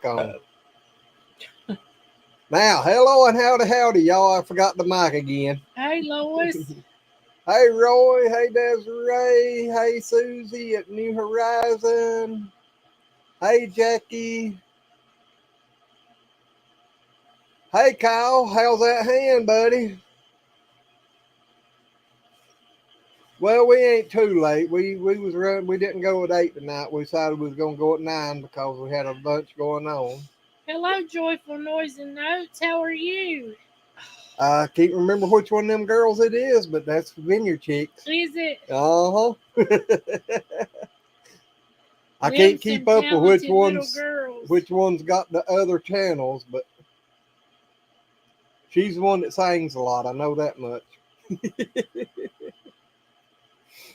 on. Now, hello and howdy, y'all. I forgot the mic again. Hey, Lois. Hey, Roy. Hey, Desiree. Hey, Susie at New Horizon. Hey, Jackie. Hey, Kyle. How's that hand, buddy? Well, we ain't too late. We was run. We didn't go at 8 tonight. We decided we was gonna go at 9 because we had a bunch going on. Hello, Joyful Noise and Notes. How are you? I can't remember which one of them girls it is, but that's Vineyard Chicks. Is it? Uh-huh. I can't keep up with which one's got the other channels, but she's the one that sings a lot. I know that much.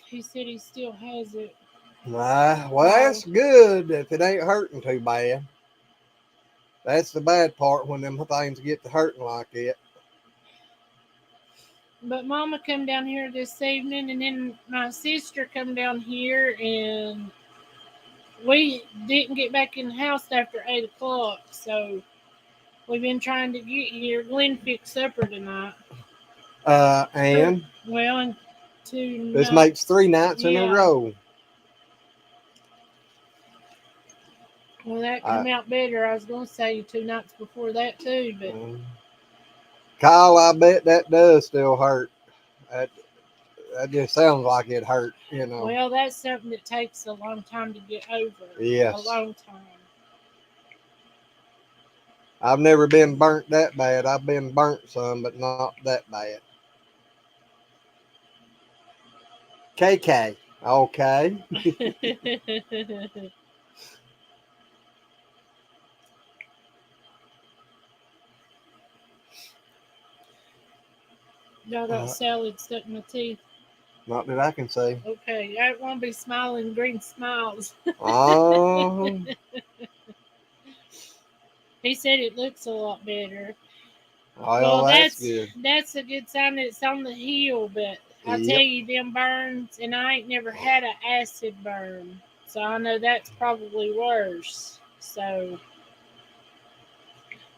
He said he still has it. Well, that's good if it ain't hurting too bad. That's the bad part when them things get to hurting like that. But Mama come down here this evening, and then my sister come down here, and we didn't get back in the house after 8 o'clock, so we've been trying to get here. Glenn fixed supper tonight. And? Well, and 2 This makes 3 nights in a row. Well, that come out better. I was going to say 2 nights before that, too, but... Kyle, I bet that does still hurt. That just sounds like it hurt, you know. Well, that's something that takes a long time to get over. Yes. A long time. I've never been burnt that bad. I've been burnt some, but not that bad. KK. Okay. Y'all got salad stuck in my teeth. Not that I can see. Okay, I won't be smiling green smiles. Oh. He said it looks a lot better. Well, that's good. That's a good sign that it's on the heel, but I tell you, them burns, and I ain't never had an acid burn, so I know that's probably worse. So,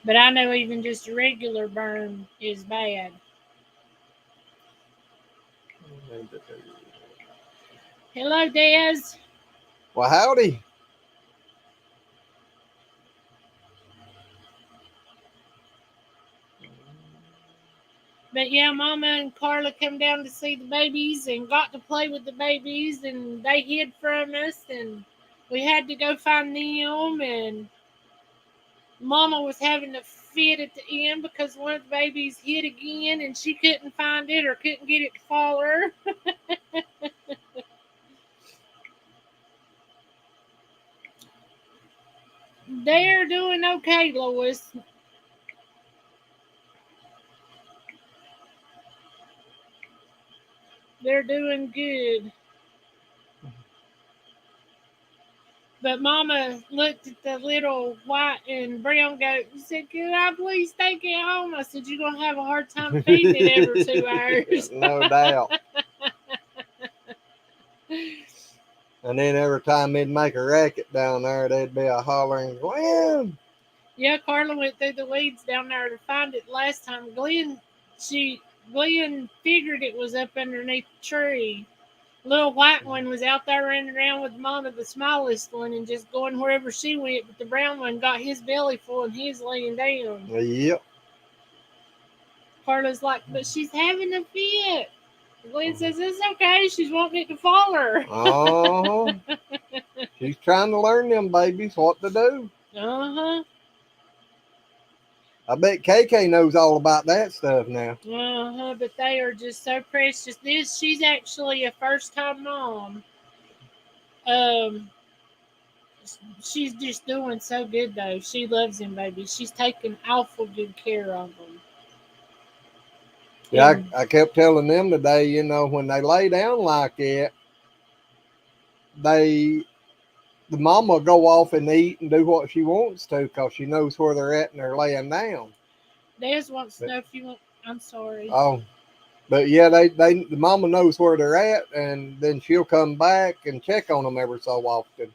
but I know even just a regular burn is bad. Hello, Des. Well, howdy. But yeah, Mama and Carla come down to see the babies and got to play with the babies, and they hid from us, and we had to go find them, and Mama was having a fit at the end because one of the babies hid again, and she couldn't find it or couldn't get it to follow her. They're doing okay, Lois. They're doing good. But Mama looked at the little white and brown goat and said, "Could I please take it home?" I said, "You're going to have a hard time feeding it every 2 hours." No doubt. And then every time they'd make a racket down there, they'd be a hollering, "Glenn!" Yeah, Carla went through the weeds down there to find it last time. Glenn figured it was up underneath the tree. Little white one was out there running around with Mama, the smallest one, and just going wherever she went. But the brown one got his belly full and he's laying down. Yep. Carla's like, "But she's having a fit." Glenn says, "It's okay. She's wanting it to fall her." Oh. She's trying to learn them babies what to do. Uh-huh. I bet KK knows all about that stuff now. Uh-huh, but they are just so precious. She's actually a first-time mom. She's just doing so good, though. She loves them babies. She's taking awful good care of them. Yeah, I kept telling them today, you know, when they lay down like that, the mama will go off and eat and do what she wants to because she knows where they're at and they're laying down. Des wants to know if you want... I'm sorry. Oh, but yeah, the mama knows where they're at, and then she'll come back and check on them every so often.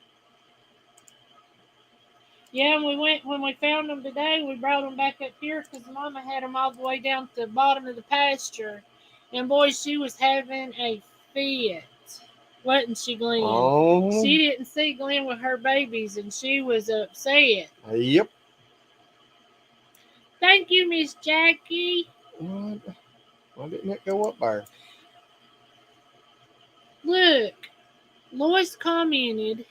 Yeah, and we went when we found them today. We brought them back up here because Mama had them all the way down to the bottom of the pasture, and boy, she was having a fit, wasn't she, Glenn? Oh, She didn't see Glenn with her babies, and she was upset. yep. Thank you, Miss Jackie. What? Why didn't it go up there? Look, Lois commented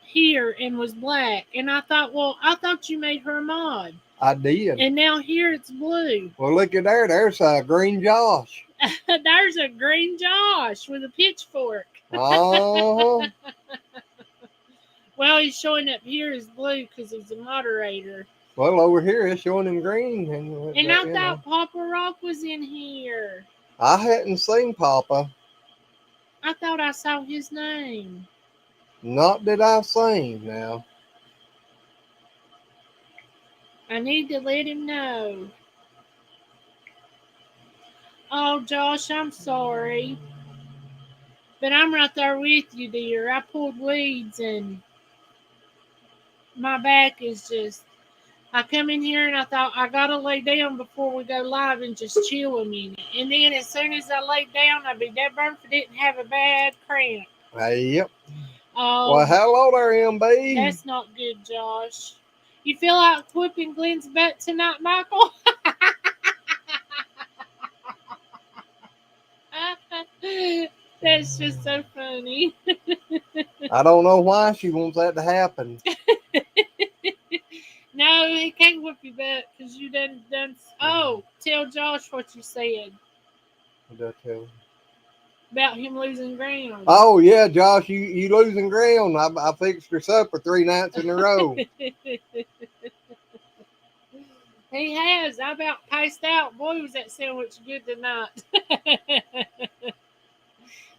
here and was black, and I thought, well, I thought you made her a mod, I did. and now here it's blue. Well, look at there. There's a green Josh. There's a green Josh with a pitchfork. Oh, Well, he's showing up here as blue because he's a moderator. well, over here it's showing him green. And I thought Papa Rock was in here. I hadn't seen Papa. I thought I saw his name. Not that I've seen now. I need to let him know. Oh, Josh, I'm sorry. But I'm right there with you, dear. I pulled weeds and my back is just... I come in here and I thought I gotta lay down before we go live and just chill a minute. And then as soon as I laid down, I'd be dead burned if I didn't have a bad cramp. Yep. Oh, Well, hello there, MB. That's not good, Josh. You feel like whipping Glenn's butt tonight, Michael? That's just so funny. I don't know why she wants that to happen. No, he can't whip your butt because you done. Oh, tell Josh what you said What did I tell him? about him losing ground. Oh yeah, Josh, you losing ground. I fixed your supper 3 nights in a row. He has. I about passed out. Boy, was that sandwich good tonight.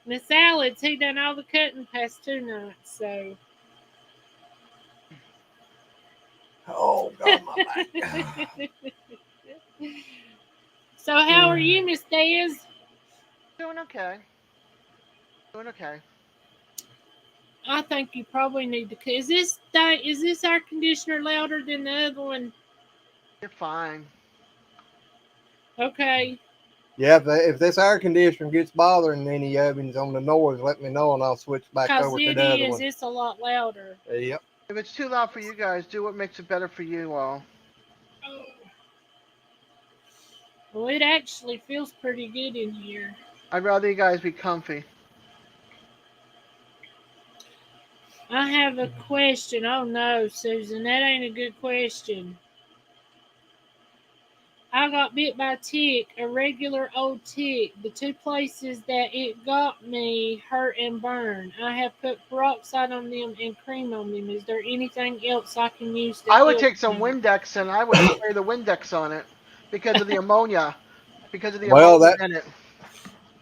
The salads, he done all the cutting past 2 nights, so. Oh God, my back. So how are you, Miss Dez? Doing okay. Doing okay. I think you probably need to. Is this air conditioner louder than the other one? You're fine. Okay. Yeah, if this air conditioner gets bothering any ovens on the noise, let me know and I'll switch back over to the other one. It's a lot louder. Yep. If it's too loud for you guys, do what makes it better for you all. Oh. Well, it actually feels pretty good in here. I'd rather you guys be comfy. I have a question. Oh no, Susan, that ain't a good question. I got bit by a tick, a regular old tick. The 2 places that it got me hurt and burned. I have put peroxide on them and cream on them. Is there anything else I can use to I would help take some me? Windex and I would spray the Windex on it because of the ammonia. Well, Ammonia in it.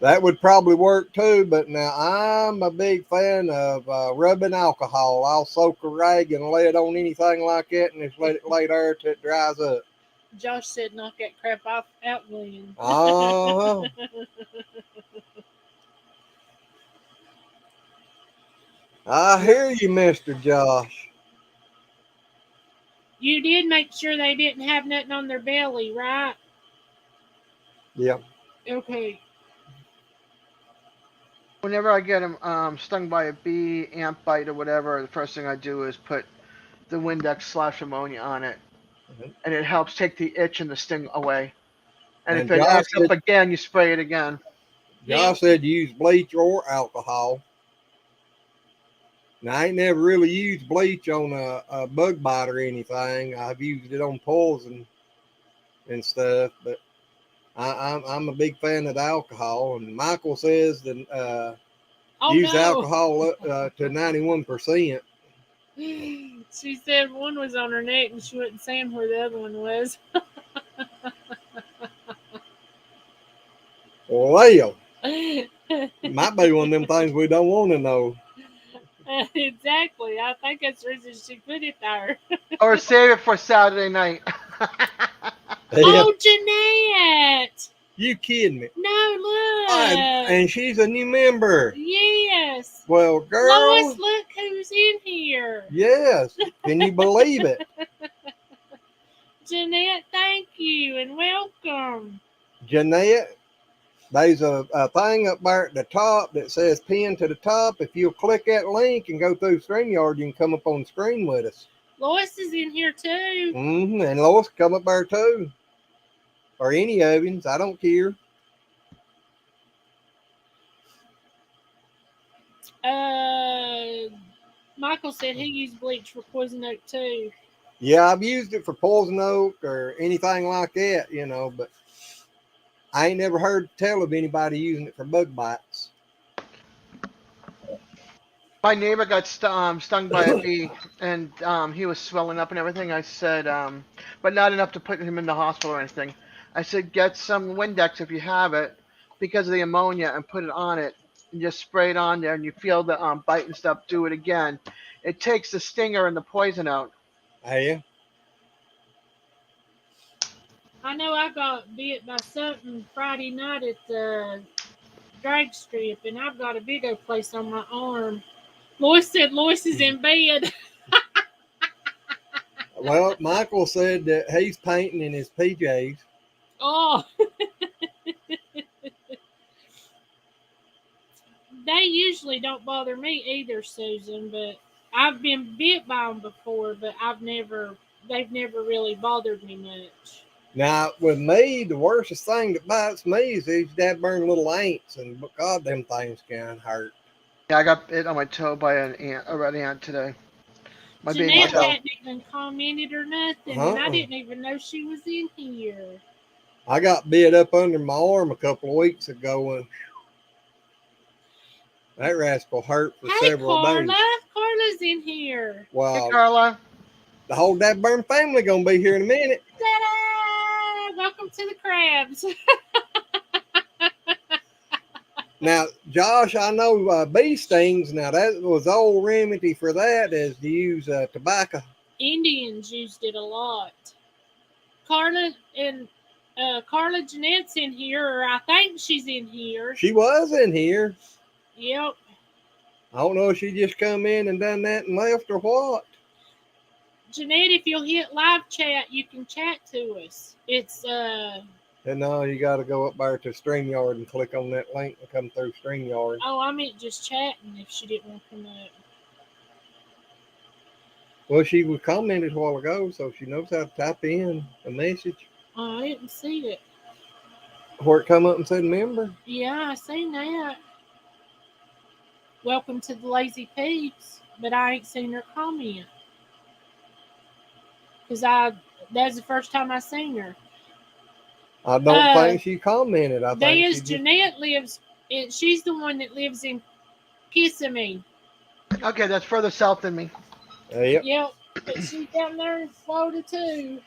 that would probably work too. But now I'm a big fan of rubbing alcohol. I'll soak a rag and lay it on anything like that, and just let it lay there till it dries up. Josh said, "Knock that crap out, Glenn." Uh-huh. I hear you, Mr. Josh. You did make sure they didn't have nothing on their belly, right? Yep. Okay. Whenever I get them stung by a bee, ant bite, or whatever, the first thing I do is put the Windex / ammonia on it. Mm-hmm. And it helps take the itch and the sting away. And if And it Josh acts up again, you spray it again. Josh said use bleach or alcohol. Now, I ain't never really used bleach on a bug bite or anything. I've used it on poison and stuff, but I'm a big fan of the alcohol. And Michael says that use alcohol up to 91%. She said one was on her neck and she wasn't saying where the other one was. Well, might be one of them things we don't want to know. Exactly. I think that's the reason she put it there. Or save it for Saturday night. Oh, Jeanette! You kidding me? No, look. And she's a new member. Yes. Well, girl. Lois, look who's in here. Yes. Can you believe it? Jeanette, thank you and welcome. Jeanette, there's a thing up there at the top that says pin to the top. If you'll click that link and go through StreamYard, you can come up on the screen with us. Lois is in here too. And Lois come up there too. Or any of you. I don't care. Michael said he used bleach for poison oak too. Yeah, I've used it for poison oak or anything like that, but I ain't never heard tell of anybody using it for bug bites. My neighbor got stung by a bee, and he was swelling up and everything. I said, but not enough to put him in the hospital or anything. I said, get some Windex if you have it, because of the ammonia, and put it on it, and just spray it on there, and you feel the bite and stuff. Do it again. It takes the stinger and the poison out. Yeah. I know I got bit by something Friday night at the drag strip, and I've got a big old place on my arm. Lois said Lois is in bed. Well, Michael said that he's painting in his PJs. Oh. They usually don't bother me either, Susan, but I've been bit by them before, but they've never really bothered me much. Now, with me, the worstest thing that bites me is these dad-burn little ants, and God, them things can hurt. Yeah, I got bit on my toe by a red ant today. My Jeanette baby toe. hadn't even commented or nothing, and I didn't even know she was in here. I got bit up under my arm a couple of weeks ago, and that rascal hurt for several days. Carla's in here. Wow. Hey, Carla. The whole dad-burn family gonna be here in a minute. Ta-da! Welcome to the crabs. Now, Josh, I know bee stings. Now, that was old remedy for that is to use tobacco. Indians used it a lot. Carla Jeanette's in here, or I think she's in here. She was in here. Yep. I don't know if she just come in and done that and left or what. Jeanette, if you'll hit live chat, you can chat to us. It's And no, you got to go up there to StreamYard and click on that link and come through StreamYard. Oh, I meant just chatting if she didn't want to come up. Well, she was commented a while ago, so she knows how to type in a message. Oh, I didn't see it. Where it come up and said member? Yeah, I seen that. Welcome to the Lazy Peeps, but I ain't seen her comment. Because that's the first time I seen her. I don't think she commented. I think Jeanette lives, she's the one that lives in Kissimmee. Okay, that's further south than me. Yep. Yep, but she's down there in Florida too.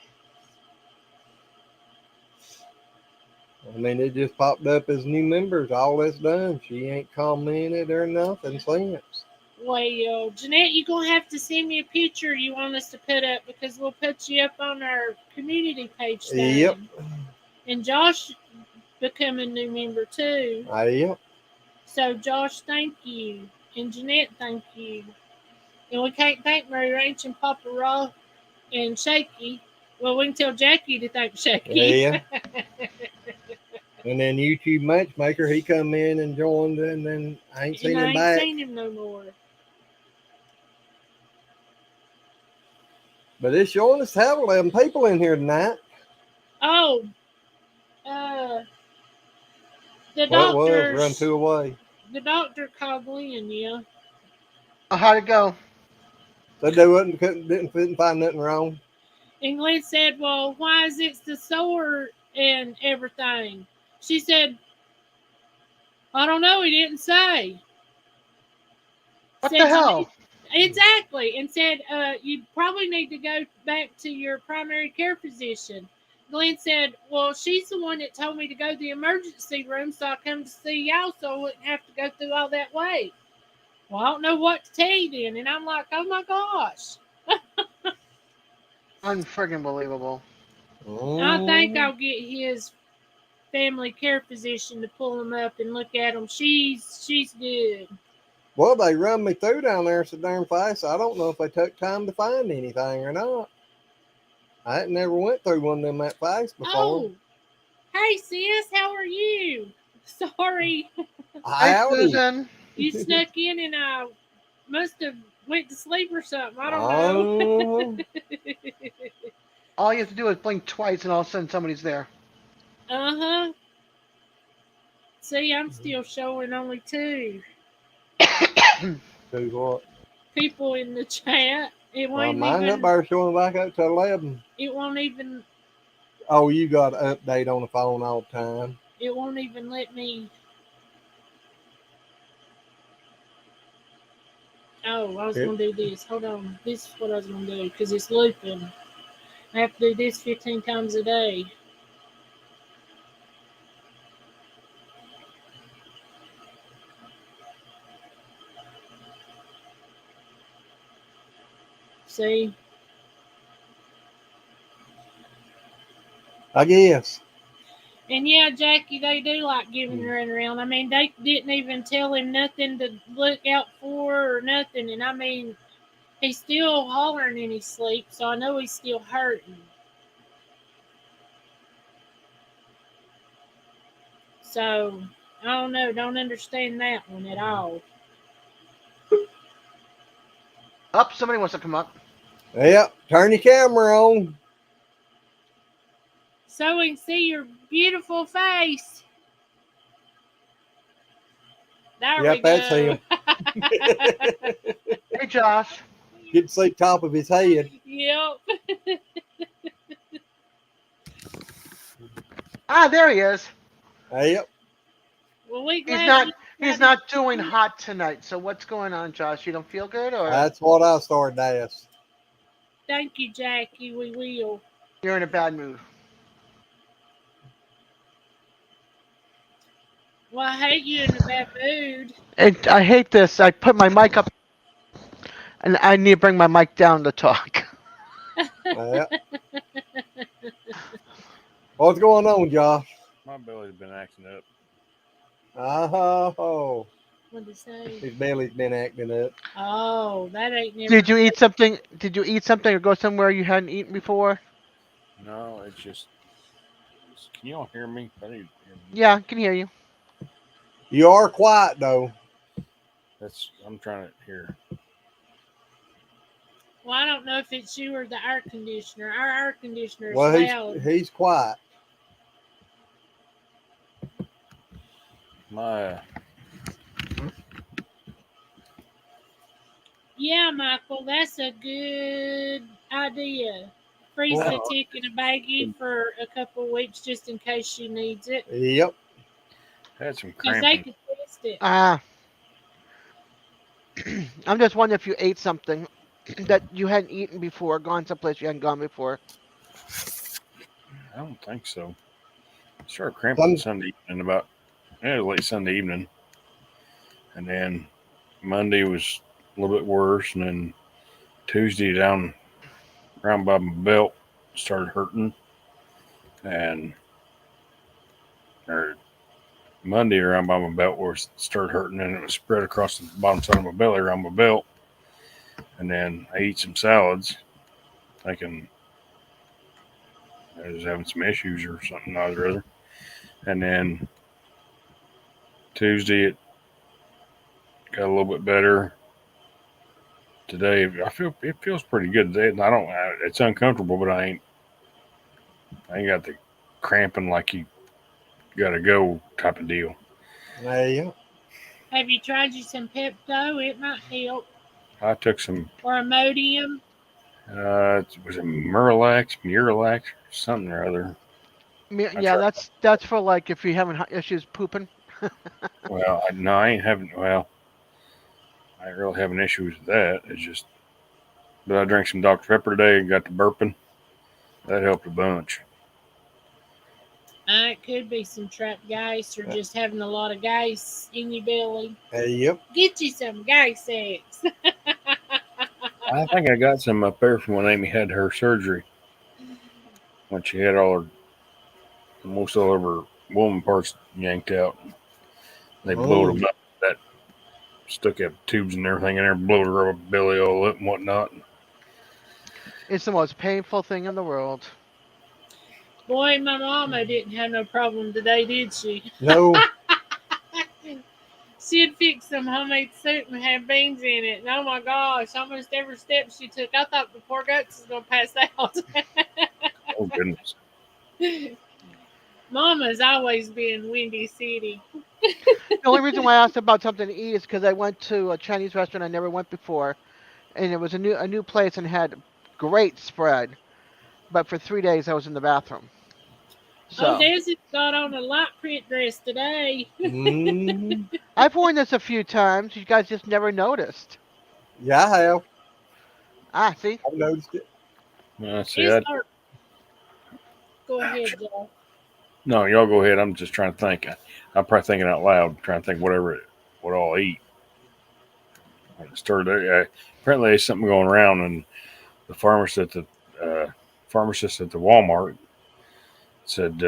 I mean, it just popped up as new members. All that's done. She ain't commented or nothing since. Well, Jeanette, you're going to have to send me a picture you want us to put up because we'll put you up on our community page thing. Yep. And Josh become a new member too. Yep. So, Josh, thank you. And Jeanette, thank you. And we can't thank Mary Ranch and Papa Raw and Shaky. Well, we can tell Jackie to thank Shaky. Yeah. And then YouTube Matchmaker, he come in and joined, and then I ain't seen him back. I ain't seen him no more. But it's showing us to have 11 people in here tonight. Oh, the doctor run two away. The doctor called Glenn, yeah. How'd it go? So they didn't find nothing wrong. And Glenn said, well, why is it the sore and everything? She said, I don't know, he didn't say. What the hell? Exactly. And said, you probably need to go back to your primary care physician. Glenn said, well, she's the one that told me to go to the emergency room, so I come to see y'all so I wouldn't have to go through all that way. Well, I don't know what to tell you then. And I'm like, oh my gosh. Unfriggin' believable. I think I'll get his family care physician to pull them up and look at them. She's good. Well, they run me through down there so darn fast. I don't know if they took time to find anything or not. I had never went through one of them that fast before. Oh, hey sis, how are you? Sorry, Hi, Howdy. Susan. you snuck in and I must have went to sleep or something. I don't Oh, know. All you have to do is blink twice, and all of a sudden somebody's there. Uh-huh. See, I'm still showing only 2 do what? people in the chat. It Well, won't mine up even. there showing back up to 11. It won't even. Oh, you got an update on the phone all the time. It won't even let me. Oh, I was It, gonna do this. Hold on. This is what I was gonna do because it's looping. I have to do this 15 times a day. See? I guess. And yeah, Jackie, they do like giving run around. I mean, they didn't even tell him nothing to look out for or nothing. And I mean, he's still hollering in his sleep, so I know he's still hurting. So I don't know. Don't understand that one at all. Up, somebody wants to come up. Yep. Turn your camera on. So we can see your beautiful face. There Yep, we that's go. him. Hey, Josh. Get to see top of his head. Yep. Ah, there he is. Yep. Well, we He's glad not. you He's decided not to doing come. hot tonight. So what's going on, Josh? You don't feel good, or That's what I started to ask. Thank you, Jackie. We will. you're in a bad mood? Well, I hate you in a bad mood. And I hate this. I put my mic up, and I need to bring my mic down to talk. Yep. What's going on, Josh? My belly's been acting up. Oh, What'd he say? his belly's been acting up. Oh, that ain't never. Did you eat something? Did you eat something or go somewhere you hadn't eaten before? No, it's just. Can you all hear me? I need to hear me. Yeah, I can hear you. You are quiet though. I'm trying to hear. Well, I don't know if it's you or the air conditioner. Our air conditioner is Well, loud. he's quiet. My Yeah, Michael, that's a good idea. Freeze the Well, tick in a baggie for a couple of weeks just in case she needs it. yep. had some Because they cramping. could test it. Ah, I'm just wondering if you ate something that you hadn't eaten before, gone someplace you hadn't gone before. I don't think so. I started cramping Some, Sunday evening late Sunday evening, and then Monday was a little bit worse, and then Tuesday down around by my belt started hurting, and or Monday around by my belt where it started hurting, and it was spread across the bottom side of my belly around my belt. And then I eat some salads, thinking I was having some issues or something or other. And then Tuesday it got a little bit better. Today it feels pretty good today. And it's uncomfortable, but I ain't got the cramping like you got to go type of deal. yeah. Have you tried you some Pepto? It might help. I took some. Or Imodium. Was it Muralax, something or other. I Yeah, tried. that's for like if you're having issues pooping. Well, no, I ain't having. Well, I ain't really having issues with that. It's just, but I drank some Dr Pepper today and got to burping. That helped a bunch. It could be some trapped gas or just having a lot of gas in your belly. Yep. Get you some gas eggs. I think I got some up there from when Amy had her surgery. When she had most all of her woman parts yanked out. They Oh, blowed them up. That stuck up tubes and everything in there, blowed her belly all up and whatnot. It's the most painful thing in the world. Boy, my mama didn't have no problem today, did she? no. She'd fix some homemade soup and have beans in it. And oh my gosh, almost every step she took, I thought the poor guts was going to pass out. Oh goodness! Mama's always been Windy City. The only reason why I asked about something to eat is because I went to a Chinese restaurant I never went before, and it was a new place and had great spread. But for 3 days I was in the bathroom. Oh, So Desi's got on a light print dress today. Mm, I've worn this a few times. You guys just never noticed. yeah, I have. Ah, see, I've noticed it. I see. It's dark. Go ahead, Joe. No, y'all go ahead. I'm just trying to think. I'm probably thinking out loud, trying to think what I'll eat. I started. Apparently, there's something going around, and the uh, pharmacist at the Walmart said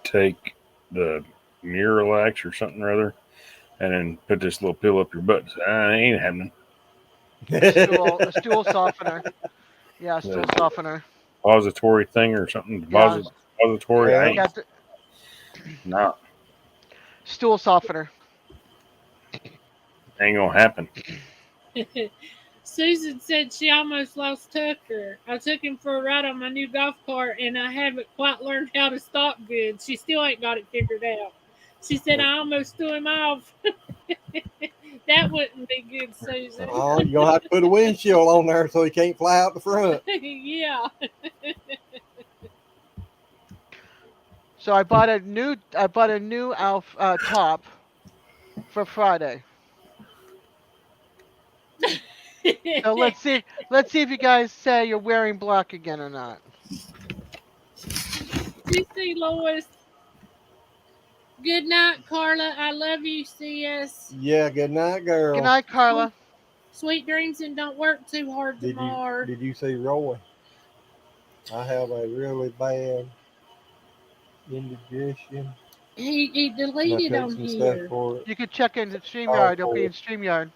take the Miralax or something or other, and then put this little pill up your butt. Ain't happening. a stool softener. Yeah, a stool The softener. depository thing or something. Yeah, Depository. Yeah. I I ain't got the not. stool softener. Ain't gonna happen. Susan said she almost lost Tucker. I took him for a ride on my new golf cart and I haven't quite learned how to stop good. She still ain't got it figured out. She said I almost threw him off. That wouldn't be good, Susan. Oh, you're gonna have to put a windshield on there so he can't fly out the front. Yeah. So I bought a new top for Friday. So let's see if you guys say you're wearing black again or not. CC Lois. Good night, Carla. I love you, CS. Yeah, good night, Good girl. night, Carla. Sweet dreams and don't work too hard Did you tomorrow. did you see Roy? I have a really bad indigestion, He and I deleted took on some stuff here. for it. You could check into All StreamYard. It'll be for in StreamYard.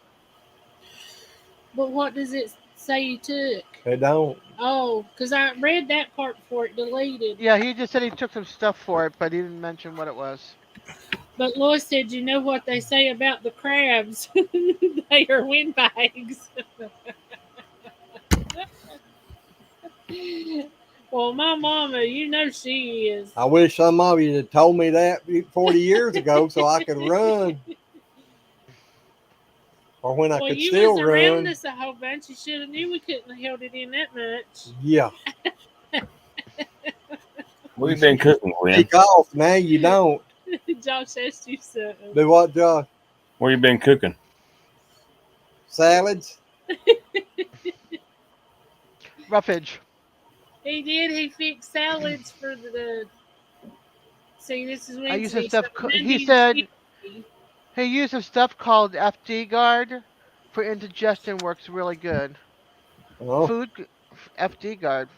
But what does it say you took? it. They don't. Oh, because I read that part before it deleted. Yeah, he just said he took some stuff for it, but he didn't mention what it was. But Lois said, you know what they say about the crabs? They are windbags. Well, my mama, you know she is. I wish some of you had told me that 40 years ago so I could run, or when I Well, could you was still around run. us a whole bunch. You should have knew we couldn't have held it in that much. Yeah, What you you been cooking, Glenn? speak off now. You don't Josh asked you something. do what, Josh? What you been cooking? Salads. Roughage. He did. He fixed salads for the. See, this is I use some Wednesday, so stuff. He Monday and said Tuesday. he used some stuff called FD Guard for indigestion. Works really good. Oh, FD Guard.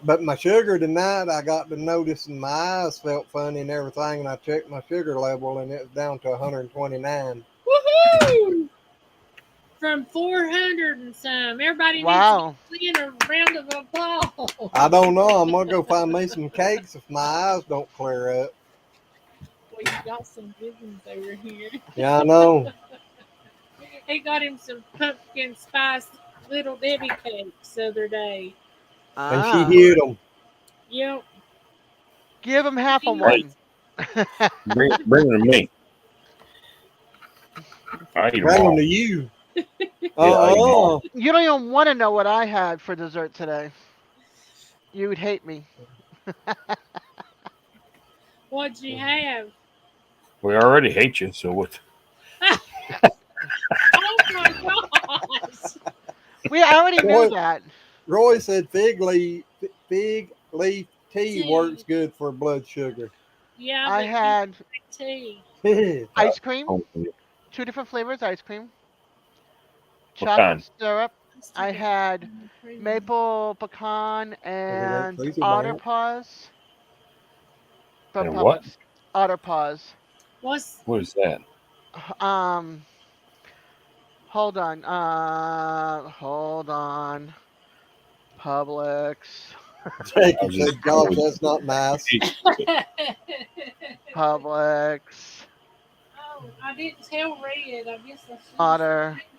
but my sugar tonight, I got to noticing my eyes felt funny and everything, and I checked my sugar level, and it was down to 129. Woohoo! From 400 and some. Everybody needs to Wow. be playing a round of applause. I don't know. I'm gonna go find me some cakes if my eyes don't clear up. Well, you got some good ones over here. Yeah, I know. He got him some pumpkin spice little Debbie cakes the other day. And she Ah. hit them. Yep. Give him half of Hey, one. bring them to me. I eat them Bring them all. to you. Yeah, I eat 'em all. You don't even want to know what I had for dessert today. You would hate me. What'd you have? We already hate you, so what? Oh my gosh. I already knew Roy, that. Roy said fig leaf tea Tea. works good for blood sugar. Yeah, I but had tea. ice cream, Oh, 2 different flavors ice cream, what chocolate kind? syrup, I had maple pecan and Cecil otter Branch. paws from And what? Publix. Otter paws. What's What is that? Um, hold on. Hold on. Publix. I Jackie was just, said, "Gosh, that's not nice." Publix. Oh, I didn't tell Red. I guess I should have Otter said it.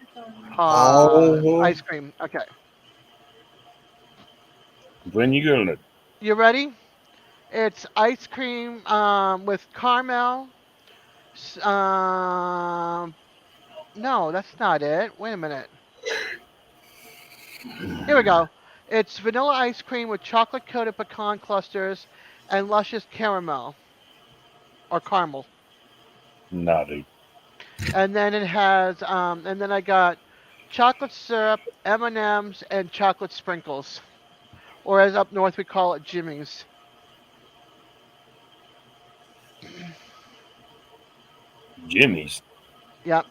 paws. Oh, Ice cream. Okay. when you go to You ready? It's ice cream with caramel. No, that's not it. Wait a minute. Here we go. It's vanilla ice cream with chocolate coated pecan clusters and luscious caramel or caramel. nah, dude. And then it has and then I got chocolate syrup, M&Ms, and chocolate sprinkles, or as up north we call it Jimmy's. Jimmy's. Yep.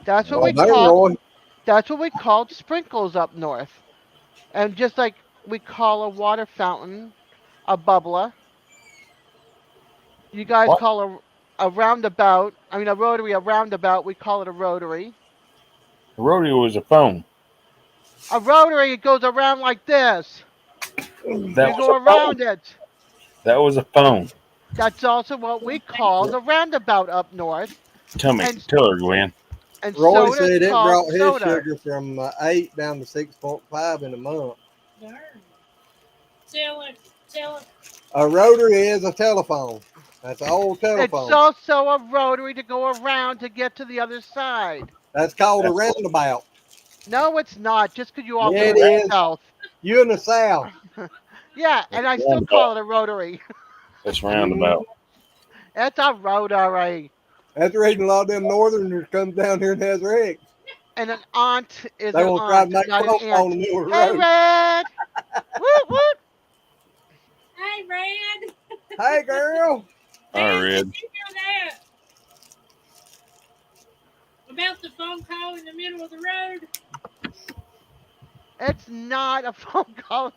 That's what well, we there, call Roy. that's what we called sprinkles up north. And just like we call a water fountain a bubbler, you guys What? call a roundabout, I mean a rotary a roundabout, we call it a rotary. The rodeo was a phone. A rotary it goes around like this. That You was go a phone. around it. That was a phone. That's also what we call the roundabout up north. Tell me. And Tell her, Gwen. and Roy soda's said it called brought his soda. sugar from 8 down to 6.5 in a month. Darn. Tell it. Tell it. A rotary is a telephone. That's an old It's telephone. also a rotary to go around to get to the other side. That's called a That's what, roundabout. No, it's not, just because you all Yeah, live it in the is. south. You in the South. Yeah, that's and I still call roundabout. it a rotary. That's roundabout. It's a rotary. That's the reason a lot of them Northerners come down here and has wrecks. And an aunt is They an want to try to aunt, make not a an phone call aunt. in the middle of the Hey, road. Red! Woot woot! Hey, Red. Hey, girl. All right, Red, Red. did you hear that? About the phone call in the middle of the road? It's not a phone call.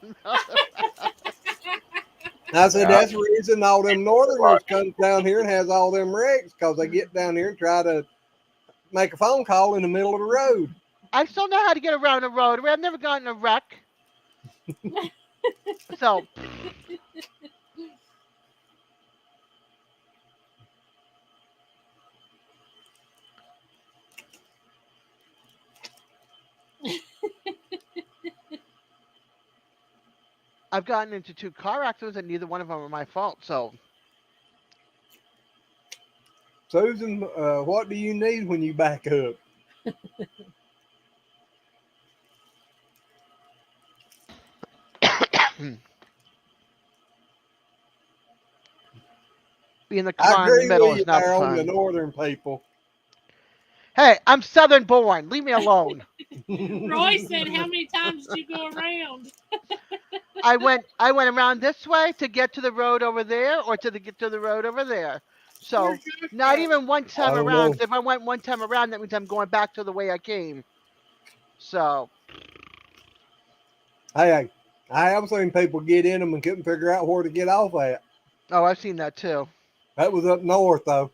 I said Yeah, that's the reason all them Northerners come down here and has all them wrecks because they get down here and try to make a phone call in the middle of the road. I still know how to get around a rotary. I've never gotten a wreck. So, I've gotten into 2 car accidents and neither one of them are my fault. So, Susan, what do you need when you back up? being the I car in the agree middle with is you not there on the fun. Northern people. Hey, I'm Southern born. Leave me alone. Roy said, "How many times did you go around?" I went around this way to get to the road over there or to get to the road over there. So, Where's your not truck? even one I time don't around. know. 'Cause if I went one time around, that means I'm going back to the way I came. So, Hey, I have seen people get in them and couldn't figure out where to get off at. oh, I've seen that too. That was up north, though.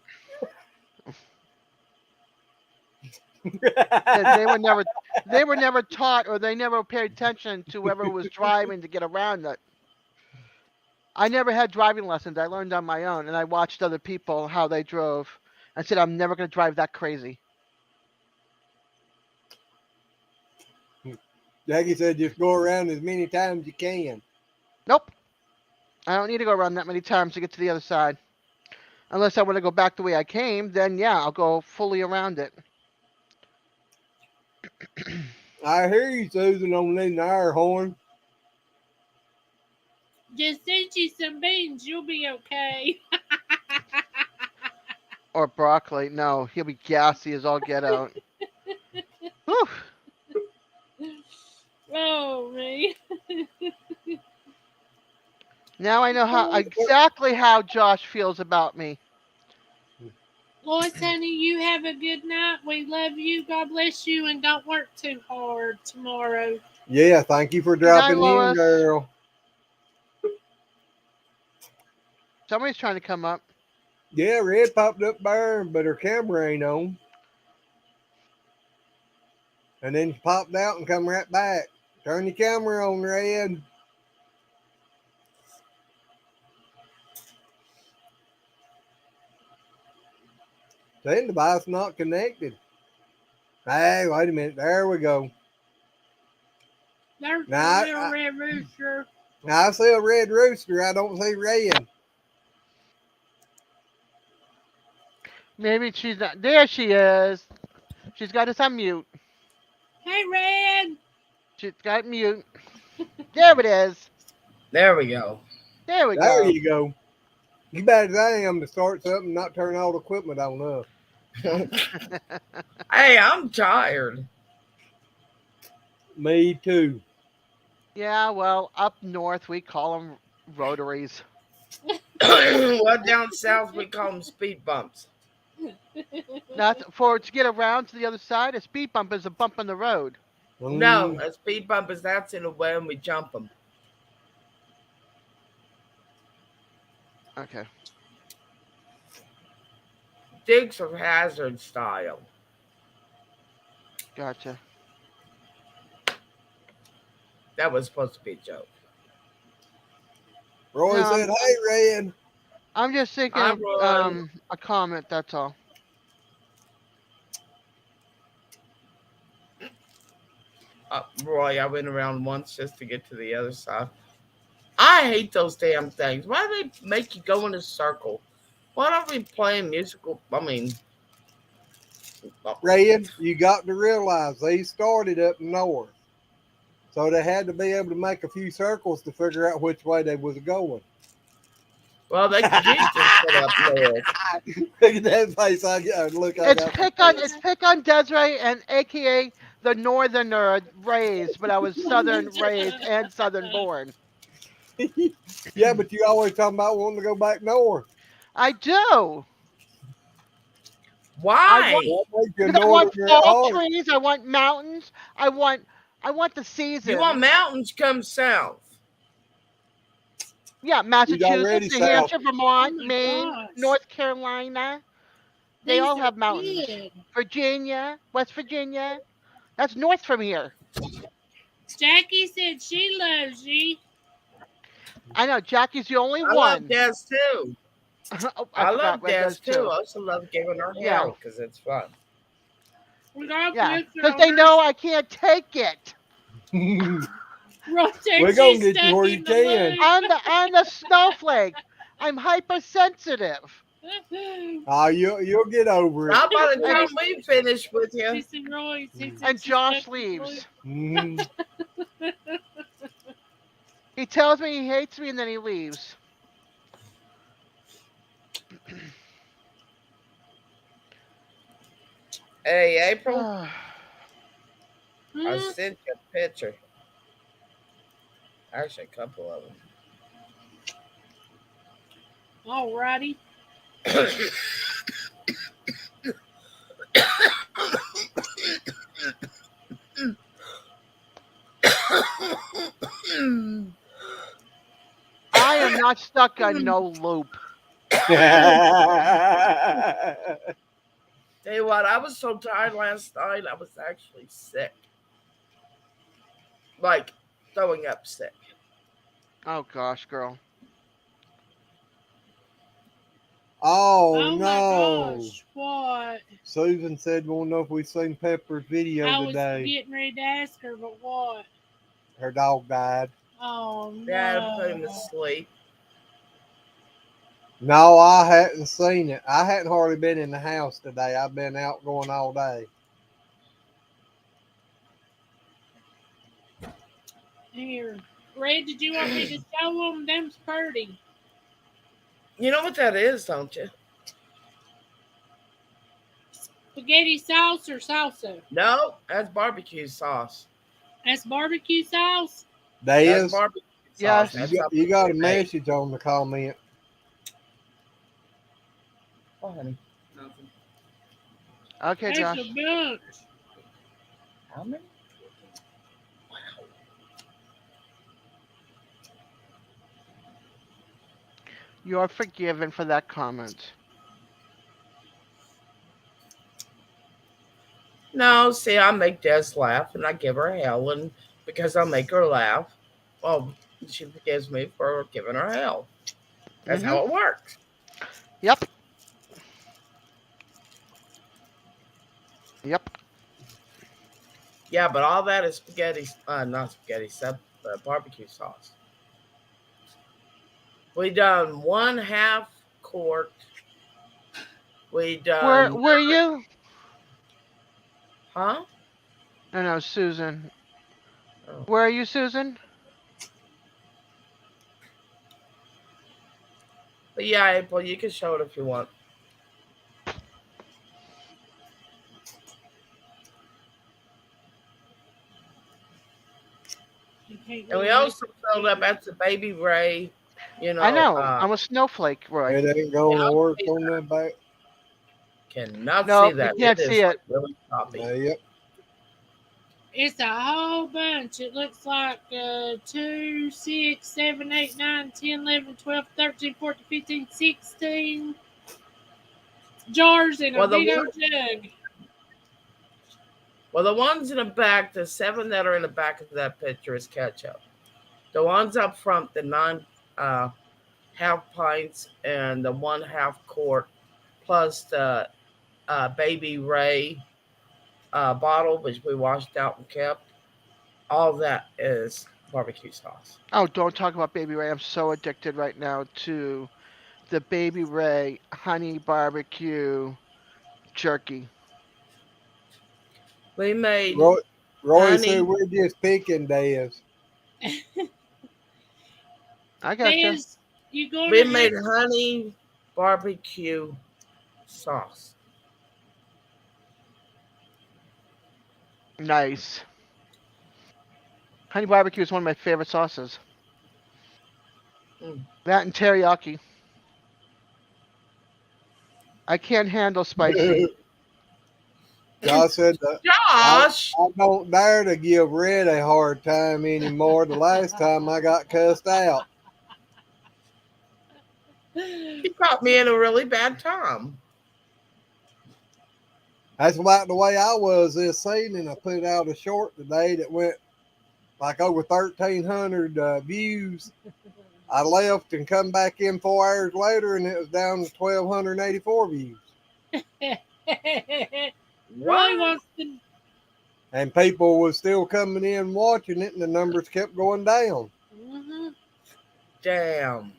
They were never taught or they never paid attention to whoever was driving to get around it. I never had driving lessons. I learned on my own and I watched other people how they drove. I said I'm never going to drive that crazy. Jackie said just go around as many times as you can. Nope. I don't need to go around that many times to get to the other side. Unless I want to go back the way I came, then yeah, I'll go fully around it. I hear you, Susan, on the air horn. Just send you some beans. You'll be okay. Or broccoli. No, he'll be gassy as all get out. Whew. Oh, me. Now I know how exactly how Josh feels about me. Lois, honey, you have a good night. We love you. God bless you, and don't work too hard tomorrow. Yeah, thank you for Good night, dropping in, Lois. girl. Somebody's trying to come up. Yeah, Red popped up there, but her camera ain't on. And then she popped out and come right back. Turn your camera on, Red. Saying device not connected. Hey, wait a minute. There we go. There's Nah, a real red rooster. Now I see a red rooster. I don't see Red. Maybe she's not. There she is. She's got us on mute. Hey, Red. She's got mute. There it is. There we go. There we There go. you go. You bad as I am to start something and not turn all the equipment on up. Hey, I'm tired. Me too. Yeah, well, up north we call them rotaries. Well, down south we call them speed bumps. Not for to get around to the other side. A speed bump is a bump in the road. No, a speed bump is that's in the way and we jump them. Okay. Dukes of Hazard style. Gotcha. That was supposed to be a joke. Roy No, said, "Hey, Red." I'm just thinking Hi, of Roy. a comment. That's all. Roy, I went around once just to get to the other side. I hate those damn things. Why do they make you go in a circle? Why don't we play musical? I mean, Red, you got to realize they started up north. So they had to be able to make a few circles to figure out which way they was going. well, they could use this set up north. Look at that face I got. Look, I It's got. pick on Desiree and AKA the Northerner raised, but I was Southern raised and Southern born. Yeah, but you always talking about wanting to go back north. I do. Why? Because I want fall trees. I want mountains. I want the seasons. You want mountains? Come south. Yeah, already Massachusetts, New south. Hampshire, Vermont, Oh my Maine, gosh. North Carolina. They These all are have mountains. big. Virginia, West Virginia. That's north from here. Jackie said she loves you. I know Jackie's the only I one. love Des too. Oh, I forgot love Red Des does too. I also love giving her Yeah. hell because it's fun. We got Yeah, picture because on they her. know I can't take it. Right there, We're gonna she's get you stuck where in you the can. loop. I'm the snowflake. I'm hypersensitive. Oh, you'll get over it. Now, by the time we finish with you, She said, Roy, she said And she's Josh stuck in the loop. leaves. Mhm. He tells me he hates me and then he leaves. hey, April, I Hmm? sent you a picture. Actually, a couple of them. Alrighty. I am not stuck on no loop. Tell you what, I was so tired last night, I was actually sick. Like, throwing up sick. Oh gosh, girl. Oh, Oh no. my gosh, what? Susan said, "Won't know if we've seen Pepper's video I was today. getting ready to ask her, but what? Her dog died." Oh Dad put him to no. sleep. No, I hadn't seen it. I hadn't hardly been in the house today. I've been out going all day. Here. Red, did you want me to show them? Them's pretty. You know what that is, don't you? Spaghetti sauce or salsa? No, that's barbecue sauce. That's barbecue sauce? That's Dez, barbecue Yes. sauce. you got a message on the comment. Oh, honey. Nothing. Okay, There's a Josh. bunch. How many? You are forgiven for that comment. No, see, I make Des laugh and I give her hell, and because I make her laugh, well, she forgives me for giving her hell. That's Mhm. how it works. Yep. Yep. Yeah, but all that is spaghetti, not spaghetti, barbecue sauce. We done one half quart. We Where done, were you? huh? No, no, Susan. Oh. Where are you, Susan? But yeah, April, you can show it if you want. You can't And we really make also it filled up bigger. at the Baby Ray, you I know, know. I'm a snowflake, Roy. It ain't yeah, gonna work on that back. cannot see No, you that. It can't see is it. like really choppy. Yep. It's a whole bunch. It looks like 2, 6, 7, 8, 9, 10, 11, 12, 13, 14, 15, 16 jars in a Well, the big one, old jug. well, the ones in the back, the 7 that are in the back of that picture is ketchup. The ones up front, the 9 uh, half pints and the 1/2 quart, plus the Baby Ray bottle, which we washed out and kept. All that is barbecue sauce. Oh, don't talk about Baby Ray. I'm so addicted right now to the Baby Ray honey barbecue jerky. We made Roy, Roy said honey. we're just picking days. I gotcha. There's you gonna We have made honey barbecue sauce. Nice. Honey barbecue is one of my favorite sauces. Mm. That and teriyaki. I can't handle spicy. Josh said that I, Josh, I don't dare to give Red a hard time anymore. The last time I got cussed out. you caught me in a really bad time. That's about the way I was this season. I put out a short today that went like over 1,300 views. I left and come back in 4 hours later, and it was down to 1,284 views. Roy What? wants to. And people were still coming in watching it, and the numbers kept going down. Mhm. Damn.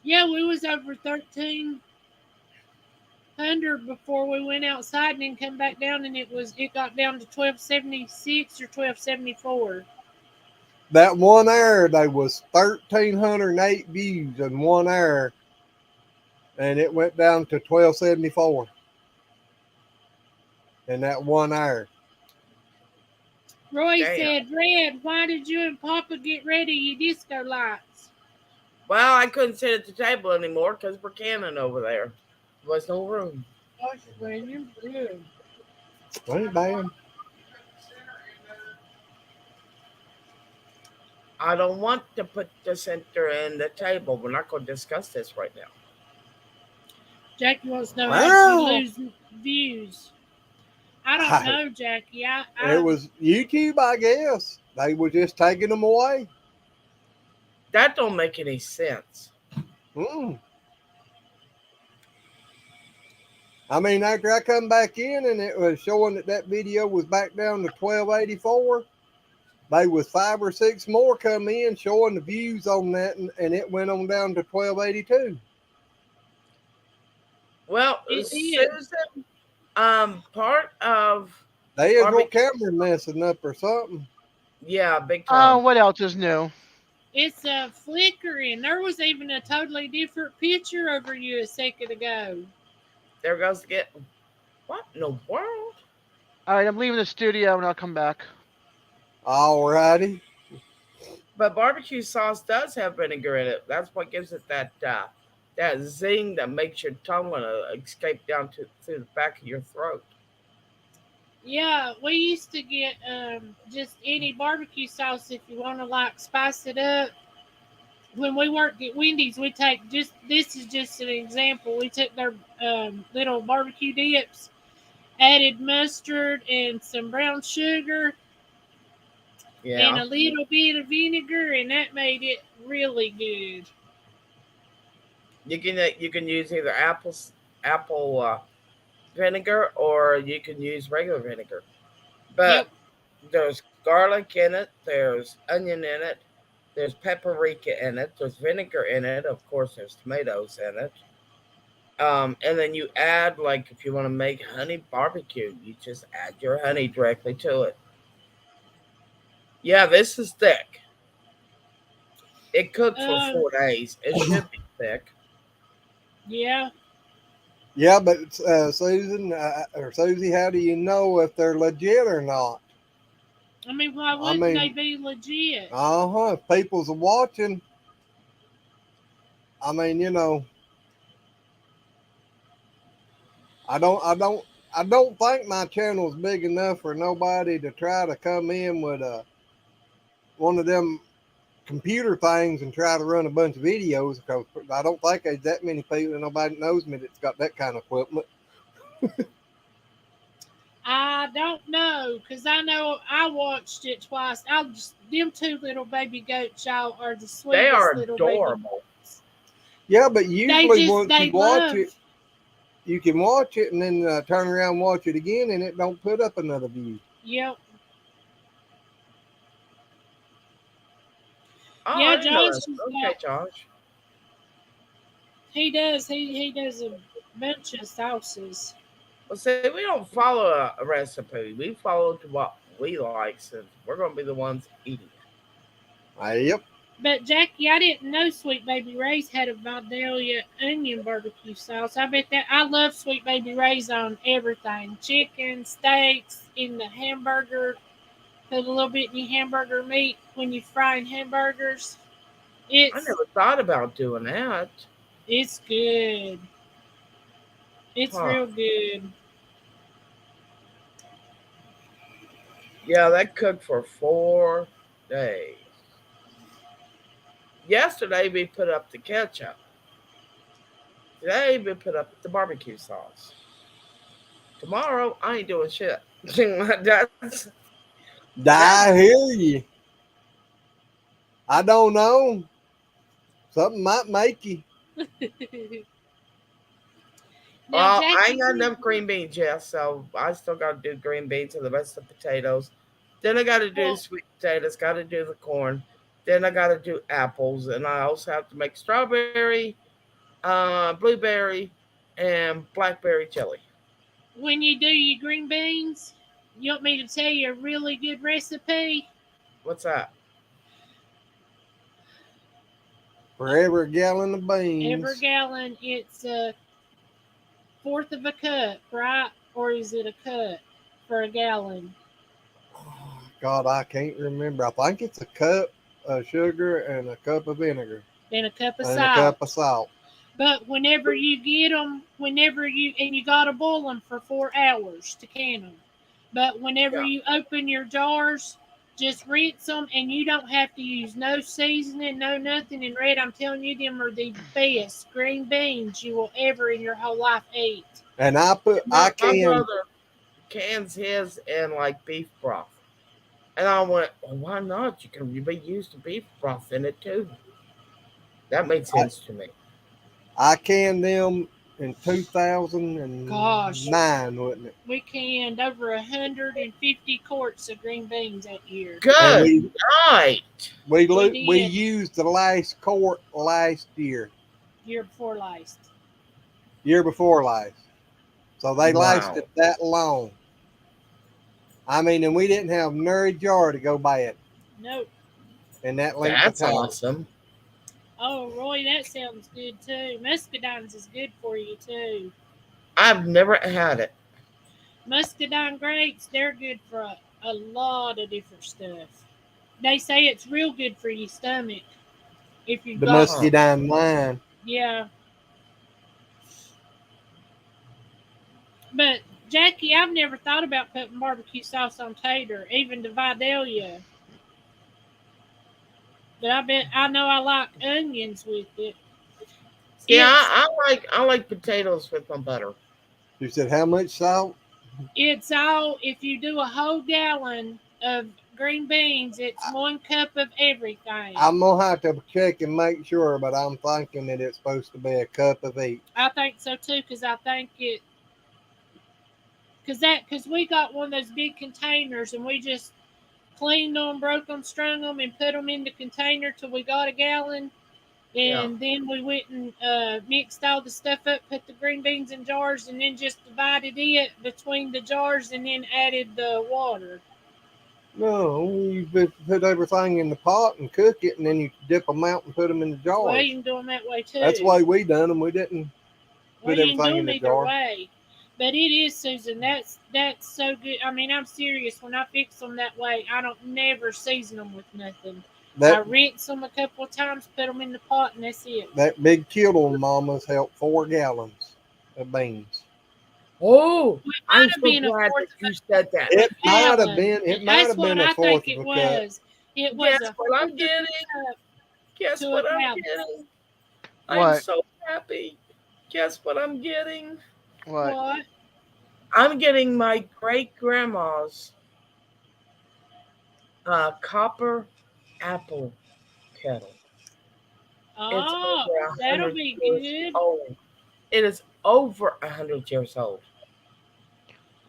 Yeah, we was over 1,300 before we went outside and then come back down, and it got down to 1,276 or 1,274. That 1 hour, there was 1,308 views in 1 hour, and it went down to 1,274 in that 1 hour. Roy Damn. said, "Red, why did you and Papa get rid of your disco lights?" Well, I couldn't sit at the table anymore because we're canning over there. There was no room. Gosh, man, you're good. Ain't bad. I don't want to put the center in the table. We're not going to discuss this right now. Jackie wants to know how did you Well, lose views. I don't know, Jackie. it was YouTube, I guess. They were just taking them away. That don't make any sense. Mm. I mean, after I come back in and it was showing that that video was back down to 1,284, they was 5 or 6 more come in showing the views on that, and it went on down to 1,282. Well, it did. Susan, part of They is your barbecue, camera messing up or something. yeah, big Oh, time. what else is new? It's a flickering. There was even a totally different picture over you a second ago. There goes the get. What in the world? All right, I'm leaving the studio and I'll come back. Alrighty. But barbecue sauce does have vinegar in it. That's what gives it that that zing that makes your tongue want to escape down through the back of your throat. Yeah, we used to get just any barbecue sauce if you want to like spice it up. When we worked at Wendy's, we take just this is just an example. We took their little barbecue dips, added mustard and some brown sugar and Yeah. a little bit of vinegar, and that made it really good. You can use either apple vinegar or you can use regular vinegar. Yep. But there's garlic in it, there's onion in it, there's paprika in it, there's vinegar in it, of course there's tomatoes in it. And then you add, like, if you want to make honey barbecue, you just add your honey directly to it. Yeah, this is thick. It cooked for Um. 4 days. It should be thick. Yeah. Yeah, but Susan or Susie, how do you know if they're legit or not? I mean, why I wouldn't they mean, be legit? if people's watching, I mean, I don't, I don't, I don't think my channel is big enough for nobody to try to come in with one of them computer things and try to run a bunch of videos, because I don't think there's that many people, nobody knows me that's got that kind of equipment. I don't know, because I know I watched it twice. I just them two little baby goats, y'all, are the They sweetest are little baby adorable. goats. Yeah, but They usually just once they you watch love. it, you can watch it and then turn around and watch it again, and it don't put up another view. Yep. Oh, Yeah, I didn't know Josh that. has Okay, got. Josh. He does. He does a bunch of sauces. Well, see, we don't follow a recipe. We follow to what we like, since we're going to be the ones eating it. Yep. But Jackie, I didn't know Sweet Baby Ray's had a Vidalia onion barbecue sauce. I bet that I love Sweet Baby Ray's on everything: chicken, steaks, in the hamburger. Put a little bit in your hamburger meat when you're frying hamburgers. I It's never thought about doing that. it's good. It's Huh. real good. Yeah, that cooked for 4 days. Yesterday we put up the ketchup. Today we put up the barbecue sauce. Tomorrow I ain't doing shit. That's that. I hear you. I don't know. Something might make you. Now, Well, I Jackie, ain't got enough green beans yet, so I still got to do green beans and the rest of the potatoes. Then I got to do well, sweet potatoes. Got to do the corn. Then I got to do apples, and I also have to make strawberry, blueberry, and blackberry jelly. when you do your green beans, you want me to tell you a really good recipe? What's that? For every gallon of Every beans. gallon, it's a fourth of a cup, right? Or is it a cup for a gallon? Oh, God, I can't remember. I think it's a cup of sugar and a cup of vinegar Then a cup of and a cup salt. of salt. But whenever you get them, and you got to boil them for 4 hours to can them. But whenever Yeah. you open your jars, just rinse them, and you don't have to use no seasoning, no nothing. And Red, I'm telling you, them are the best green beans you will ever in your whole life eat. And My, I my can, brother cans his in like beef broth, and I went, well, why not? You can be used to beef broth in it too. That made I, sense to me. I canned them in Gosh, 2009, wasn't it? we canned over 150 quarts of green beans that year. And Good night. We we did used the last quart last year, year before last. year before last. So they Wow, lasted that long. I mean, and we didn't have nary jar to go bad Nope. in that length of that's time. awesome. Oh, Roy, that sounds good too. Muscadines is good for you too. I've never had it. Muscadine grapes, they're good for a lot of different stuff. They say it's real good for your stomach if you The got, Huh. muscadine wine. yeah. But Jackie, I've never thought about putting barbecue sauce on tater, even the Vidalia. But I know I like onions with it. Yeah, It's I like potatoes with my butter. You said how much salt? it's all if you do a whole gallon of green beans, it's 1 cup of everything. I'm gonna have to check and make sure, but I'm thinking that it's supposed to be a cup of each. I think so too, because I think it because we got one of those big containers and we just cleaned them, broke them, strung them, and put them in the container till we got a gallon. Yeah. And then we went and mixed all the stuff up, put the green beans in jars, and then just divided it between the jars and then added the water. No, you put everything in the pot and cook it, and then you dip them out and put them in the Well, jars. you can do them that way too. That's the way we done them. We didn't Well, put you can do everything in them the either jar. way. But it is, Susan. That's so good. I mean, I'm serious. When I fix them that way, I don't never season them with nothing. I That rinse them a couple of times, put them in the pot, and that's it. that big kilo mama's helped 4 gallons of beans. Oh, It might I'm have so been a glad fourth that you of said that. It a might have gallon. been. It might That's have what been a I fourth think of it a cup. was. It was Guess a what I'm fourth of a getting? cup Guess to a what I'm gallon. getting? I'm What? so happy. Guess what I'm getting? What? What? I'm getting my great grandma's copper apple kettle. It's Oh, over a that'll hundred be years good. old. It is over 100 years old,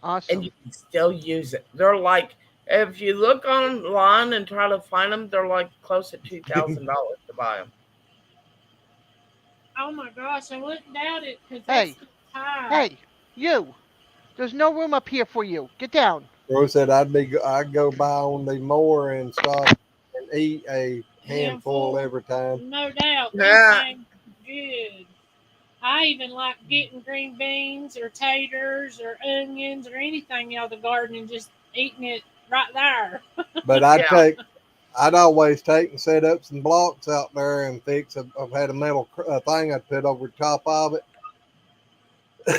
and Awesome. you can still use it. They're like, if you look online and try to find them, they're like close to $2,000 to buy them. Oh my gosh, I wouldn't doubt it because that's Hey, the high. hey, you. There's no room up here for you. Get down. Rose said I'd go by on the mower and stop and eat a handful Handful, every time. no doubt. Them Yeah, things are good. I even like getting green beans or taters or onions or anything out of the garden and just eating it right there. But yeah. I'd always take and set up some blocks out there and fix. I've had a metal thing I'd put over the top of it,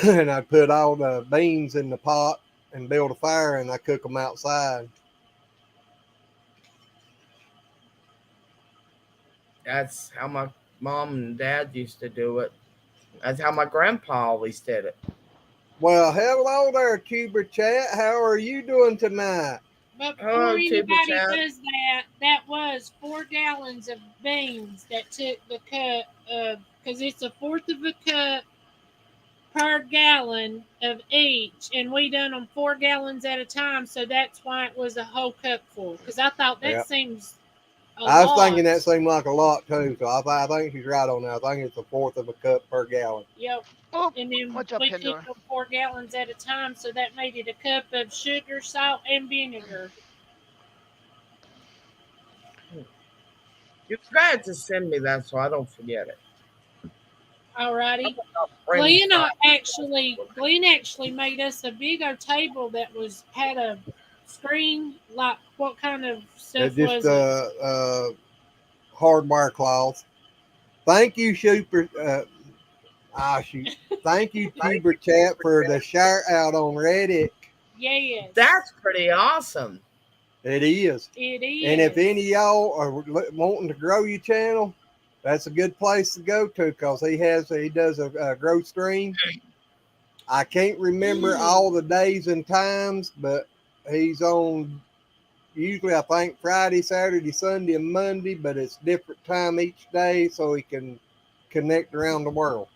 and I'd put all the beans in the pot and build a fire, and I cook them outside. That's how my mom and dad used to do it. That's how my grandpa always did it. Well, hello there, Cuber Chat. How are you doing tonight? But before Hello, Tuber anybody Chat. does that, that was 4 gallons of beans that took the cup of, because it's a fourth of a cup per gallon of each, and we done them 4 gallons at a time, so that's why it was a whole cup full. Because I thought that Yeah. seems a I was lot. thinking that seemed like a lot too, so I think she's right on that. I think it's a fourth of a cup per gallon. Yep. Oh, And then what's up, we took Pandora? them 4 gallons at a time, so that made it a cup of sugar, salt, and vinegar. You forgot to send me that so I don't forget it. Alrighty. Friends Glenn actually made us a big old table that had a screen. Like, what kind of stuff It's just was it? hardwire cloth. Thank you, Super. Shoot. Thank you, Cuber Chat, for the shout out on Reddit. Yes, That's pretty awesome. It is. it is. And if any of y'all are wanting to grow your channel, that's a good place to go to because he does a growth stream. I can't remember all the days and times, but he's on usually I think Friday, Saturday, Sunday, and Monday, but it's different time each day so he can connect around the world.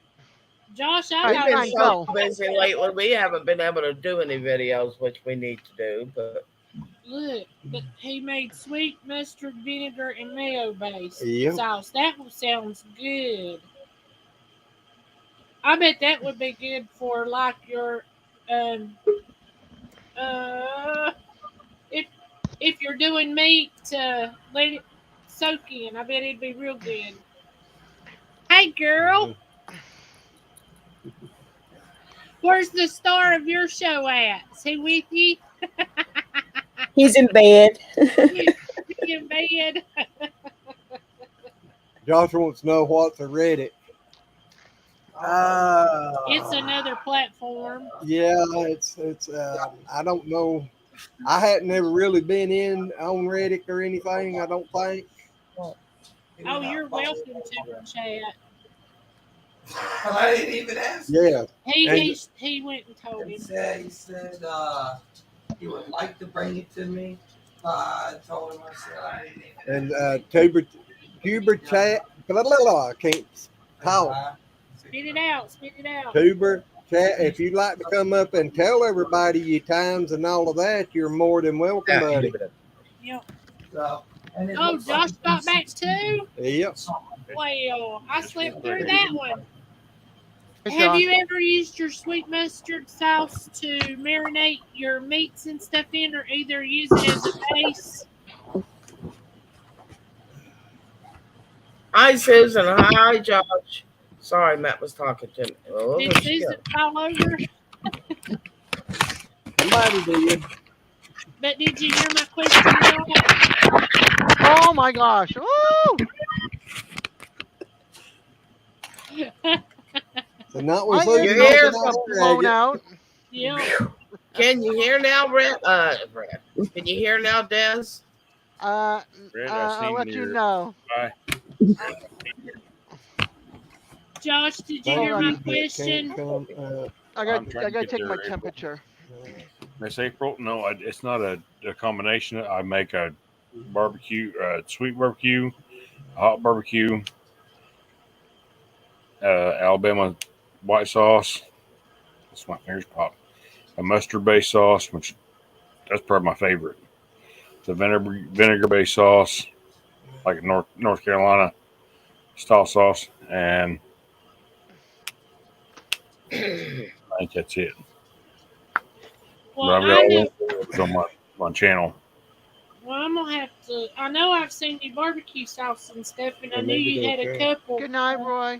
Josh, I Alright, We've got been fine, you. so go. busy lately, we haven't been able to do any videos, which we need to do. But Look, but he made sweet mustard vinegar and mayo based Yeah. sauce. That sounds good. I bet that would be good for like your um uh if if you're doing meat to let it soak in. I bet it'd be real good. Hey girl, where's the star of your show at? Is he with you? He's in bed. He's in bed. Josh wants to know what's a Reddit. It's another platform. Yeah, it's I don't know. I hadn't ever really been in on Reddit or anything. I don't think. Oh, you're welcome to chat. I didn't even ask. Yeah, He went and told him. He said he would like to bring it to me. I told him I said I didn't even. and Tuber chat. Blah, blah, blah, I can't talk. Spit it out. Spit it out. Tuber chat. If you'd like to come up and tell everybody your times and all of that, you're more than welcome, buddy. Yep. So, Oh, Josh got back too? Yep. Well, I slept through that one. Hey, Have Josh. you ever used your sweet mustard sauce to marinate your meats and stuff in, or either use it as a base? Hi, Susan. Hi, Josh. Sorry, Matt was talking to me. Oh, Did Susan fall over? Somebody did. But did you hear my question? Right? Oh my gosh! Woo! So not My with ears Susan hear up in got blown Australia. out. Yeah. Can you hear now, Brett? Can you hear now, Des? Red, I'll let you know. Bye. Josh, did you Thank hear Hold my on. you, but question? can't come. I I'm trying to got to get take my there, April. temperature. Miss April, no, it's not a combination. I make a barbecue, sweet barbecue, hot barbecue, Alabama white sauce. That's my fingers pop. A mustard based sauce, which that's probably my favorite. The vinegar based sauce, like North Carolina style sauce, and I think that's it. Well, But I've got I all have. those on my channel. Well, I'm gonna have to. I know I've seen you barbecue sauce and stuff, and I And knew maybe you had a they'll couple. Good night, Roy.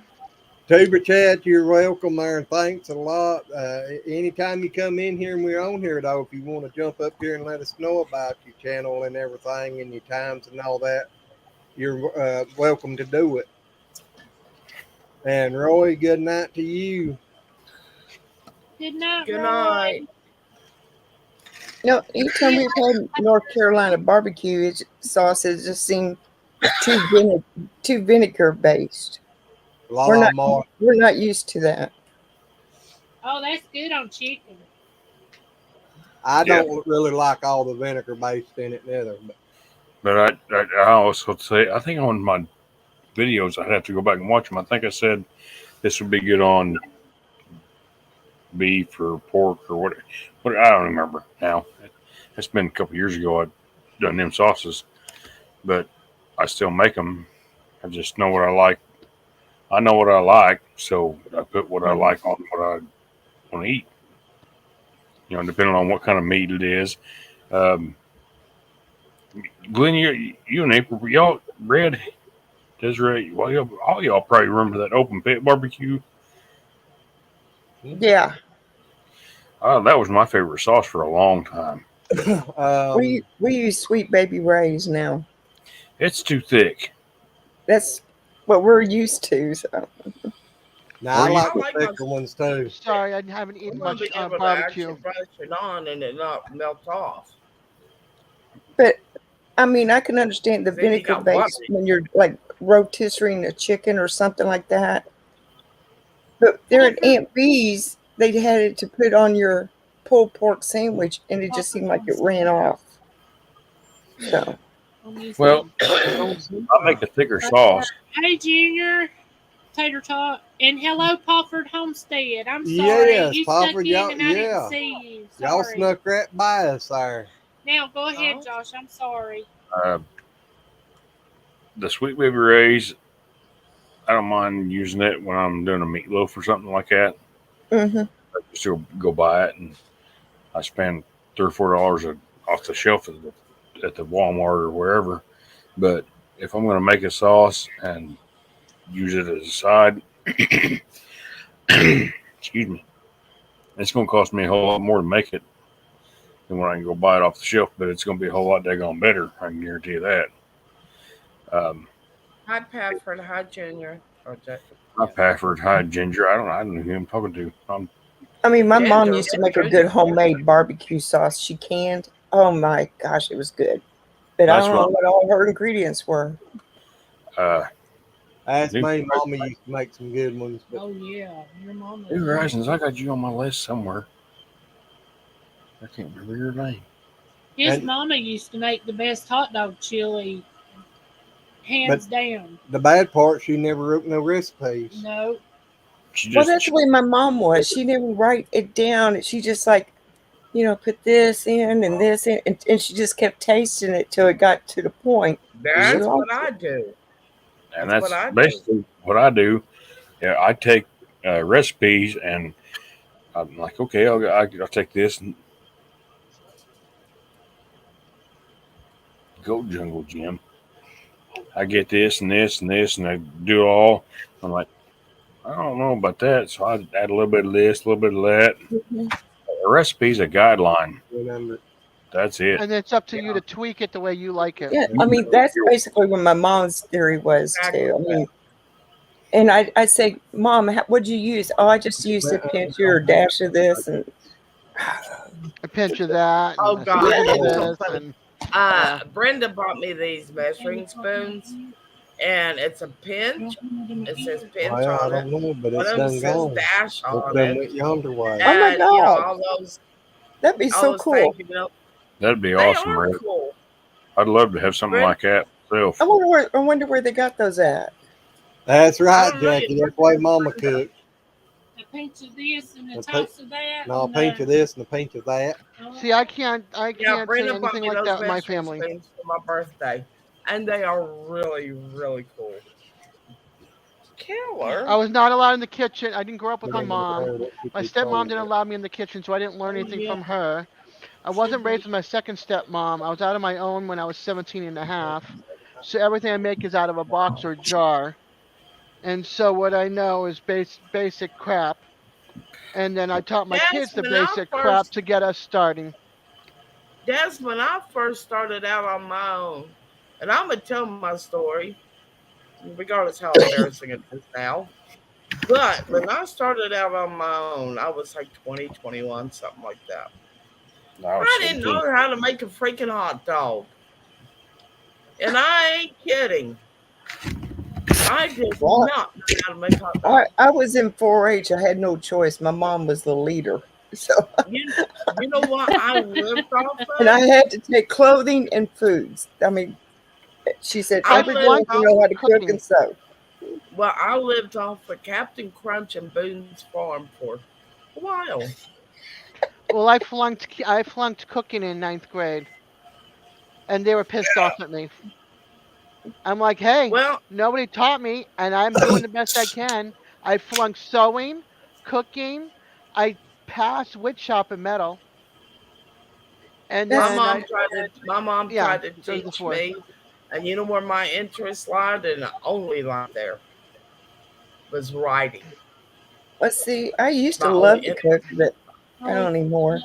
Tuber chat, you're welcome there, and thanks a lot. Anytime you come in here and we're on here, though, if you want to jump up here and let us know about your channel and everything and your times and all that, you're welcome to do it. And Roy, good night to you. Good night, Good Roy. night. No, anytime we've had North Carolina barbecue sauces, just seem too vinegar based. A lot We're of not them are. we're not used to that. Oh, that's good on chicken. I Yeah. don't really like all the vinegar based in it neither. But I also say, I think on my videos, I'd have to go back and watch them. I think I said this would be good on beef or pork or what I don't remember now. It's been a couple years ago I'd done them sauces, but I still make them. I just know what I like. I know what I like, so I put what I like on what I want to eat. You know, depending on what kind of meat it is. Um, Glenn, you and April, y'all, Red, Desiree, well, all y'all probably remember that open pit barbecue. Yeah. That was my favorite sauce for a long time. We use Sweet Baby Ray's now. It's too thick. That's what we're used to. So Now I Were you- like I the like my- thicker ones too. Sorry, I haven't I eaten want much to be able to barbecue. actually brush it on and it not melt off. but I mean I can understand the Then you vinegar got based water. when you're like rotisserie a chicken or something like that. But there at Aunt B's, they had it to put on your pulled pork sandwich, and it just seemed like it ran off. So Well, I make a thicker sauce. Hey, Junior, Tater Tot, and hello, Pafford Homestead. I'm sorry, Yes, you Pafford, stuck in y'all- and I yeah. didn't see you. Y'all Sorry. snuck right by us there. Now go ahead, Oh. Josh. I'm sorry. The Sweet Baby Ray's, I don't mind using it when I'm doing a meatloaf or something like that. hmm I just go buy it, and I spend $3 or $4 off the shelf at the Walmart or wherever. But if I'm going to make a sauce and use it as a side, excuse me, it's going to cost me a whole lot more to make it than when I can go buy it off the shelf. But it's going to be a whole lot daggone better. I can guarantee you that. Hi, Pafford. Hi, Junior. Okay. My Yeah. password, hi Ginger. I don't know who I'm talking to. I mean, my mom Ginger. used to make a Ginger. good homemade barbecue sauce. She canned. Oh my gosh, it was good. But I That's don't know what what all her ingredients were. uh That's New me. Mama used to make some good ones, but Oh yeah, your mama. New Horizons. I got you on my list somewhere. I can't remember your name. His and mama used to make the best hot dog chili, but hands down. the bad part, she never wrote no recipes. No, She Well, just that's the way my mom was. She didn't write it down. She just like, put this in and this in, and she just kept tasting it till it got to the point where she That's what liked it. I do. and That's what that's I do. basically what I do. Yeah, I take recipes and I'm like, okay, I'll take this and go jungle gym. I get this and this and this and I do it all. I'm like, I don't know about that, so I add a little bit of this, a little bit of that. Mhm. A recipe's a guideline. Remember, That's it. And it's up to you to tweak it the way you like it. Yeah, I mean, that's basically what my mom's theory was too. I mean, and I say, Mom, what'd you use? Oh, I just used a pinch or a dash of this, and A pinch of that Oh and a God, smidgen of it's so this, funny. and yeah. Brenda bought me these measuring spoons, and it's a pinch. It says pinch well, I on it. don't know, but One it's of them done says gone. dash It's on done it, went yonder way. oh my and God, that'd be all so those things. cool. That'd be They awesome, are Red. cool. I'd love to have something Brenda, like that myself. I wonder where they got those at. That's I right, don't know. Jackie. That's the way Mama cooked. a pinch of this and a A pi- toss of that. No, a And, pinch of this and a pinch of that. See, I Yeah, can't say Brenda bought anything me like those that in my measuring family. spoons for my birthday, and they are really, really cool. I Killer. was not allowed in the kitchen. I didn't grow up with my Never mom. heard it. My They stepmom told didn't her. allow me in the kitchen, so I didn't learn oh anything yeah, from her. I wasn't raised with my second stepmom. I was out on my own when I was 17 and a half. So everything I make is out of a box or jar. And so what I know is basic crap. And then I taught my That's kids the when I basic crap first. to get us starting. That's when I first started out on my own, and I'm gonna tell my story, regardless how embarrassing it is now. But when I started out on my own, I was like 20, 21, something like that. I was I didn't 17. know how to make a freaking hot dog. And I ain't kidding. I did Well, not know how to make hot I, dogs. I was in 4-H. I had no choice. My mom was the leader, so You, you know what I lived off and I of? had to take clothing and foods. I mean, she said I I every girl lived flunked should off know how to cook cooking. and sew. well, I lived off of Captain Crunch and Boone's Farm for a while. Well, I flunked cooking in ninth grade, and they were pissed off at me. I'm like, hey, Well, nobody taught me, and I'm doing the best I can. I flunked sewing, cooking. I passed wood shop and metal, and my That's then mom tried to my mom yeah, tried to those are the teach four. me, and you know where my interest lied, and only lied there was writing. let's see. I used to My only love to interest. cook, but I oh don't anymore.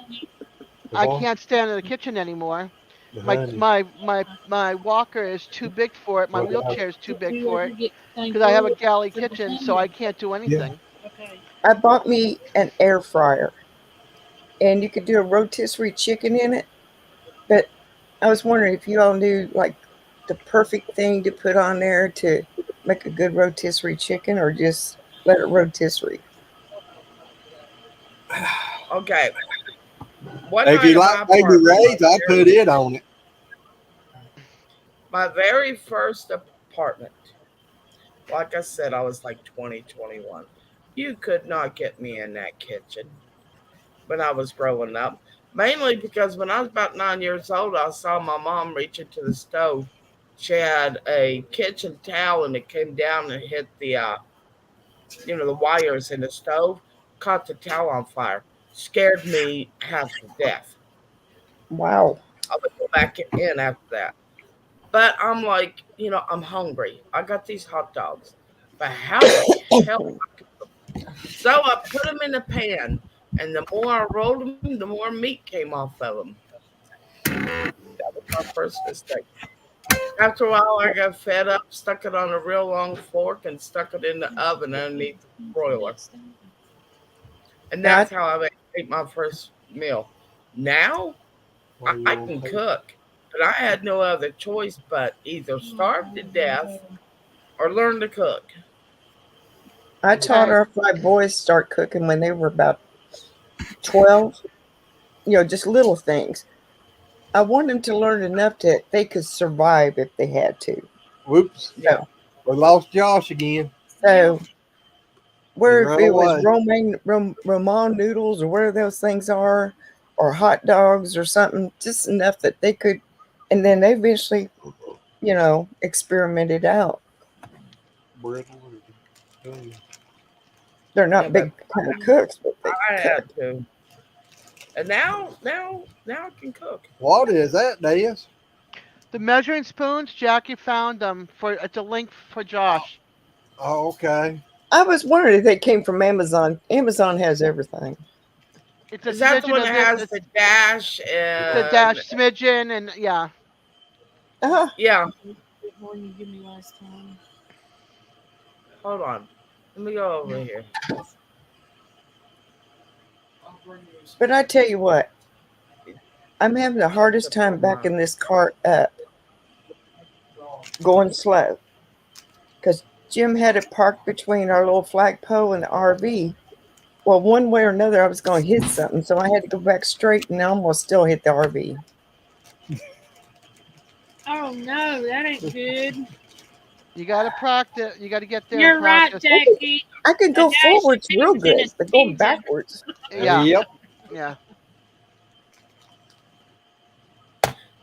The I what? can't stand in the kitchen anymore. The My honey. my my my walker is too big for it. My What about wheelchair is too did big you for ever it get because I have a thankful galley for the kitchen, so family? I can't do yeah. anything. Okay. I bought me an air fryer, and you could do a rotisserie chicken in it. But I was wondering if you all knew like the perfect thing to put on there to make a good rotisserie chicken, or just let it rotisserie. Okay, one If night you in like my baby apartment, rays, I put it on it. my very first apartment. Like I said, I was like 20, 21. You could not get me in that kitchen when I was growing up. Mainly because when I was about 9 years old, I saw my mom reach into the stove. She had a kitchen towel and it came down and hit the wires in the stove, caught the towel on fire. Scared me half to death. Wow. I would go back in after that. But I'm like, I'm hungry. I got these hot dogs. But how the hell? So I put them in the pan, and the more I rolled them, the more meat came off of them. That was my first mistake. After a while, I got fed up, stuck it on a real long fork, and stuck it in the oven underneath the broiler. And Yeah, that's how I ate my first meal. Now I can cook, but I had no other choice but either starve to death or learn to cook. I taught our 5 boys start cooking when they were about 12. Just little things. I wanted them to learn enough that they could survive if they had to. Whoops. Yeah. We lost Josh again. So He where ran it was away. romaine noodles or whatever those things are, or hot dogs or something, just enough that they could, and then they eventually, experimented out. They're Yeah, not but big kind of cooks, but they I cook. had to. And now I can cook. What is that, Diaz? The measuring spoons, Jackie found them for. It's a link for Josh. Oh, okay. I was wondering if they came from Amazon. Amazon has everything. It's a Is that the smidgen one of that this. has It's the dash the and dash smidgen, and yeah. Uh-huh. yeah? More than you give me last time. Hold on, let me go over here. But I tell you what, I'm having the hardest time backing this cart up, going slow, because Jim had it parked between our little flagpole and the RV. Well, one way or another, I was going to hit something, so I had to go back straight, and I almost still hit the RV. Oh no, that ain't good. You got to practice. You got to get there and You're right, practice. Jackie. I could A go dash forwards real is in a good, but going season. backwards. Yeah. Yep. Yeah.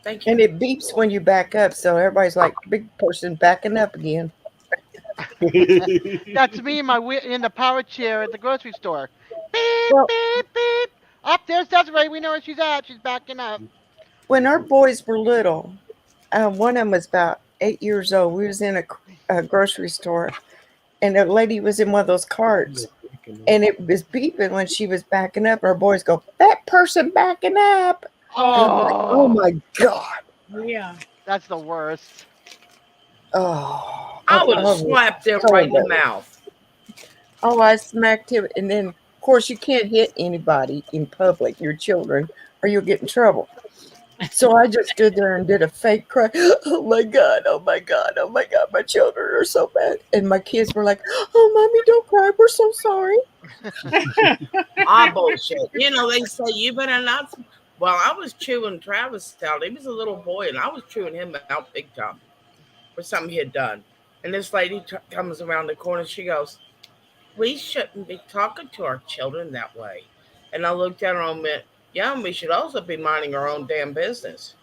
Thank you. And it beeps when you back up, so everybody's like, big person backing up again. That's me in in the power chair at the grocery store. Beep Well, beep beep. Up there's Desiree. We know where she's at. She's backing up. when our boys were little, one of them was about 8 years old. We was in a grocery store, and a lady was in one of those carts, and it was beeping when she was backing up. Our boys go, "That person backing up!" And I'm like, "Oh Oh, my god!" Yeah. that's the worst. Oh, I would have was slapped him so right in the bad. mouth. Oh, I smacked him, and then of course you can't hit anybody in public, your children, or you'll get in trouble. So I just stood there and did a fake cry. Oh my God, oh my God, oh my God, my children are so bad. And my kids were like, "Oh, mommy, don't cry. We're so sorry." Ah, bullshit. You know, they say you better not. Well, I was chewing Travis out. He was a little boy, and I was chewing him out big time for something he had done. And this lady comes around the corner. She goes, "We shouldn't be talking to our children that way." And I looked at her and went, "Yeah, and we should also be minding our own damn business."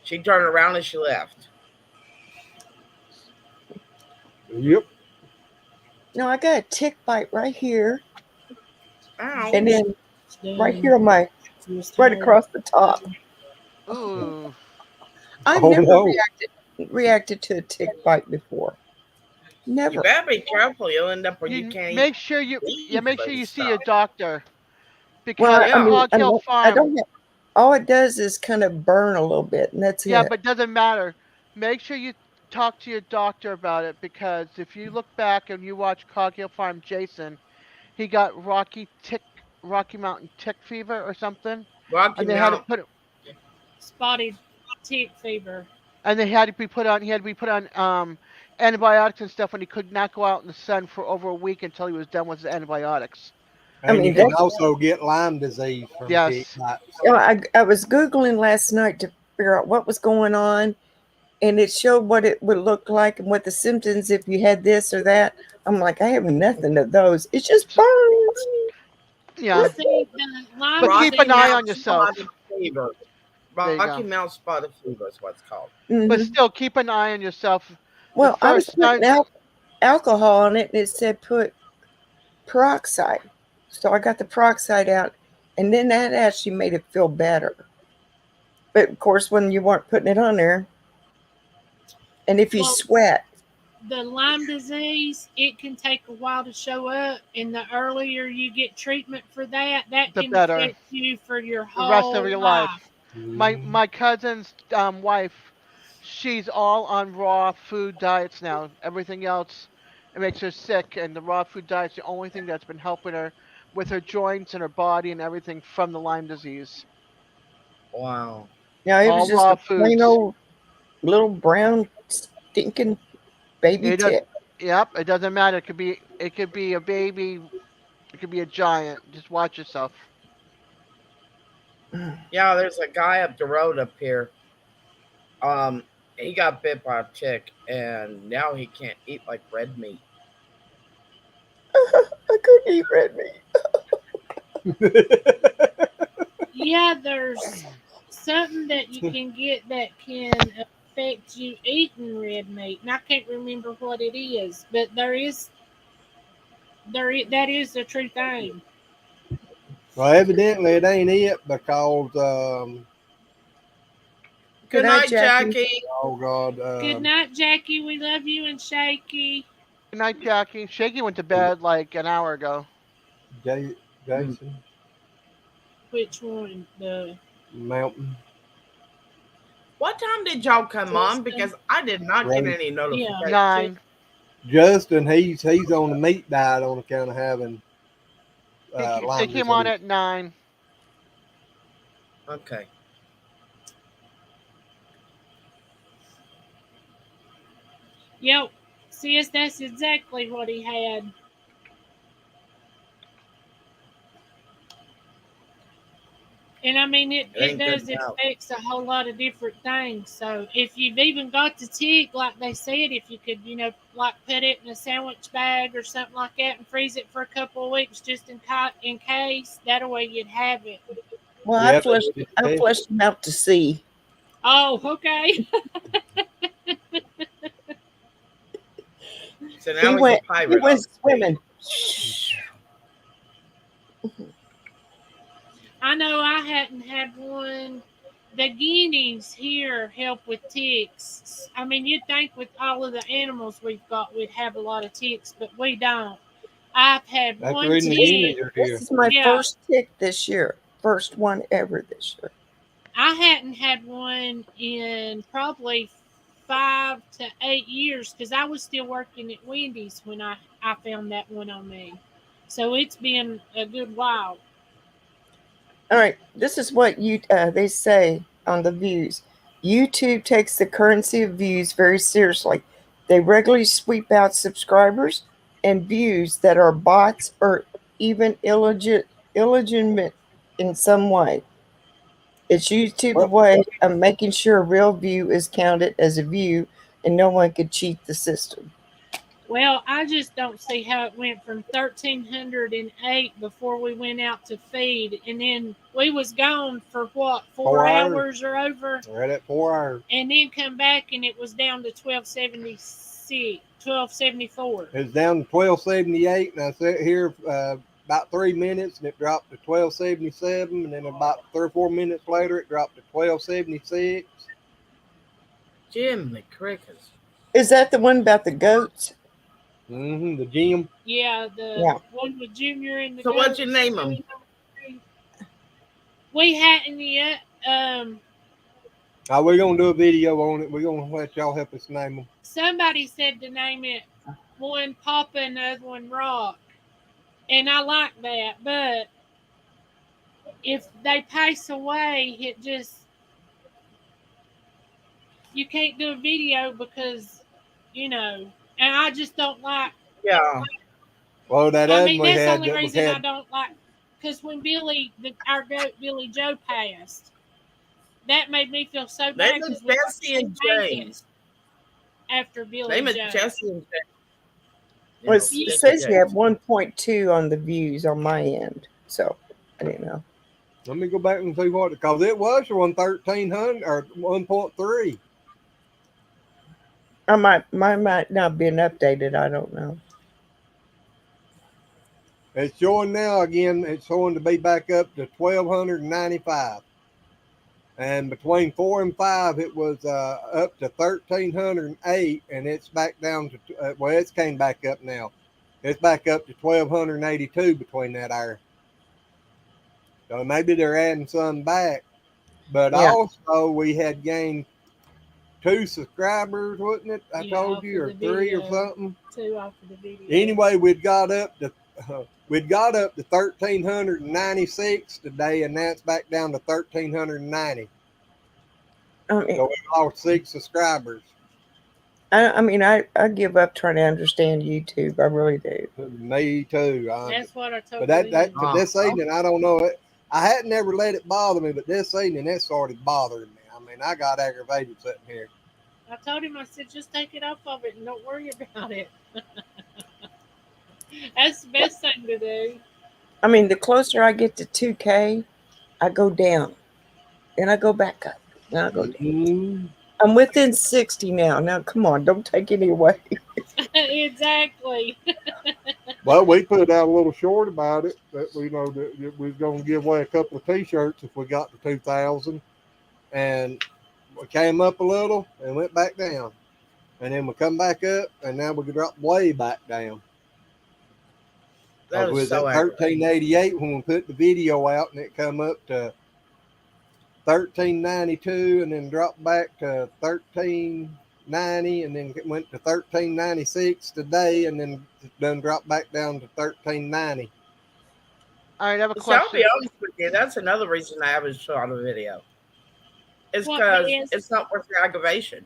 She turned around and she left. Yep. No, I got a tick bite right here, and Ouch. then right here on my, right across the top. Ooh. I've Oh never no. reacted to a tick bite before. You Never. better be careful. You'll end up where you You can't even make sure you breathe make sure and you see stuff. a doctor Well, because I Yeah. mean, Cog Hill I Farm. don't have. All it does is kind of burn a little bit, and that's Yeah, it. but doesn't matter. Make sure you talk to your doctor about it because if you look back and you watch Cog Hill Farm Jason, he got Rocky Mountain tick fever or something, Rocky and they had to Mount. put Spotted tick fever. and they had to be put on. He had to be put on antibiotics and stuff when he could not go out in the sun for over a week until he was done with his antibiotics. I And you mean, can that's. also get Lyme disease from tick Yes. bites. I was Googling last night to figure out what was going on, and it showed what it would look like and what the symptoms if you had this or that. I'm like, I have nothing of those. It just burns. Yeah, See, the Lyme but keep Rocky an eye disease. Mount on yourself. spotted fever. There you Rocky go. Mount spotted fever is what it's called. But Hmm. still, keep an eye on yourself. The Well, I was first putting signs. alcohol on it, and it said put peroxide. So I got the peroxide out, and then that actually made it feel better. But of course, when you weren't putting it on there, and if you Well, sweat, the Lyme disease, it can take a while to show up, and the earlier you get treatment for that, that The can better. affect you for your The rest of whole your life. life. My cousin's wife, she's all on raw food diets now. Everything else, it makes her sick, and the raw food diet's the only thing that's been helping her with her joints and her body and everything from the Lyme disease. Wow. Now it was All just raw a plain foods. old little brown stinking baby It does. tick. Yep. It doesn't matter. It could be. It could be a baby. It could be a giant. Just watch yourself. Yeah, there's a guy up the road up here. Um, he got bit by a tick, and now he can't eat like red meat. I couldn't eat red meat. Yeah, there's something that you can get that can affect you eating red meat, and I can't remember what it is, but that is a true thing. Well, evidently it ain't it because Good Good night, night, Jackie. Jackie. oh God, Good night, Jackie. We love you and Shaky. Good night, Jackie. Shaky went to bed like an hour ago. Jason Which one? The Mountain What time did y'all come on? Because I did not get Right. any notification. 9. Justin, he's on the meat diet on account of having They Lyme came on disease. at 9. Okay. Yep. Sis, that's exactly what he had. And I mean, it ain't good does now. affects a whole lot of different things. So if you've even got the tick, like they said, if you could, like put it in a sandwich bag or something like that and freeze it for a couple of weeks just in case, that way you'd have it. Well, Yeah, I flushed him out to sea. Oh, okay. So now He he's went. a pirate. He went obviously. swimming. I know I hadn't had one. The guineas here help with ticks. I mean, you'd think with all of the animals we've got, we'd have a lot of ticks, but we don't. I've had That's the one reason the tick. Guineas are here. This is my Yeah. first tick this year. First one ever this year. I hadn't had one in probably 5 to 8 years because I was still working at Wendy's when I found that one on me. So it's been a good while. All right, this is what they say on the views. YouTube takes the currency of views very seriously. They regularly sweep out subscribers and views that are bots or even illegitimate in some way. It's YouTube's way of making sure a real view is counted as a view and no one could cheat the system. Well, I just don't see how it went from 1,308 before we went out to feed, and then we was gone for what, 4 hours or over, Right at 4 hours. and then come back and it was down to 1276, 1274. It's down to 1278, and I sat here about 3 minutes, and it dropped to 1277, and then about 3 or 4 minutes later, it dropped to 1276. Jim McCrickers. Is that the one about the goats? The gym. Yeah, the one with Junior and the So what'd goats. you name him? We hadn't yet. We're gonna do a video on it. We're gonna let y'all help us name them. Somebody said to name it one Papa and the other one Rock, and I like that. But if they pass away, it just you can't do a video because and I just don't like. Yeah. Well, that I other mean, we that's the had only that we reason I had. don't like. Because when our goat Billy Joe passed, that made me feel so bad. Name is Jesse and James. After Billy Name it Joe. Jesse and James. Well, it says you have 1.2 on the views on my end, so I didn't know. Let me go back and see what, because it was on 1,300 or 1.3. Mine might not been updated. I don't know. It's showing now again. It's showing to be back up to 1,295. And between 4 and 5, it was up to 1,308, and it's back down to it's came back up now. It's back up to 1,282 between that hour. So maybe they're adding some back, but Yeah. also we had gained 2 subscribers, wasn't it? I Yeah, told off you, of or the 3 or video. something. 2 off of the video. Anyway, we'd got up to 1,396 today, and now it's back down to 1,390. I mean, So we lost 6 subscribers. I give up trying to understand YouTube. I really do. Me too. That's what I told But that Lynn. for this evening, I don't know it. I hadn't never let it bother me, but this evening it started bothering me. I mean, I got aggravated sitting here. I told him, I said, just take it off of it and don't worry about it. That's the best thing to do. I mean, the closer I get to 2K, I go down. Then I go back up. Then I go down. Mm. I'm within 60 now. Now, come on, don't take any away. Exactly. Well, we put out a little short about it that we know that we was going to give away a couple of T-shirts if we got to 2,000, and we came up a little and went back down, and then we come back up, and now we dropped way back down. That We was was so at aggravating. 1388 when we put the video out, and it come up to 1392, and then dropped back to 1390, and then it went to 1396 today, and then done dropped back down to 1390. All right, I have a So I'll question. be honest with you. That's another reason I haven't shot a video. It's What because is? it's not worth the aggravation.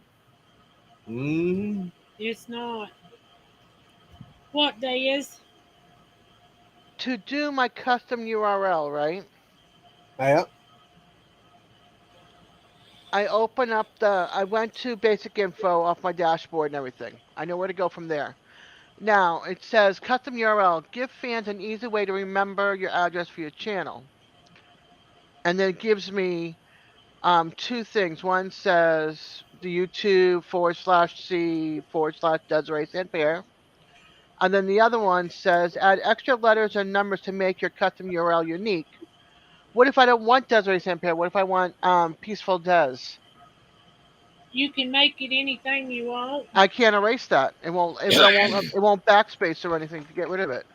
Mm. It's not. What day is? To do my custom URL, right? Yeah. I went to basic info off my dashboard and everything. I know where to go from there. Now, it says custom URL, give fans an easy way to remember your address for your channel. And then it gives me 2 things. One says the YouTube /C/Desiree St. Pierre. And then the other one says add extra letters and numbers to make your custom URL unique. What if I don't want Desiree St. Pierre? What if I want Peaceful Des? You can make it anything you want. I can't erase that. It won't backspace or anything to get rid of it.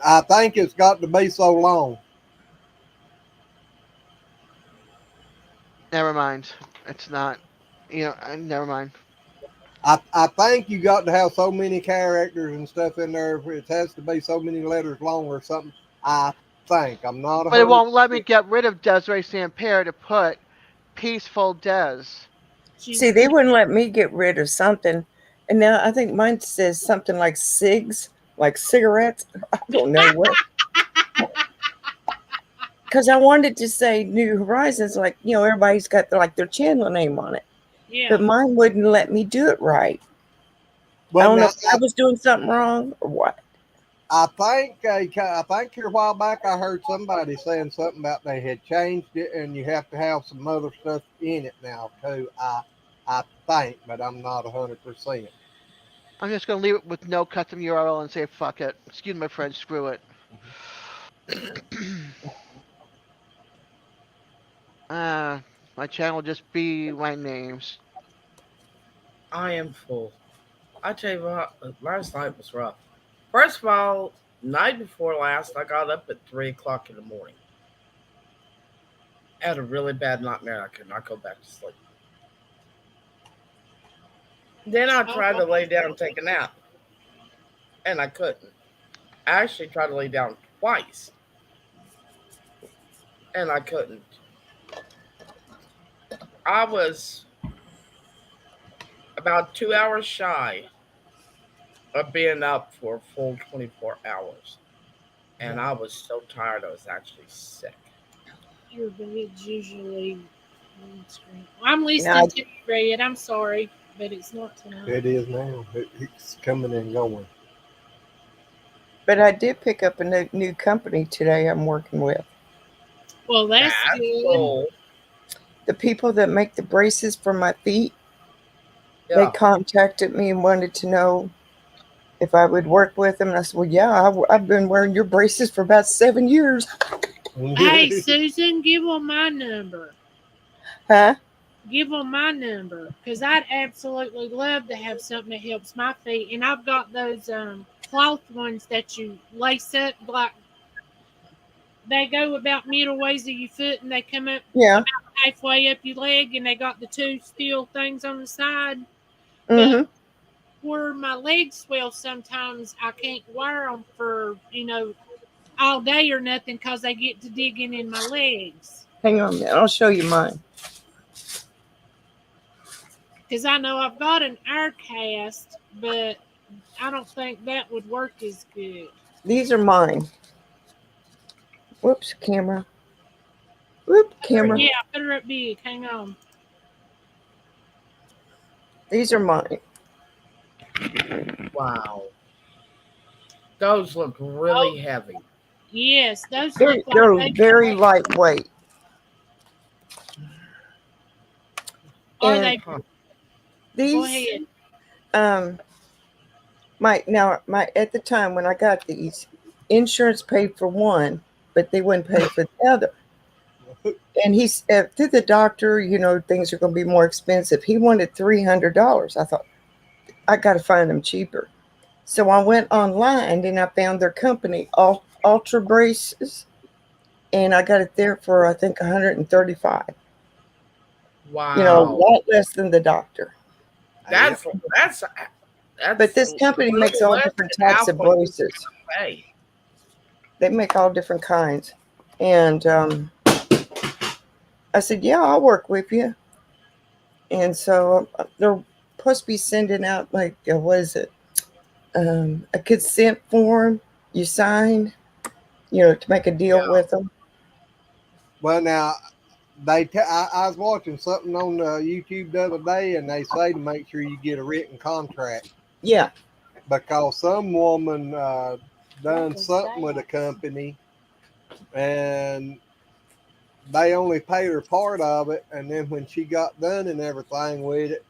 I think it's got to be so long. Never mind. It's not. Never mind. I think you got to have so many characters and stuff in there. It has to be so many letters long or something. I think. I'm not But it 100%. won't let me get rid of Desiree St. Pierre to put Peaceful Des. See, they wouldn't let me get rid of something. And now I think mine says something like cigs, like cigarettes. I don't know what. Because I wanted to say New Horizons, like, everybody's got their channel name on it. Yeah. But mine wouldn't let me do it right. But I don't know now, if I was doing something wrong or what. I think here a while back I heard somebody saying something about they had changed it and you have to have some other stuff in it now too. I think, but I'm not 100%. I'm just going to leave it with no custom URL and say fuck it. Excuse my French, screw it. My channel will just be my names. I am full. I tell you what, last night was rough. First of all, night before last, I got up at 3 o'clock in the morning. I had a really bad nightmare. I could not go back to sleep. Then I tried to lay down and take a nap, and I couldn't. I actually tried to lay down twice, and I couldn't. I was about 2 hours shy of being up for a full 24 hours. And I was so tired, I was actually sick. Your bed's usually. I'm listening to you, Red. I'm sorry, but it's not tonight. It is now. It's coming and going. But I did pick up a new company today I'm working with. Well, that's good. Cool. The people that make the braces for my feet, they contacted me and wanted to know if I would work with them. And I said, well, yeah, I've been wearing your braces for about 7 years. Hey, Susan, give them my number. Huh? Give them my number, because I'd absolutely love to have something that helps my feet. And I've got those cloth ones that you lace up, like they go about middle ways of your foot and they come up about halfway up your leg, and they got the two steel things on the side. Mm-hmm. But where my legs swell, sometimes I can't wear them for all day or nothing because they get to digging in my legs. Hang on a minute. I'll show you mine. Because I know I've got an air cast, but I don't think that would work as good. These are mine. Whoops, camera. Whoop, camera. Yeah, put her up big. Hang on. These are mine. Wow. Those look really heavy. Yes, those They're, look like they're they very lightweight. Are And they? Go these, ahead. my at the time when I got these, insurance paid for one, but they wouldn't pay for the other. And he said to the doctor, things are going to be more expensive. He wanted $300. I thought, I got to find them cheaper. So I went online and I found their company, Ultra Braces, and I got it there for I think $135. A Wow. lot less than the doctor. That's But this company a makes little all less different than types half of what you braces. pay. They make all different kinds. And I said, yeah, I'll work with you. And so they're supposed to be sending out what is it? A consent form you sign, to make a deal with them. Well, now I was watching something on YouTube the other day, and they say to make sure you get a written contract. Yeah. Because some woman done something with a company, and they only paid her part of it, and then when she got done and everything with it,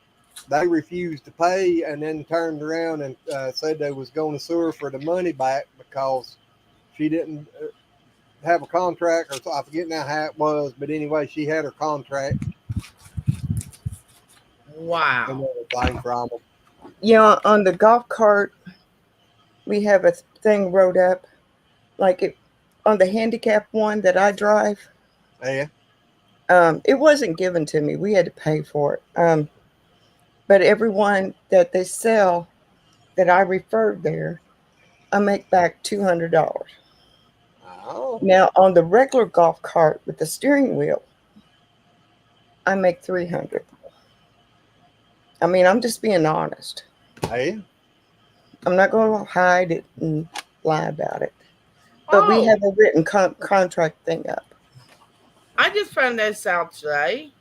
they refused to pay, and then turned around and said they was going to sue her for the money back because she didn't have a contract, or so I forget now how it was, but anyway, she had her contract and Wow. everything from them. On the golf cart, we have a thing wrote up, like it on the handicap one that I drive. Yeah. It wasn't given to me. We had to pay for it. But everyone that they sell that I referred there, I make back $200. Oh. Now on the regular golf cart with the steering wheel, I make $300. I mean, I'm just being honest. Yeah. I'm not going to hide it and lie about it. But we have a written contract thing up. I just found this out today.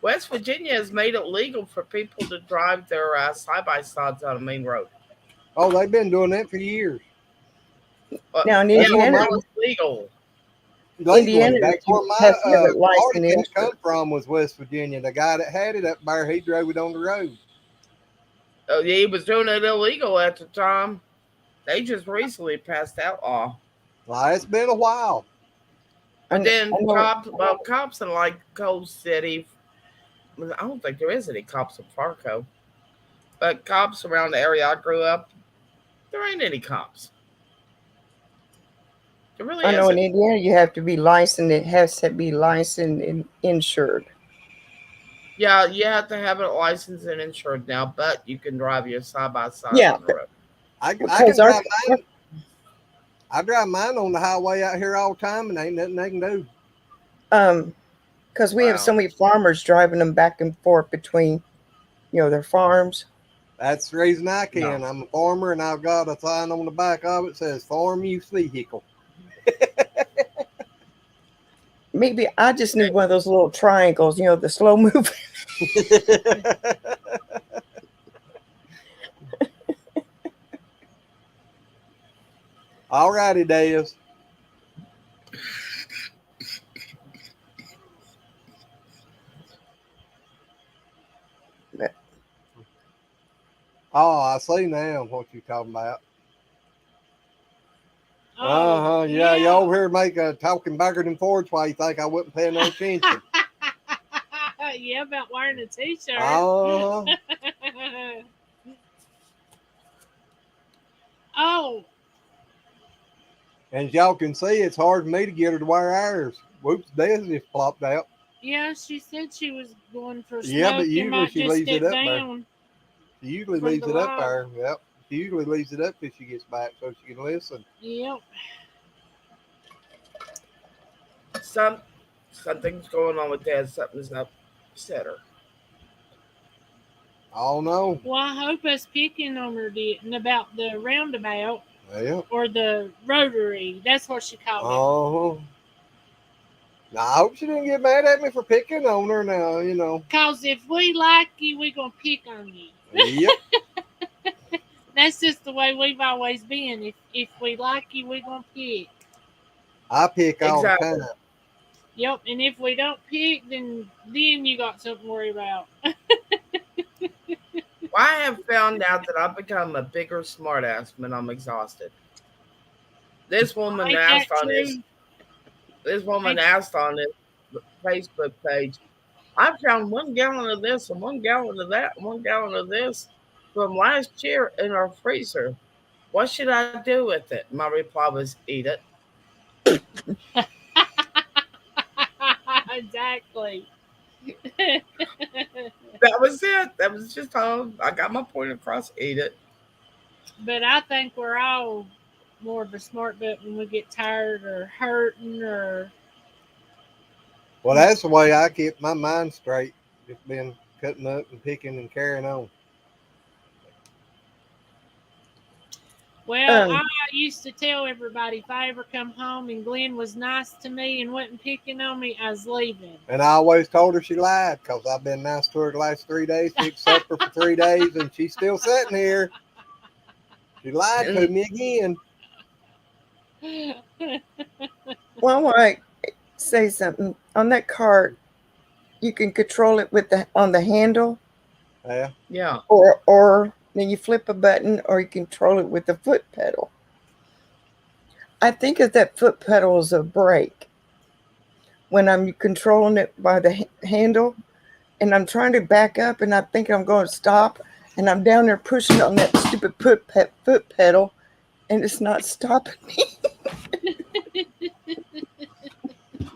West Virginia has made it legal for people to drive their side-by-sides on a main road. Oh, they've been doing that for years. Now in That's Indiana, now it's legal. Indiana, That's where you my have to have it party licensed. come from, was West Virginia. The guy that had it up there, he drove it on the road. Oh, yeah, he was doing it illegal at the time. They just recently passed that law. Well, it's been a while. But then cops in like Coal City, I don't think there is any cops in Farco. But cops around the area I grew up, there ain't any cops. There really I know isn't. in Indiana you have to be licensed. It has to be licensed and insured. Yeah, you have to have it licensed and insured now, but you can drive your side by side Yeah, on the road. I can drive mine. I drive mine on the highway out here all the time, and ain't nothing they can do. Because we have so many farmers driving them back and forth between, their farms. That's the reason I can. No. I'm a farmer, and I've got a sign on the back of it that says "Farm Use Vehicle." Maybe I just need one of those little triangles, the slow moving. All righty, Dave. Oh, I see now what you're talking about. Yeah, you over here make a talking backward and forwards while you think I wouldn't pay no attention. Yeah, about wearing a t-shirt. Oh. And as y'all can see, it's hard for me to get her to wear ours. Whoops, Des just plopped out. Yeah, she said she was going for Yeah, but smoke and usually might she just leaves it step up there. down She usually from leaves the it up log. there. Yep. She usually leaves it up till she gets back so she can listen. Yep. Something's going on with Dad. Something's upset her. I don't know. Well, I hope us picking on her didn't about the roundabout Yep. or the rotary. That's what she called it. Oh. Now, I hope she didn't get mad at me for picking on her now, Cause if we like you, we gonna pick on you. Yep. That's just the way we've always been. If we like you, we gonna pick. I pick all the Exactly. time. Yep. And if we don't pick, then you got something to worry about. I have found out that I've become a bigger smartass when I'm exhausted. This woman Ain't that asked on true? Ain't, this Facebook page. I found 1 gallon of this and 1 gallon of that, and 1 gallon of this from last year in our freezer. What should I do with it? My reply was eat it. exactly. That was it. That was just all. I got my point across. Eat it. But I think we're all more of a smart butt when we get tired or hurting or Well, that's the way I keep my mind straight. Just been cutting up and picking and carrying on. well, I Um, used to tell everybody if I ever come home and Glenn was nice to me and wasn't picking on me, I was leaving. And I always told her she lied because I've been nice to her the last 3 days, fixed supper for 3 days, and she's still sitting here. She lied to And me again. well, I say something on that cart, you can control it with the on the handle, Yeah. yeah, or then you flip a button, or you control it with the foot pedal. I think of that foot pedal as a brake when I'm controlling it by the handle, and I'm trying to back up, and I think I'm going to stop, and I'm down there pushing on that stupid foot pedal, and it's not stopping me.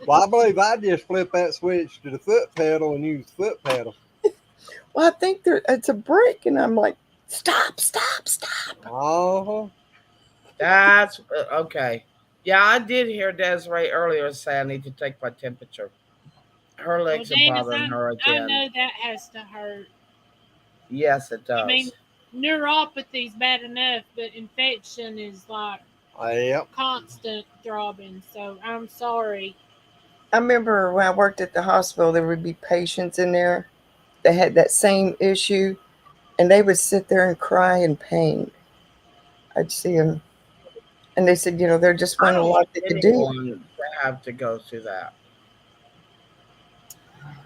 Well, I believe I just flip that switch to the foot pedal and use the foot pedal. Well, I think it's a brake, and I'm like, stop, stop, stop. Oh. that's okay. Yeah, I did hear Desiree earlier say I need to take my temperature. Her Well, legs are Dennis, bothering her I again. know that has to hurt. Yes, it I mean, does. neuropathy's bad enough, but infection is like Yep. constant throbbing. So I'm sorry. I remember when I worked at the hospital, there would be patients in there that had that same issue, and they would sit there and cry in pain. I'd see them, and they said, there just I wasn't a don't lot want they could do. anyone to have to go through that.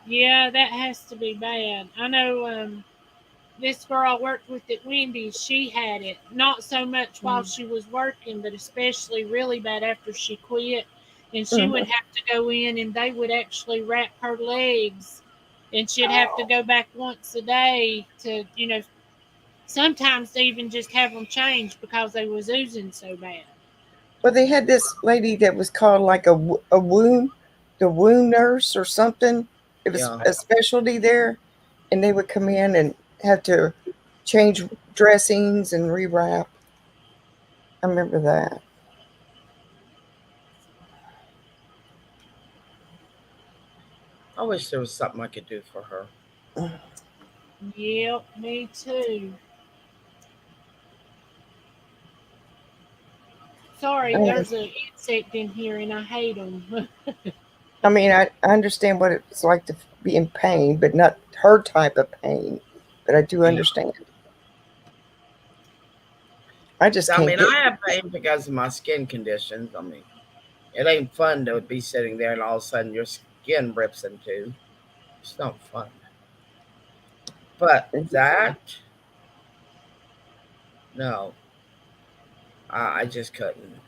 Yeah, that has to be bad. I know this girl I worked with at Wendy's, she had it. Not so much while she was working, but especially really bad after she quit. And she would Mhm. have to go in and they would actually wrap her legs. And she'd have to go back once a day to, sometimes they even just have them changed because they was oozing so bad. Well, they had this lady that was called like a wound, the wound nurse or something. It was Yeah. a specialty there, and they would come in and have to change dressings and rewrap. I remember that. I wish there was something I could do for her. Yep, me too. Sorry, Uh, there's an insect in here and I hate them. I mean, I understand what it's like to be in pain, but not her type of pain. But I do Yeah. understand. I just I can't mean, get. I have pain because of my skin conditions. I mean, it ain't fun to be sitting there and all of a sudden your skin rips in two. It's not fun. But that, no, I just couldn't.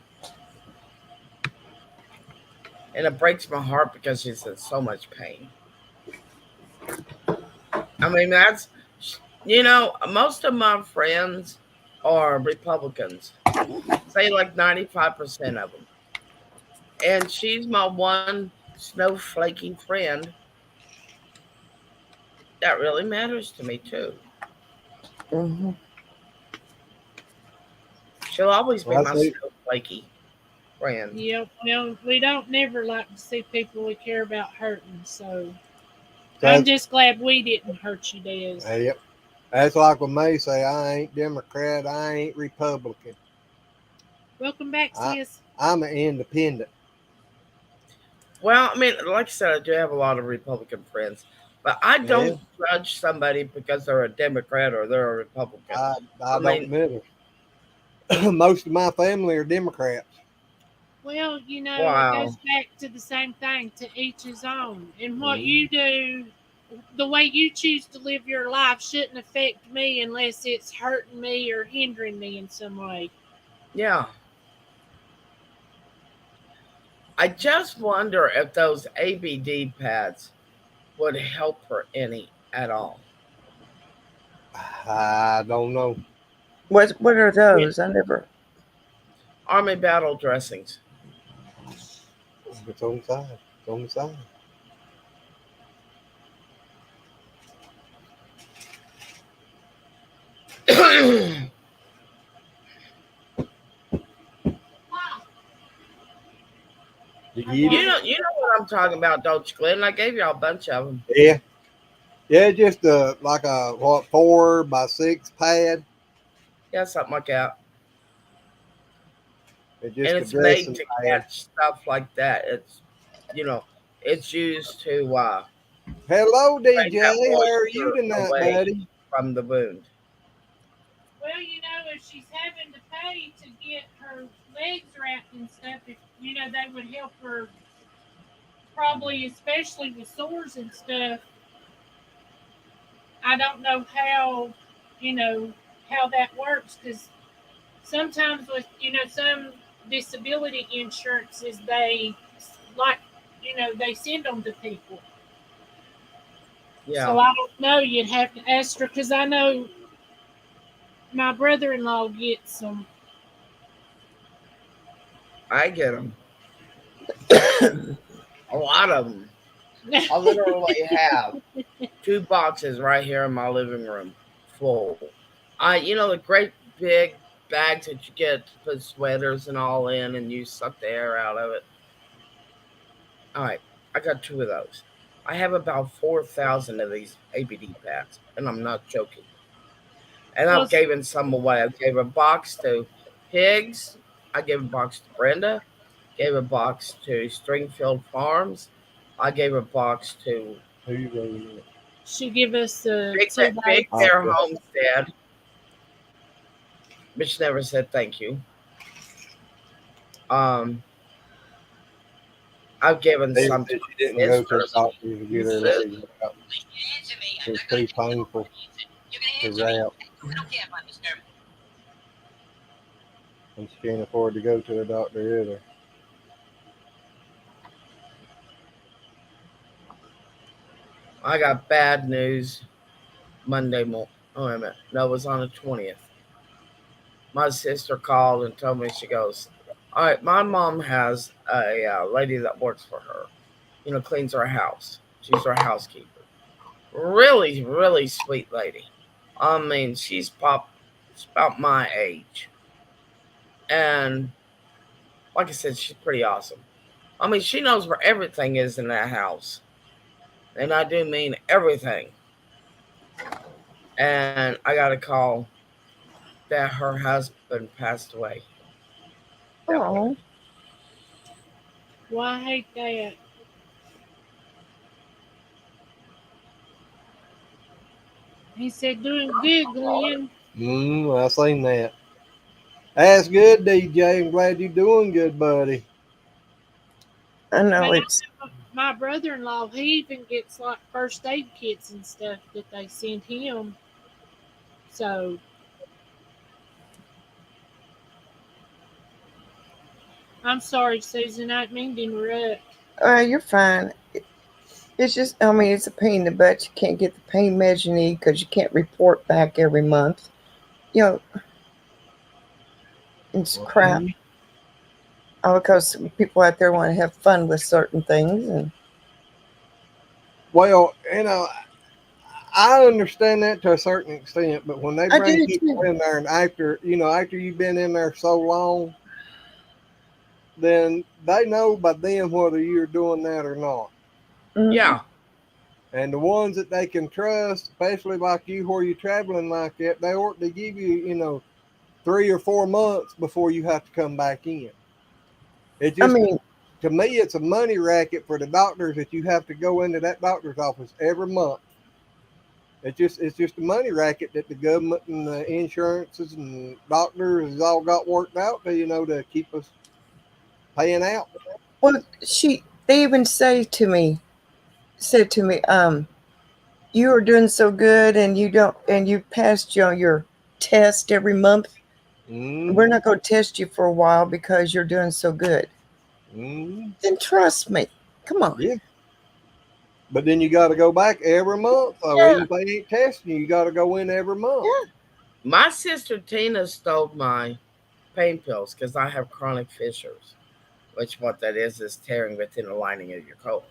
And it breaks my heart because she's in so much pain. I mean, most of my friends are Republicans, say like 95% of them. And she's my one snowflakey friend That really matters to me too. Hmm. She'll always be I my say, snowflakey friend. Yep. Well, we don't never like to see people we care about hurting. So I'm that, just glad we didn't hurt you, Des. yep. That's like when May say, I ain't Democrat, I ain't Republican. Welcome back, I, sis. I'm an independent. Well, I mean, like I said, I do have a lot of Republican friends, but I Yeah, don't judge somebody because they're a Democrat or they're a Republican. I I don't mean, neither. Most of my family are Democrats. Well, it goes wow. back to the same thing, to each his own. And what Mhm. you do, the way you choose to live your life, shouldn't affect me unless it's hurting me or hindering me in some way. Yeah. I just wonder if those ABD pads would help her any at all. I don't know. What are Yeah. those? I never. Army battle dressings. It's on the side. It's on the side. you You I get it? got it. you know what I'm talking about, don't you, Glenn? I gave you all a bunch of them. Yeah. Yeah, just like a what 4x6 pad. Yeah, something like that. It's And just a it's made dressing to pad. catch stuff like that. You know, it's used to Hello, take DJ. that How are you moisture tonight, away buddy? from the wound. Well, if she's having to pay to get her legs wrapped and stuff, if they would help her, probably especially with sores and stuff. I don't know you know, how that works, because sometimes with some disability insurances, they like they send them to people. So Yeah, I don't know. You'd have to ask her, because I know my brother-in-law gets them. I get them. A lot of them. I literally have two boxes right here in my living room full. The great big bags that you get to put sweaters and all in and you suck the air out of it. All right, I got two of those. I have about 4,000 of these ABD pads, and I'm not joking. And Well, I've given some away. I gave a box to Higgs. I gave a box to Brenda. Gave a box to Stringfield Farms. I gave a box to Who you rolling with? she give us Big, two Big bags. Oh, Bear yeah. Homestead, which never said thank you. Um, I've given They some said to she didn't my go to the sisters. doctor to get her Sis- leg out. It's too painful to wrap, and she can't afford to go to the doctor either. I got bad news Monday morning. Oh, wait a minute. No, it was on the 20th. My sister called and told me, she goes, all right, my mom has a lady that works for her, cleans her house. She's her housekeeper. Really, really sweet lady. I mean, she's about my age. And like I said, she's pretty awesome. I mean, she knows where everything is in that house. And I do mean everything. And I got a call that her husband passed away that morning. Oh, Well, I hate that. He said, "Doing good, Glenn." I seen that. That's good, DJ. I'm glad you're doing good, buddy. I know But it's. my brother-in-law, he even gets like first aid kits and stuff that they send him. So I'm sorry, Susan. I didn't mean to interrupt. You're fine. It's just. I mean, it's a pain in the butt. You can't get the pain meds you need because you can't report back every month. You know, it's crap. Mhm. All because people out there want to have fun with certain things, and Well, I understand that to a certain extent, but when they I did bring it people too. in there and after you've been in there so long, then they know by then whether you're doing that or not. Hmm. Yeah. And the ones that they can trust, especially like you where you're traveling like that, they ought to give you, 3 or 4 months before you have to come back in. It I just mean, to me it's a money racket for the doctors that you have to go into that doctor's office every month. It's just a money racket that the government and the insurances and doctors has all got worked out to keep us paying out. well, they even said to me, you are doing so good, and you passed your test every month. We're Mm-hmm. not going to test you for a while because you're doing so good. Mm-hmm. Then trust me. Come on. Yeah. But then you got to go back every month. So even Yeah, if they ain't testing you, you got to go in every month. yeah. My sister Tina stole my pain pills because I have chronic fissures, which what that is tearing within the lining of your colon.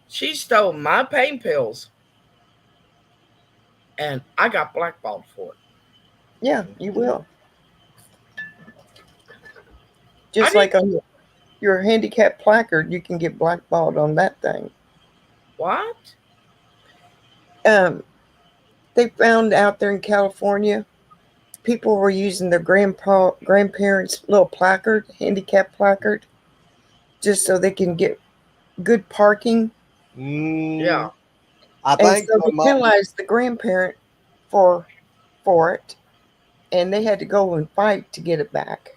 She stole my pain pills, and I got blackballed for it. Yeah, you will. I Just like didn't. on your handicap placard, you can get blackballed on that thing. What? Um, they found out there in California, people were using their grandparents' little placard, handicap placard, just so they can get good parking. Mm, Yeah. I And think so they penalized the grandparent for it, and they had to go and fight to get it back.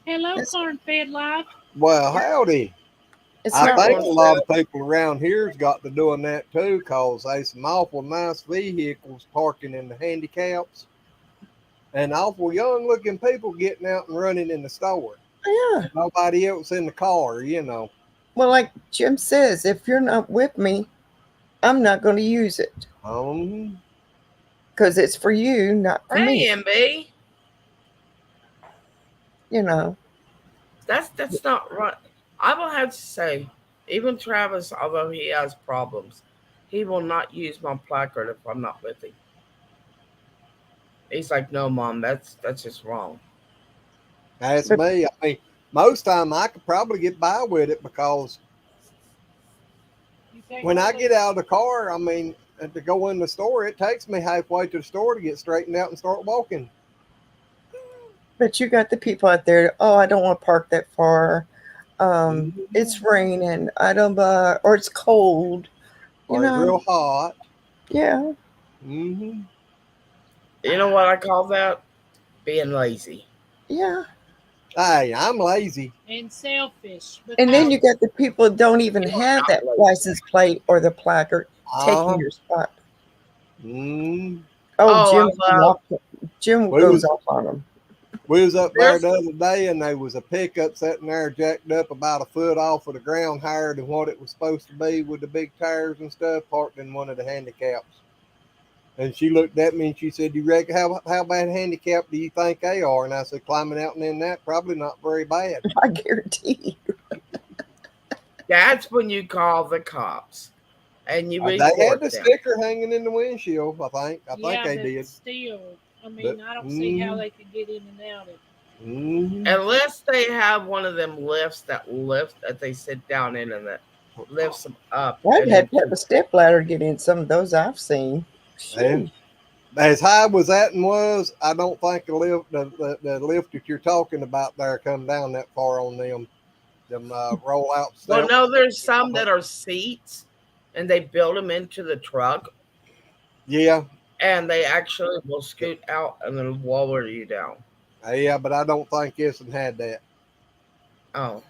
Hello, It's, corn fed life. well, howdy. it's I Hi, not think right. a corn lot fed. of people around here's got to doing that too, cause there's some awful nice vehicles parking in the handicaps, and awful young looking people getting out and running in the store. Yeah. Nobody else in the car. Well, like Jim says, if you're not with me, I'm not going to use it Um, because it's for you, not for Hey, me. MB. You know. That's not right. I will have to say, even Travis, although he has problems, he will not use my placard if I'm not with him. He's like, no, mom, that's just wrong. that's But me. I mean, most time I could probably get by with it because You can't when I hardly. get out of the car, I mean, to go in the store, it takes me halfway to the store to get straightened out and start walking. you got the people out there. Oh, I don't want to park that far. Mhm. It's raining. I don't. Or it's cold. You Or it's know. real hot. Yeah. Hmm. You know what I call that? Being lazy. Yeah. Hey, I'm lazy. And selfish And then you because got the people that don't even You are have not that lazy. license plate or the placard taking Uh, your spot. mm, Oh, Oh, I love. Jim we goes was off on them. we was up there There's the other day, and there was a pickup sitting there jacked up about a foot off of the ground higher than what it was supposed to be with the big tires and stuff, parked in one of the handicaps. And she looked at me and she said, "You reckon how bad handicapped do you think they are?" And I said, "Climbing out and in that, probably not very bad." I guarantee you. that's when you call the cops and you They had report the them. sticker hanging in the windshield. I think yeah, they but did. still, I But mean, I don't see how mm, they could get in and out of. mm, Unless they have one of them lifts that they sit down in and that lifts them up I'd and have to have into. a step ladder to get in some of those I've seen. yeah. Sheesh. As high as that and was, I don't think the lift that you're talking about there come down that far on them roll out Well, steps. no, there's some that are seats and they build them into the truck Yeah, and they actually will scoot out and then lower you down. yeah, but I don't think this one had that. Oh,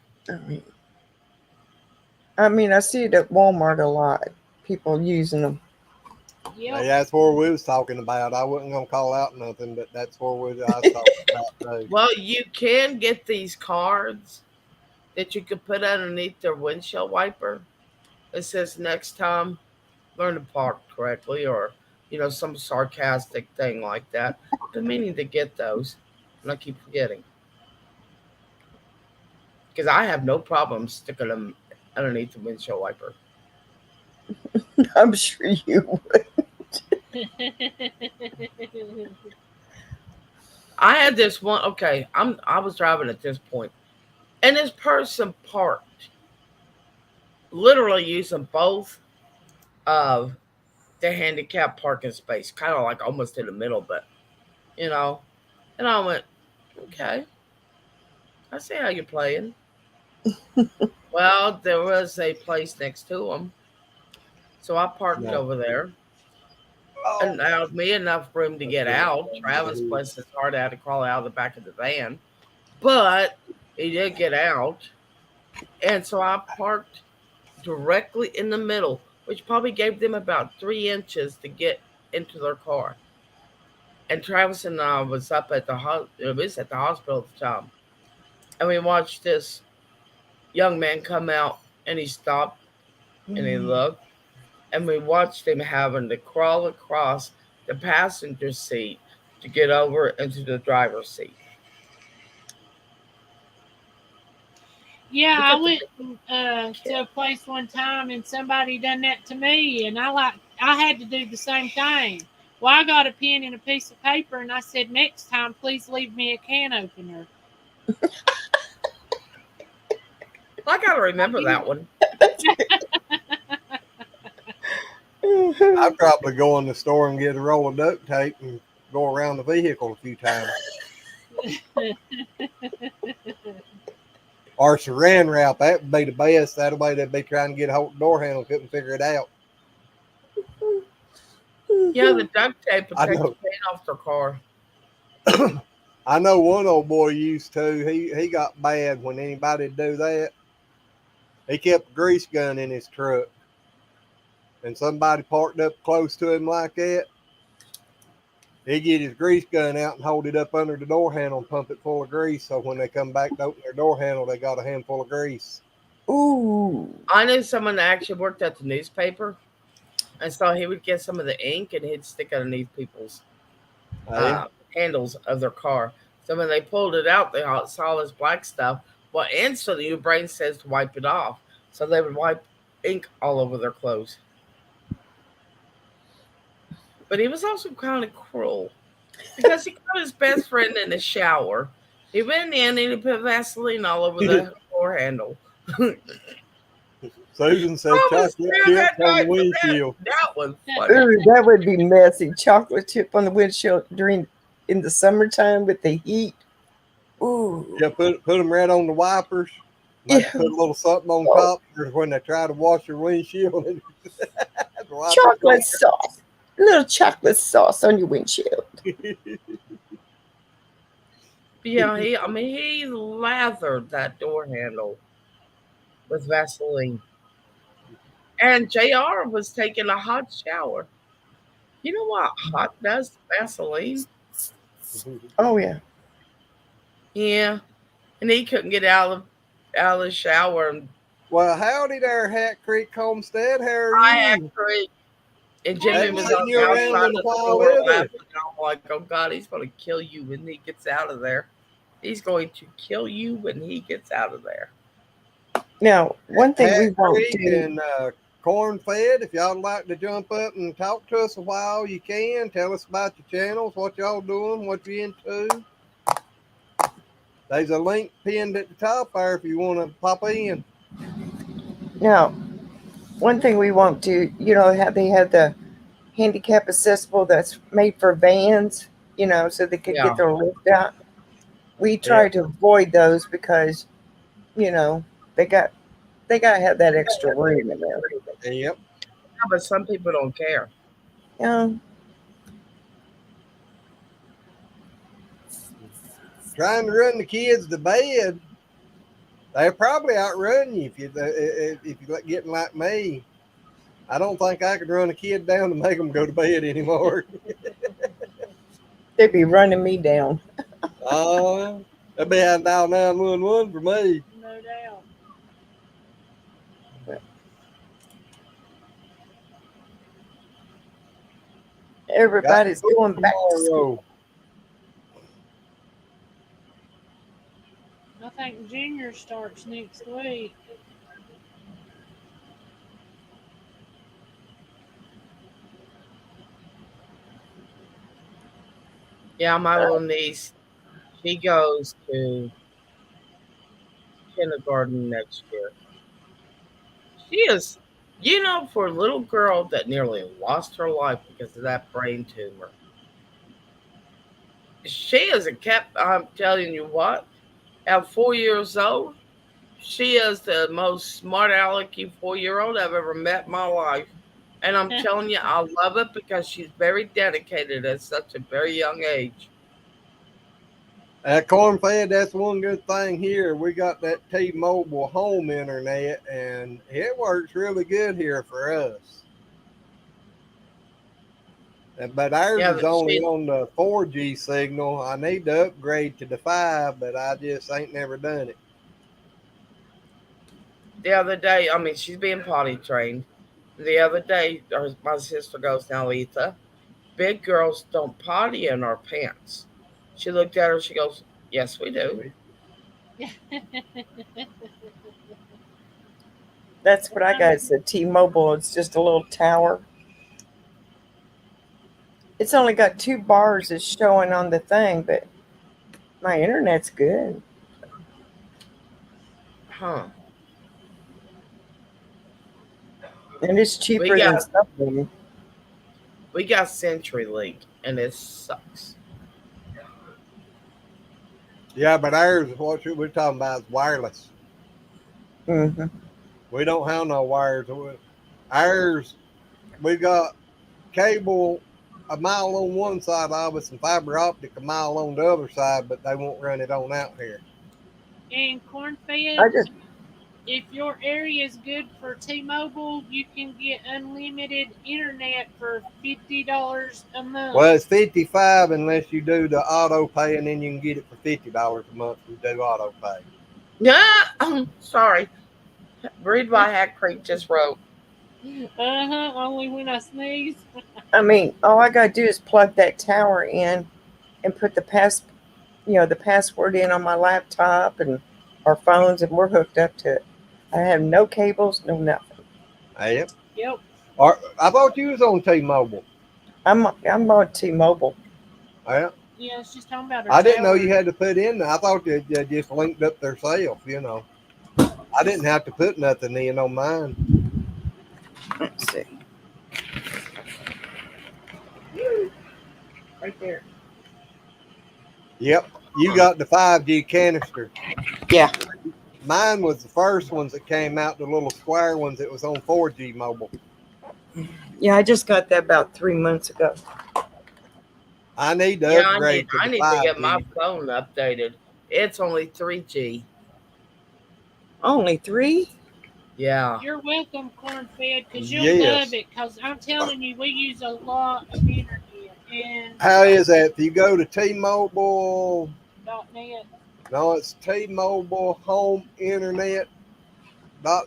I mean, I see it at Walmart a lot. People using them. Yep. Hey, that's where we was talking about. I wasn't gonna call out nothing, but that's where I was talking about too. well, you can get these cards that you can put underneath their windshield wiper. It says next time learn to park correctly or some sarcastic thing like that. I've been meaning to get those and I keep forgetting because I have no problem sticking them underneath the windshield wiper. I'm sure you would. I had this one. Okay, I was driving at this point, and this person parked, literally using both of the handicap parking space, kind of like almost in the middle, but you know. And I went, okay, I see how you're playing. Well, there was a place next to them, so I parked No. over there Oh, and allowed me enough room to get out. Travis, yeah. bless his heart, had to crawl out of the back of the van, but he did get out. And so I parked directly in the middle, which probably gave them about 3 inches to get into their car. And Travis and I was up at the it was at the hospital at the time, and we watched this young man come out, and he stopped and he looked, and we watched him having to crawl across the passenger seat to get over into the driver's seat. Yeah, I Because the went to kid, a place one time and somebody done that to me, and I had to do the same thing. Well, I got a pen and a piece of paper, and I said, next time, please leave me a can opener. I gotta remember that one. I'd probably go in the store and get a roll of duct tape and go around the vehicle a few times. Or saran wrap, that would be the best. That way they'd be trying to get a hold of the door handle, couldn't figure it out. Yeah, the duct tape would I take the know. paint off their car. I know one old boy used to. He got bad when anybody'd do that. He kept a grease gun in his truck, and somebody parked up close to him like that. He'd get his grease gun out and hold it up under the door handle and pump it full of grease. So when they come back to open their door handle, they got a handful of grease. Ooh. I knew someone that actually worked at the newspaper, and so he would get some of the ink and he'd stick it underneath people's Hey, uh, handles of their car. So when they pulled it out, they saw this black stuff. Well, instantly your brain says to wipe it off. So they would wipe ink all over their clothes. But he was also kind of cruel because he caught his best friend in the shower. He went in and he put Vaseline all over the door handle. Susan said Almost chocolate there chips that on the night, but windshield. that was funny. Ooh, that would be messy. Chocolate chip on the windshield during in the summertime with the heat. Ooh. Yeah, put them right on the wipers. Maybe Yeah. put a little something on Oh, top for when they try to wash your windshield. The wipers chocolate sauce. A little chocolate sauce on your windshield. Yeah, he lathered that door handle with Vaseline. And JR was taking a hot shower. You know what hot does to Vaseline? Oh yeah. Yeah. And he couldn't get out of the shower, and Well, howdy there, Hat Creek Homestead. How are I you? actually and Jimmy Hadn't was Good. on seen the you around outside in a of the while door either. laughing. And I'm like, oh God, he's gonna kill you when he gets out of there. He's going to kill you when he gets out of there. Now, one thing we Hat won't Creek do. and Corn Fed. If y'all would like to jump up and talk to us a while, you can. Tell us about your channels, what y'all doing, what you into. There's a link pinned at the top there if you want to pop in. Now, one thing we won't do. You know how they have the handicap accessible that's made for vans. You know, so they could Yeah. get their lift out. We try Yep. to avoid those because you know they got they gotta have that extra room in there. Yep. But some people don't care. Yeah. Trying to run the kids to bed. They'll probably outrun you if you're getting like me. I don't think I could run a kid down to make them go to bed anymore. They'd be running me down. That'd be how dial 911 for me. No doubt. Got Everybody's going back to school. tomorrow. I think junior starts next week. Yeah, my little niece, she goes to kindergarten next year. She is, for a little girl that nearly lost her life because of that brain tumor. She is a kept. I'm telling you what. At 4 years old, she is the most smart alecky 4 year old I've ever met in my life. And I'm telling you, I love it because she's very dedicated at such a very young age. At corn-fed, that's one good thing here. We got that T-Mobile home internet, and it works really good here for us. But ours Yeah, is only she on the 4G signal. I need to upgrade to the 5, but I just ain't never done it. the other day, I mean, she's being potty trained. The other day, my sister goes, "Now, Letha, big girls don't potty in our pants." She looked at her. She goes, "Yes, we do." That's what I got. It's a T-Mobile. It's just a little tower. It's only got 2 bars it's showing on the thing, but my internet's good. Huh. And it's We cheaper got than something. we got CenturyLink, and it sucks. Yeah, but ours, what we're talking about is wireless. Hmm. We don't have no wires. Ours, we got cable a mile on one side of us and fiber optic a mile on the other side, but they won't run it on out here. And corn-fed, I just if your area is good for T-Mobile, you can get unlimited internet for $50 a month. Well, it's 55 unless you do the auto pay, and then you can get it for $50 a month if you do auto pay. Yeah, sorry. Read by Hat Creek just wrote. Only when I sneeze. I mean, all I gotta do is plug that tower in and put the password in on my laptop and our phones, and we're hooked up to it. I have no cables, no nothing. Yeah. Yep. Or, I thought you was on T-Mobile. I'm on T-Mobile. Yeah. Yeah, she's talking about her I didn't know tower. you had to put in. I thought they just linked up themselves. I didn't have to put nothing in on mine. Let's see. Right there. Yep. You got the 5G canister. Yeah. Mine was the first ones that came out, the little square ones that was on 4G mobile. Yeah, I just got that about 3 months ago. I need to Yeah, upgrade to I the need to get my 5G. phone updated. It's only 3G. Only 3? Yeah. You're welcome, corn-fed, because you'll love Yes. it. Because I'm telling you, we use a lot of internet and How is that? If you go to T-Mobile, .net. no, it's T-Mobile Home Internet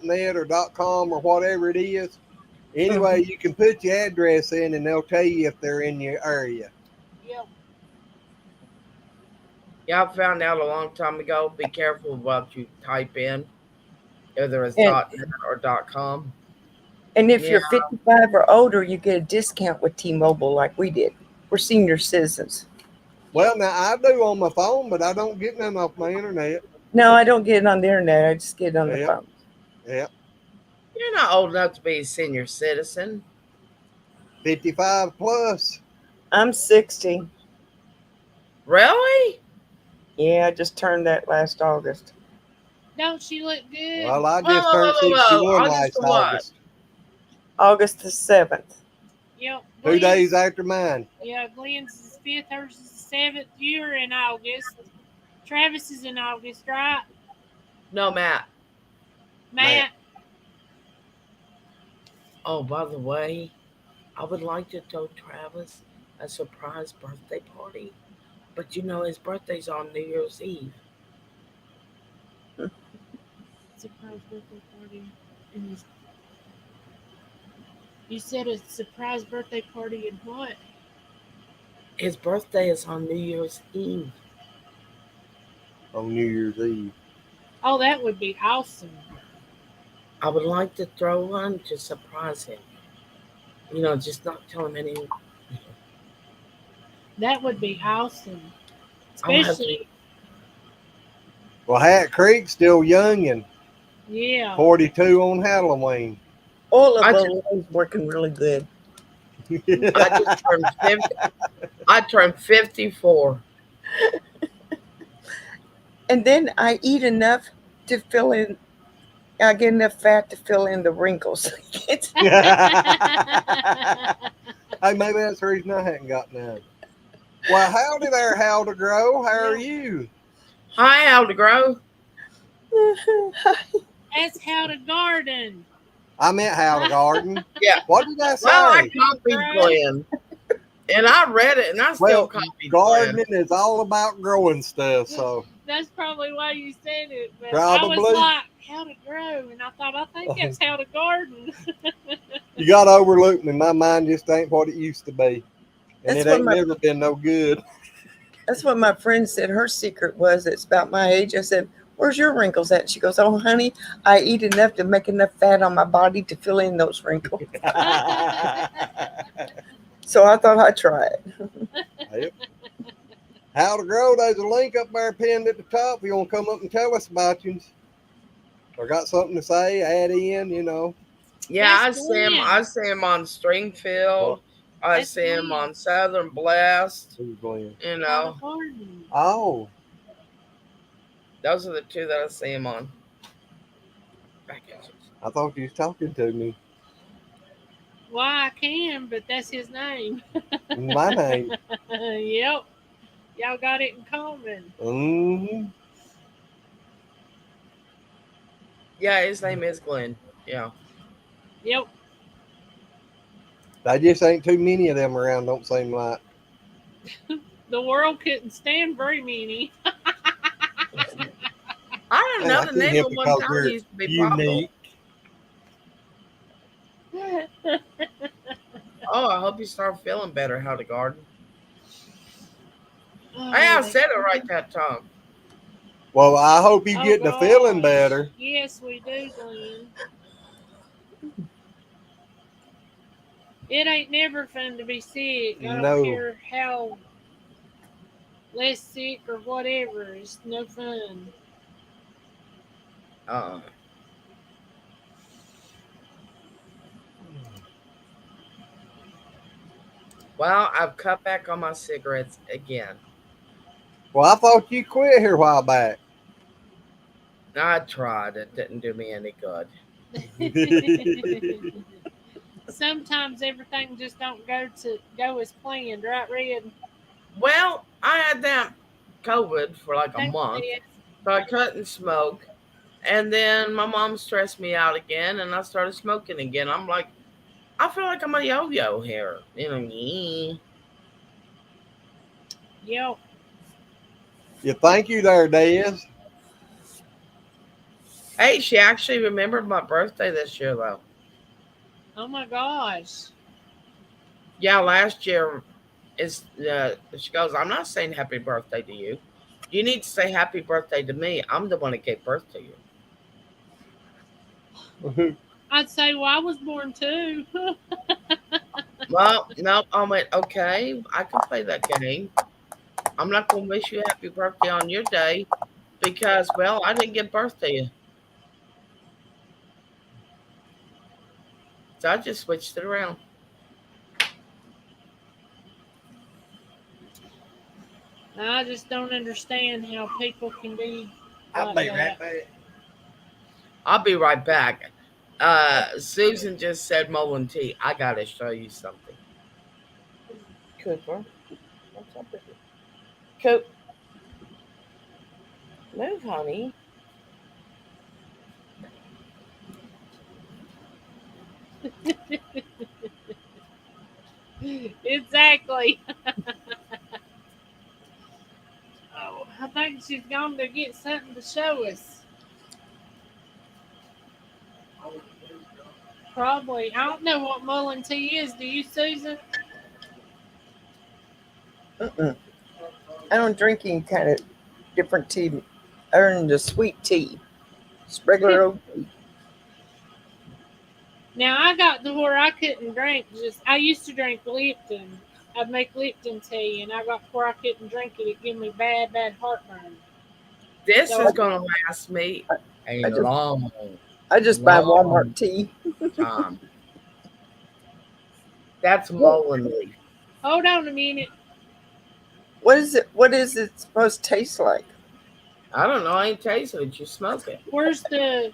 .net or .com or whatever it is. Mm-hmm. Anyway, you can put your address in and they'll tell you if they're in your area. Yep. Yeah, I found out a long time ago. Be careful what you type in, whether it's And .net or .com. and if Yeah. you're 55 or older, you get a discount with T-Mobile like we did. We're senior citizens. Well, now I do on my phone, but I don't get none off my internet. No, I don't get it on the internet. I just get it on the Yep, phone. yep. You're not old enough to be a senior citizen. 55 plus. I'm 60. Really? Yeah, I just turned that last August. Don't she look good? Well, I Whoa, just whoa, whoa, turned whoa, whoa. 61 August last for what? August. August the 7th. Yep. 2 days Glenn's, after mine. yeah, Glenn's is 5th, hers is 7th. You're in August. Travis is in August, right? No, Matt. Matt. Oh, by the way, I would like to throw Travis a surprise birthday party. But his birthday's on New Year's Eve. Surprise birthday party. You said a surprise birthday party and what? His birthday is on New Year's Eve. On New Year's Eve. Oh, that would be awesome. I would like to throw one to surprise him. Just not tell him anything. That would be awesome. I'll have to. Especially, Well, Hat Creek's still young and yeah. 42 on Halloween. All of I them just, is working really good. I just turned 50. I turned 54. And then I eat enough to fill in. I get enough fat to fill in the wrinkles. Hey, maybe that's the reason I hadn't got none. Well, howdy there, How to Grow. How are you? Hi, How to Grow. That's how to garden. I meant How to Garden. Yeah. What did I Well, I say? copied Glenn, and I read it, and I still Well, copied gardening Glenn. is all about growing stuff, so That's probably why you said it. But I was probably like, how to grow. And I thought, I think that's how to garden. you got to overlook me. My mind just ain't what it used to be, and That's it what ain't my never been no good. that's what my friend said her secret was. It's about my age. I said, "Where's your wrinkles at?" She goes, "Oh, honey, I eat enough to make enough fat on my body to fill in those wrinkles." So I thought I'd try it. Yep. How to Grow, there's a link up there pinned at the top. If you want to come up and tell us about you or got something to say, add in, you know. Yeah, That's Glenn. I see him on Stringfield. Well, I That's see him Glenn. on Southern Blast. who's Glenn? You How to know, garden. Oh, those are the two that I see him on. I thought you was talking to me. Why I can, but that's his name. My name. Yep. Y'all got it in common. Mm-hmm. Yeah, his name is Glenn. Yeah. Yep. There just ain't too many of them around, don't seem like. The world couldn't stand very many. I don't Hey, know. I The couldn't name help at it one because time we're used to be Pablo. unique. Oh, I hope you start feeling better, How to Garden. Oh, Hey, I they- said it right that time. Well, I hope you oh get to feeling gosh. better. Yes, we do, Glenn. It ain't never fun to be sick. I don't No. care how less sick or whatever. It's no fun. Uh, well, I've cut back on my cigarettes again. Well, I thought you quit here a while back. I tried. It didn't do me any good. Sometimes everything just don't go as planned, right, Red? Well, I had that COVID for like a Thanks, month, Dad. so I couldn't smoke. And then my mom stressed me out again, and I started smoking again. I'm like, I feel like I'm a yo-yo here. You know, Yep. You thank you there, Des. hey, she actually remembered my birthday this year, though. Oh my gosh. Yeah, last year is. She goes, I'm not saying happy birthday to you. You need to say happy birthday to me. I'm the one that gave birth to you. I'd say, well, I was born too. Well, no, I went, okay, I can play that game. I'm not going to wish you happy birthday on your day because, well, I didn't give birth to you. So I just switched it around. I just don't understand how people can be I'll like be right that. back. I'll be right back. Susan just said Mullen T. I got to show you something. Cooper, what's up with you? Coop, move, honey. Exactly. Oh, I think she's gone to get something to show us. Probably. I don't know what Mullen tea is. Do you, Susan? Mm-mm. I don't drink any kind of different tea other than the sweet tea. Just regular old tea. Now I got to where I couldn't drink. Just I used to drink Lipton, I'd make Lipton tea, and I got before I couldn't drink it. It gave me bad heartburn. This So is going to last me a I just long, I just buy long Walmart tea. time. That's What mullein leaf. hold on a minute. what is it? What is it supposed to taste like? I don't know. I ain't tasted it. You smoke it. Where's the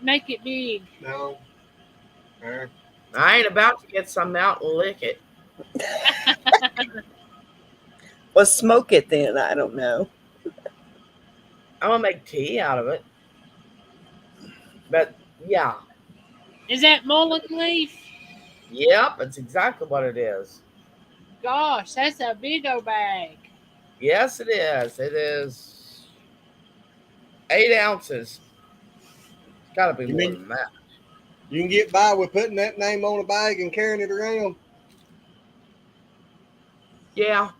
make it big? No. I ain't about to get some out and lick it. Well, smoke it then. I don't know. I'm going to make tea out of it. But yeah, Is that mullein leaf? yep, it's exactly what it is. Gosh, that's a big old bag. Yes, it is. It is 8 ounces. It's got to be You more mean than that. you can get by with putting that name on a bag and carrying it around? Yeah,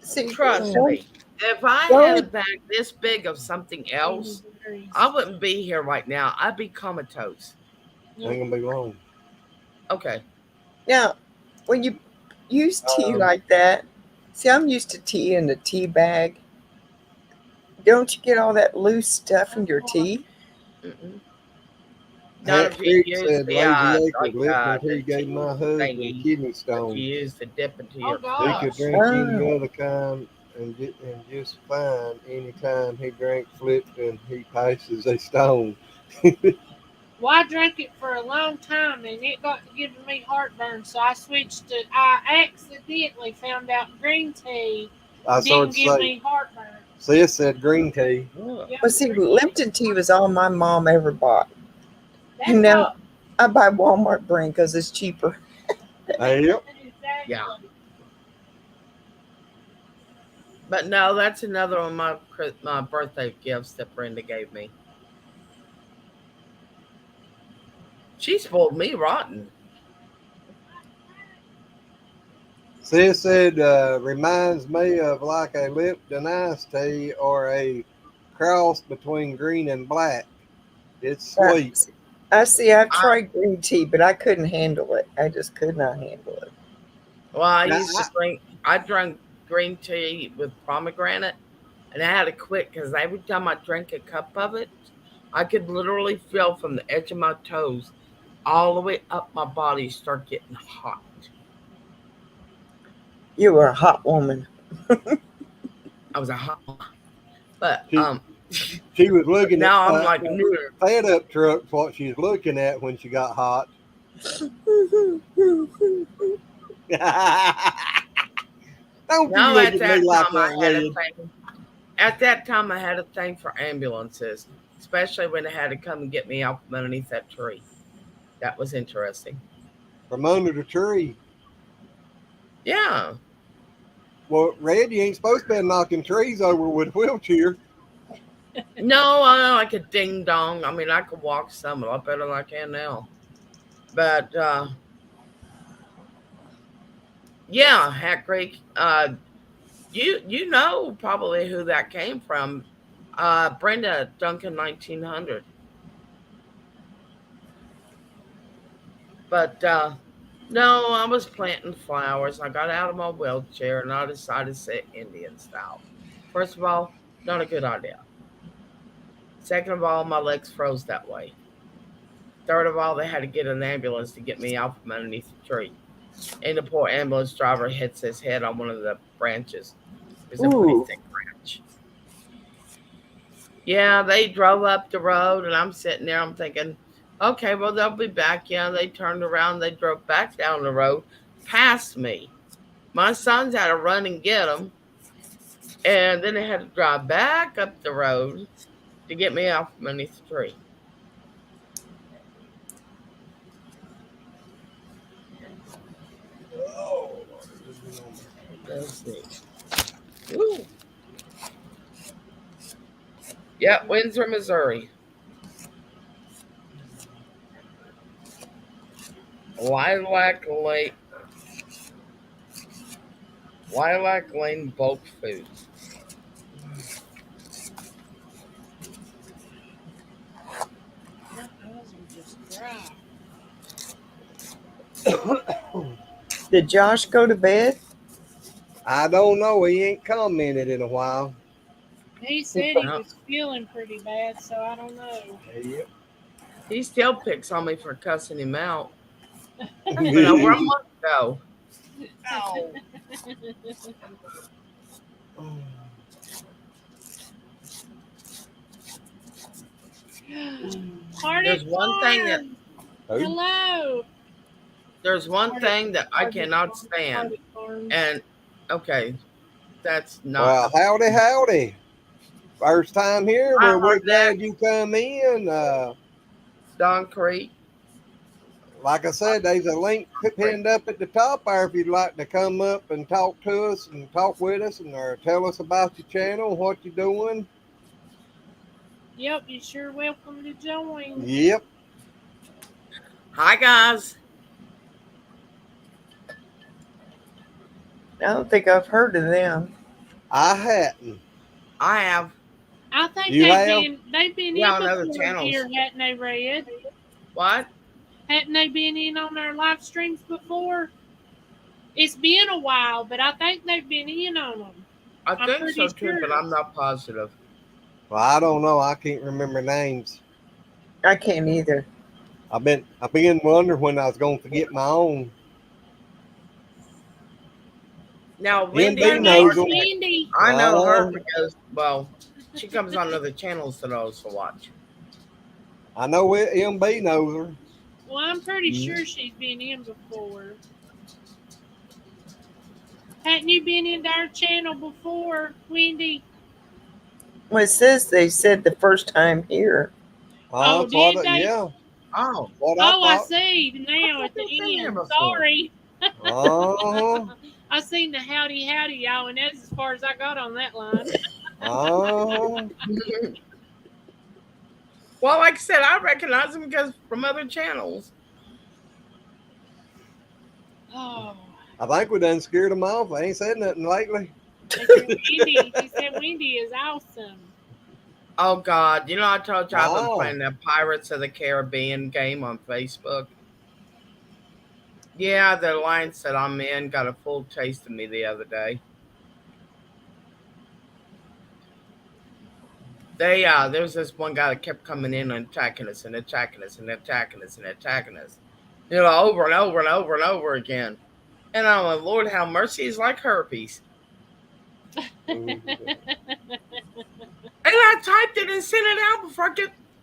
See, trust don't me. If I had a don't bag this big of something else, Blueberries. I wouldn't be here right now. I'd be comatose. Ain't gonna be long. Okay. now when you use tea like that. See, I'm used to tea in the tea bag. Don't you get all that loose stuff in your tea? Mm-mm. Not Hat if you Creek use said the Lazy Acre Lipton the tea gave tea my husband thingy kidney that you stones. use to dip into Oh your He could gosh. coffee. drink any Oh, other kind and just fine. Anytime he drank Lipton, he passes a stone. Well, I drank it for a long time, and it got to giving me heartburn, so I switched to. I accidentally found out green tea I started didn't to give say, me heartburn. Sis said green tea. Ugh. Yep, well, see, green tea. Lipton tea was all my mom ever bought. That's And now all. I buy Walmart brand because it's cheaper. Yep. Yeah. Exactly. But no, that's another one of my birthday gifts that Brenda gave me. She spoiled me rotten. Sis said, reminds me of like a Lipton iced tea or a cross between green and black. It's Uh, sweet. I see. I've I tried green tea, but I couldn't handle it. I just could not handle it. well, I Now, used to drink. I drank green tea with pomegranate, and I had to quit because every time I drank a cup of it, I could literally feel from the edge of my toes all the way up my body start getting hot. You were a hot woman. I was a hot, but she, she was looking at now I'm like a new. fed up trucks, what she's looking at when she got hot. Don't you Now look at at me that like time I that, had a Red. thing. At that time I had a thing for ambulances, especially when they had to come and get me out from underneath that tree. That was interesting. From under the tree. Yeah. Well, Red, you ain't supposed to be knocking trees over with a wheelchair. No, I like a ding dong. I mean, I could walk some a lot better than I can now. But yeah, Hat Creek. You know probably who that came from. Brenda Duncan 1900. But no, I was planting flowers. I got out of my wheelchair and I decided to sit Indian style. First of all, not a good idea. Second of all, my legs froze that way. Third of all, they had to get an ambulance to get me out from underneath the tree. And the poor ambulance driver hits his head on one of the branches. It was a pretty Ooh, thick branch. Yeah, they drove up the road, and I'm sitting there. I'm thinking, okay, well, they'll be back. Yeah, they turned around. They drove back down the road past me. My sons had to run and get them, and then they had to drive back up the road to get me out from underneath the tree. Let's see. Woo. Yeah, Windsor, Missouri. Lilac Lane, Lilac Lane Bulk Foods. My eyes are just dry. Did Josh go to bed? I don't know. He ain't commented in a while. He said he No. was feeling pretty bad, so I don't know. Yep. He still picks on me for cussing him out. But now where am I go? Ow. Party There's one thing that Farm. Hello. there's one Party- thing that I Party cannot Farm, stand. Party Farm. And okay, that's Well, not howdy, howdy. First time here, I but we're heard that. glad you come in. Don Creek. Like I said, there's a link pinned up at the top there if you'd like to come up and talk to us and talk with us and or tell us about your channel, what you're doing. Yep, you're sure welcome to join. Yep. Hi guys. I don't think I've heard of them. I hadn't. I have. I think You have? they've been Yeah, in on other before channels. here, hadn't they, Red? What? Hadn't they been in on our live streams before? It's been a while, but I think they've been in on them. I I'm think pretty so too, but sure. I'm not positive. Well, I don't know. I can't remember names. I can't either. I've been wondering when I was going to forget my own. Now NB Wendy Her knows name's them. Wendy. I know her Oh. because well, she comes on other channels that I also watch. I know MB knows her. Well, I'm pretty sure she's been in before. Hadn't you been into our channel before, Wendy? Well, it says they said the first time here. Oh, That's what did they? yeah. Oh, What Oh, I thought. see now at the I've been here end. before. Sorry. Uh-huh. I seen the howdy y'all, and that's as far as I got on that line. Uh-huh. well, like I said, I recognize them because from other channels. Oh, I think we done scared them off. I ain't said nothing lately. they said Wendy. He said Wendy is awesome. Oh God, you know I told you I've been Wow. playing that Pirates of the Caribbean game on Facebook. Yeah, the alliance that I'm in got a full taste of me the other day. There was this one guy that kept coming in and attacking us and attacking us and attacking us and attacking us. You know, over and over and over and over again. And I'm like, Lord, how mercy is like herpes. And I typed it and sent it out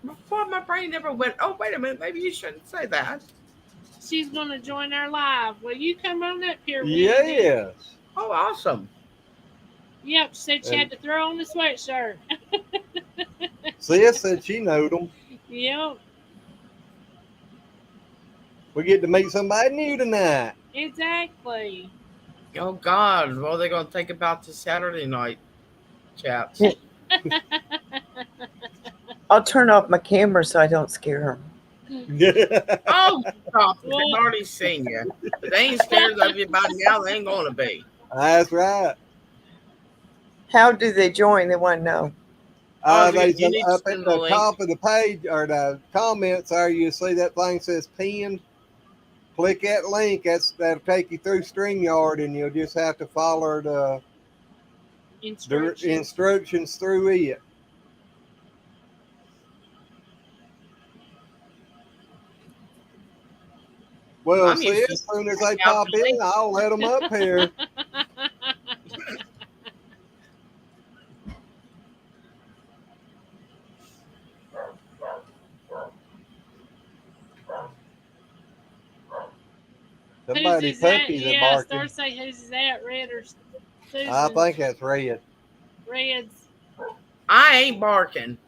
before my brain ever went, oh, wait a minute, maybe you shouldn't say that. She's going to join our live. Will you come on up here, Wendy? Yes. Oh, awesome. Yep, she said she had to throw on the sweatshirt. Sis said she knowed them. Yep, We get to meet somebody new tonight. exactly. Oh, God. What are they going to think about the Saturday night, chaps? I'll turn off my camera so I don't scare them. Oh, stop. They've Well- already seen you. If they ain't scared of you by now, they ain't going to be. That's right. How do they join? They want to know. They you need to up send at the the link. top of the page or the comments there, you see that thing says pinned. Click that link. That'll take you through StreamYard, and you'll just have to follow the instructions through it. Well, I'm see, used to as soon as they checking out pop the in, I'll let them up here. Somebody's puppies are Yeah, barking. start say who's that, Red or Susan? I think that's Red. Red's. I ain't barking.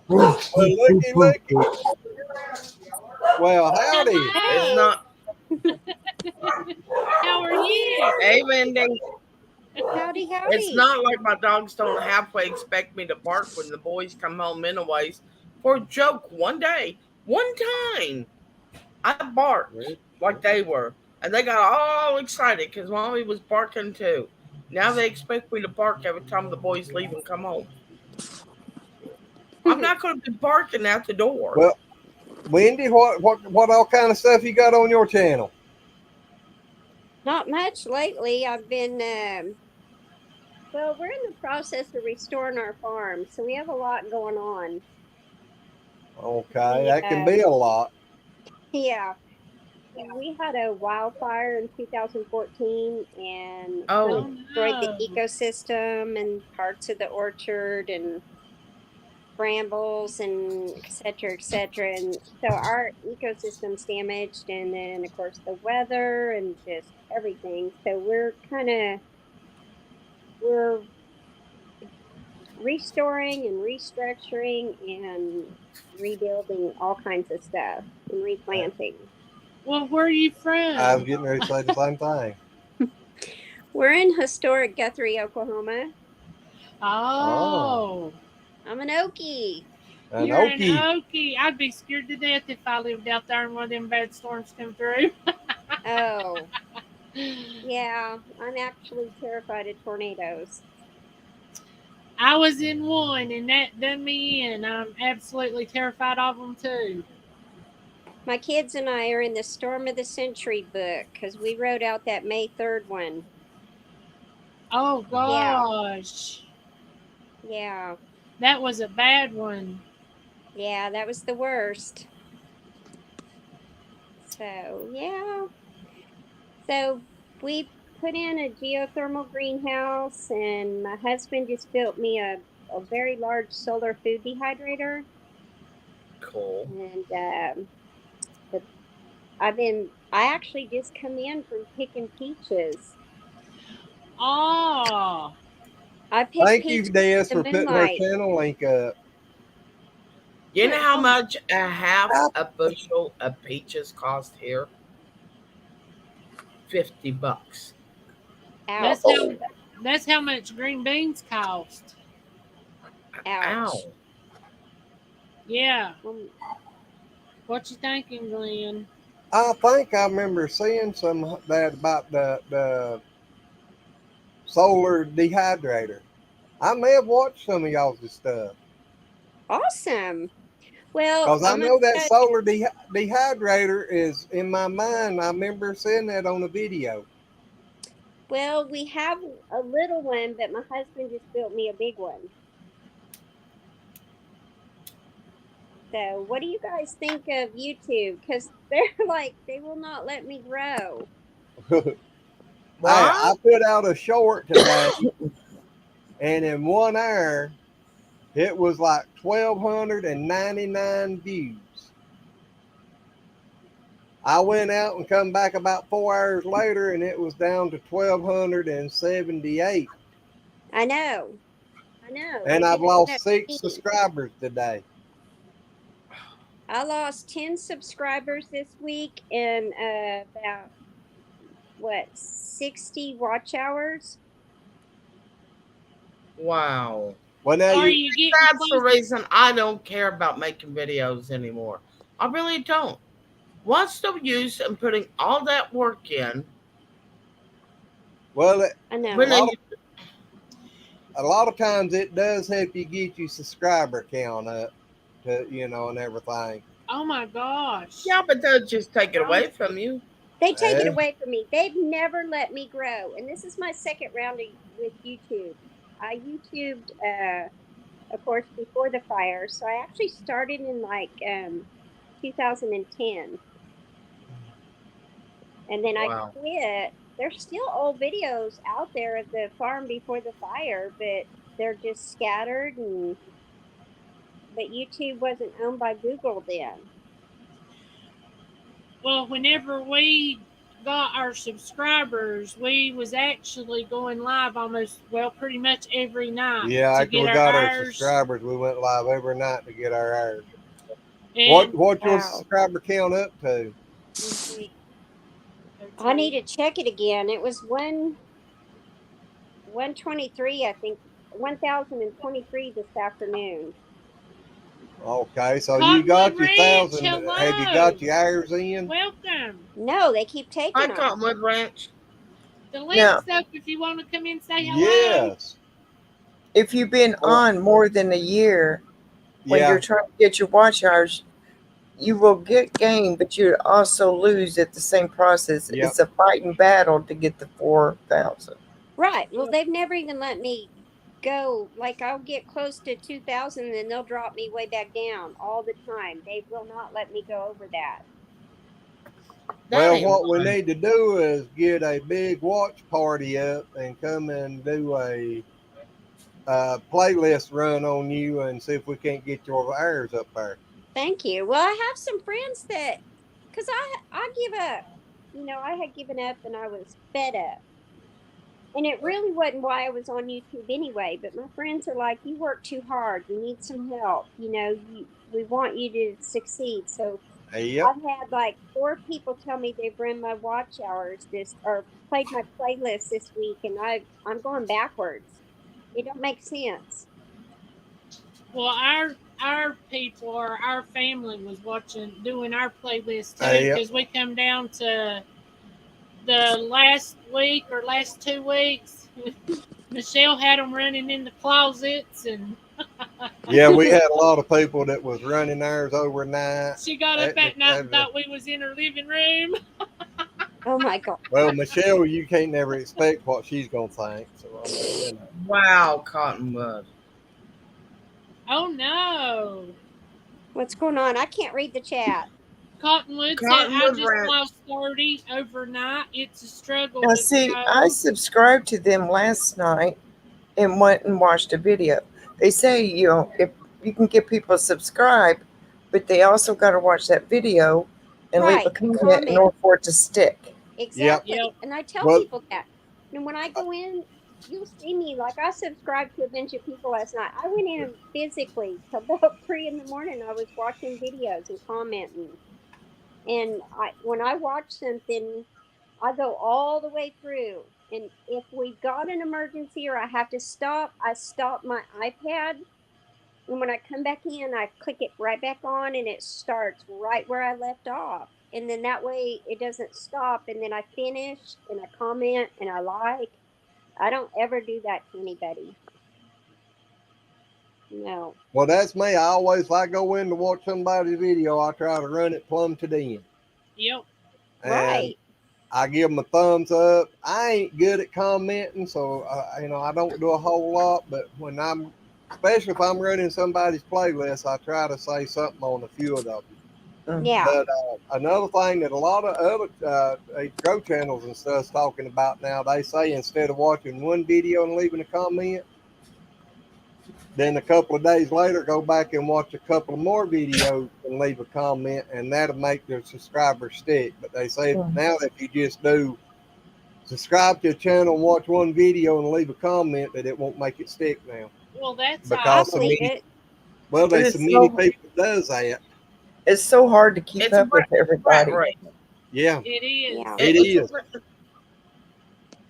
Well, looky. Well, howdy. It's not. How are you? Hey, Wendy. Howdy, howdy. It's not like my dogs don't halfway expect me to bark when the boys come home anyways. For a joke, one time, I barked like they were. And they got all excited because Mommy was barking too. Now they expect me to bark every time the boys leave and come home. I'm not going to be barking out the door. Well, Wendy, what all kind of stuff you got on your channel? Not much lately. I've been, well, we're in the process of restoring our farm, so we have a lot going on. Okay, We, that can be a lot. yeah, we had a wildfire in 2014 and kind Oh, of destroyed the no. ecosystem and parts of the orchard and brambles and et cetera, et cetera. And so our ecosystem's damaged, and then of course the weather and just everything. So we're restoring and restructuring and rebuilding all kinds of stuff and replanting. Well, where are you I was from? getting ready to say the same thing. We're in historic Guthrie, Oklahoma. Oh, I'm an Okie. An you're an Okie. Okie. I'd be scared to death if I lived out there and one of them bad storms come through. Oh, yeah, I'm actually terrified of tornadoes. I was in one, and that done me in. I'm absolutely terrified of them too. My kids and I are in the Storm of the Century book because we wrote out that May 3rd one. Oh Yeah, gosh, yeah, that was a bad one. yeah, that was the worst. So, yeah. So, we put in a geothermal greenhouse, and my husband just built me a very large solar food dehydrator. cool. And the, I actually just come in from picking peaches. Oh, I picked Thank you, peaches Des, in for the putting her moonlight. channel link up. You know how oh, much a half a bushel of peaches cost here? $50. that's Ouch. how that's how much green beans cost. Ouch. Ow. Yeah, Um, what you thinking, Glenn? I think I remember seeing some that about the solar dehydrator. I may have watched some of y'all's stuff awesome. Well, because I I'm gonna know that tell solar dehydrator is in my mind. I remember seeing that on a video. well, we have a little one, but my husband just built me a big one. So, what do you guys think of YouTube? Because they're like, they will not let me grow. I What? put out a short today, and in 1 hour, it was like 1,299 views. I went out and come back about 4 hours later, and it was down to 1,278. I know. I know. And They I've did it lost to 6 me. subscribers today. I lost 10 subscribers this week and about, what, 60 watch hours? Wow. Well, now Are you, you getting That's the close? reason I don't care about making videos anymore. I really don't. What's the use in putting all that work in well, I a when know. lot they of a lot of times it does help you get your subscriber count up, to and everything. Oh my gosh. yeah, but they'll just take it How- away from you. They take it Eh? away from me. They've never let me grow. And this is my second round with YouTube. I YouTubed, of course, before the fire. So I actually started in like 2010. And then I Wow. quit. There's still old videos out there of the farm before the fire, but they're just scattered. And but YouTube wasn't owned by Google then. Well, whenever we got our subscribers, we was actually going live pretty much every night Yeah, to after get we our got our hours. subscribers, we went live every night to get our hours. And What's your Wow. subscriber count up to? let's see, I need to check it again. It was 123, I think, 1023 this afternoon. Okay, so you Cottonwood got your Ranch, 1,000. Have you got hello, your hours in? welcome. No, they keep taking Hi, them. Cottonwood Ranch. The Now, link's up if you want to come in and say hello. Yes. if you've been Oh, on more than a year, when yeah. you're trying to get your watch hours, you will get gain, but you also lose at the same process. Yep. It's a fighting battle to get the 4,000. Right. Well, they've never even let me go. Like, I'll get close to 2,000 and they'll drop me way back down all the time. They will not let me go over that. That Well, ain't what we right. need to do is get a big watch party up and come and do a playlist run on you and see if we can't get your hours up there. Thank you. Well, I have some friends that, because I give up. I had given up and I was fed up. And it really wasn't why I was on YouTube anyway. But my friends are like, "You work too hard. You need some help. We want you to succeed." So Yep. I've had like 4 people tell me they've run my watch hours this or played my playlist this week, and I'm going backwards. It don't make sense. Well, our people or our family was doing our playlist too, Yep. because we come down to the last week or last 2 weeks. Michelle had them running in the closets, and Yeah, we had a lot of people that was running theirs overnight. she got up at night and thought we was in her living room. Oh my god! Well, Michelle, you can't never expect what she's gonna think. So I mean, Wow, Cottonwood. Oh no! What's going on? I can't read the chat. Cottonwood said, "I Cottonwood just ran. lost 30 overnight. It's a struggle Now, to see, I go." subscribed to them last night and went and watched a video. They say, if you can get people to subscribe, but they also got to watch that video and leave a Right, and comment in order for it to stick. Yep. Exactly. Yep. And I tell Well, people that. And when I go in, you'll see me. Like, I subscribed to a bunch of people last night. I went in physically till about 3 in the morning. I was watching videos and commenting. And when I watch something, I go all the way through. And if we've got an emergency or I have to stop, I stop my iPad. And when I come back in, I click it right back on and it starts right where I left off. And then that way it doesn't stop. And then I finish and I comment and I like. I don't ever do that to anybody. No. well, that's me. I always, if I go in to watch somebody's video, I try to run it plumb to the end. Yep. And Right. I give them a thumbs up. I ain't good at commenting, so I don't do a whole lot. But especially if I'm running somebody's playlist, I try to say something on a few of them. Yeah. But another thing that a lot of other grow channels and stuff's talking about now, they say instead of watching one video and leaving a comment, then a couple of days later, go back and watch a couple of more videos and leave a comment, and that'll make their subscribers stick. But they say now that if you just do subscribe to a channel and watch one video and leave a comment, that it won't make it stick now. Well, that's I Because so believe many, it. well, there's It's so many so- people that does that. It's so hard to keep It's a up with rat everybody. race. Yeah, it is. Yeah. it It's is.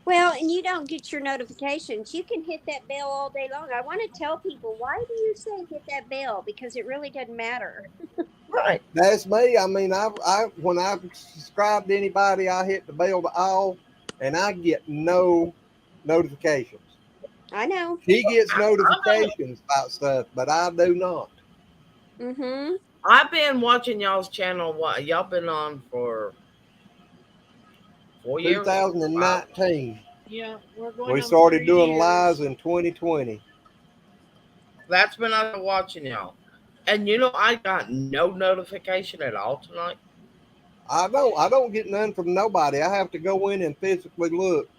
Well, and you don't get your notifications. You can hit that bell all day long. I want to tell people, why do you say hit that bell? Because it really doesn't matter. Right. That's me. I mean, when I subscribe to anybody, I hit the bell to all, and I get no notifications. I know. She gets I'm notifications about stuff, but I do not. Mm-hmm. I've been watching y'all's channel. What y'all been on for 4 years? 2019. Yeah, we're going We on started 3 doing years. lives in 2020. That's when I've been watching y'all. And I got no notification at all tonight. I don't get none from nobody. I have to go in and physically look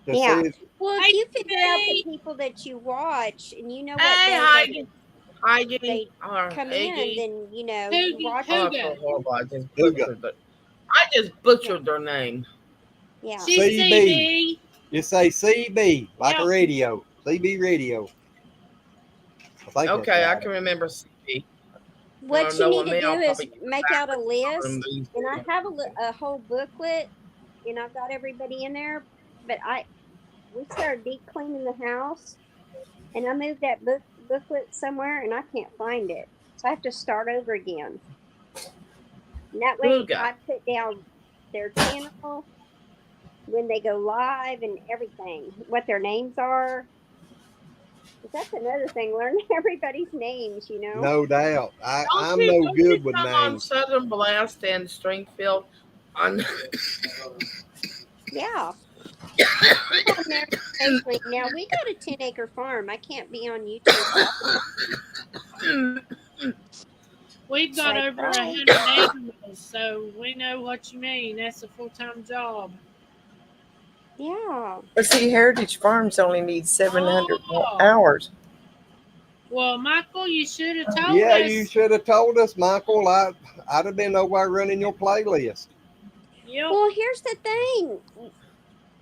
to Yeah. see. Well, if Hey, you figure out the Hey, people that you watch and you know what Hey, day Heidi. Heidi. they Or come in, Hagee. then you Hoogie, watch Oh, I them. Hooga. feel horrible. I just Hooga. butchered it. I just butchered their name. Yeah. CCB. Just say CB, like a Yep. radio. CB radio. I think Okay, that's I right. can remember CB. What you Knowing need to me, I'll do is probably get make out a from list, these. and I have a whole booklet, and I've got everybody in there. But we started deep cleaning the house, and I moved that booklet somewhere, and I can't find it, so I have to start over again. And that way, Hooga. I put down their channel, when they go live, and everything, what their names are. That's another thing. Learn everybody's names, you know. No doubt. I'm no Don't you good with come on names. Southern Blast in Stringfield on Yeah. I'm on there occasionally. Now we got a 10-acre farm. I can't be on YouTube often. We've But got I over try. 100 animals, so we know what you mean. That's a full-time job. Yeah. But see, Heritage Farms only needs 700 Oh, hours. well, Michael, you should have told Yeah, you us. should have told us, Michael. I'd have been over running your playlist. Yep. Well, here's the thing.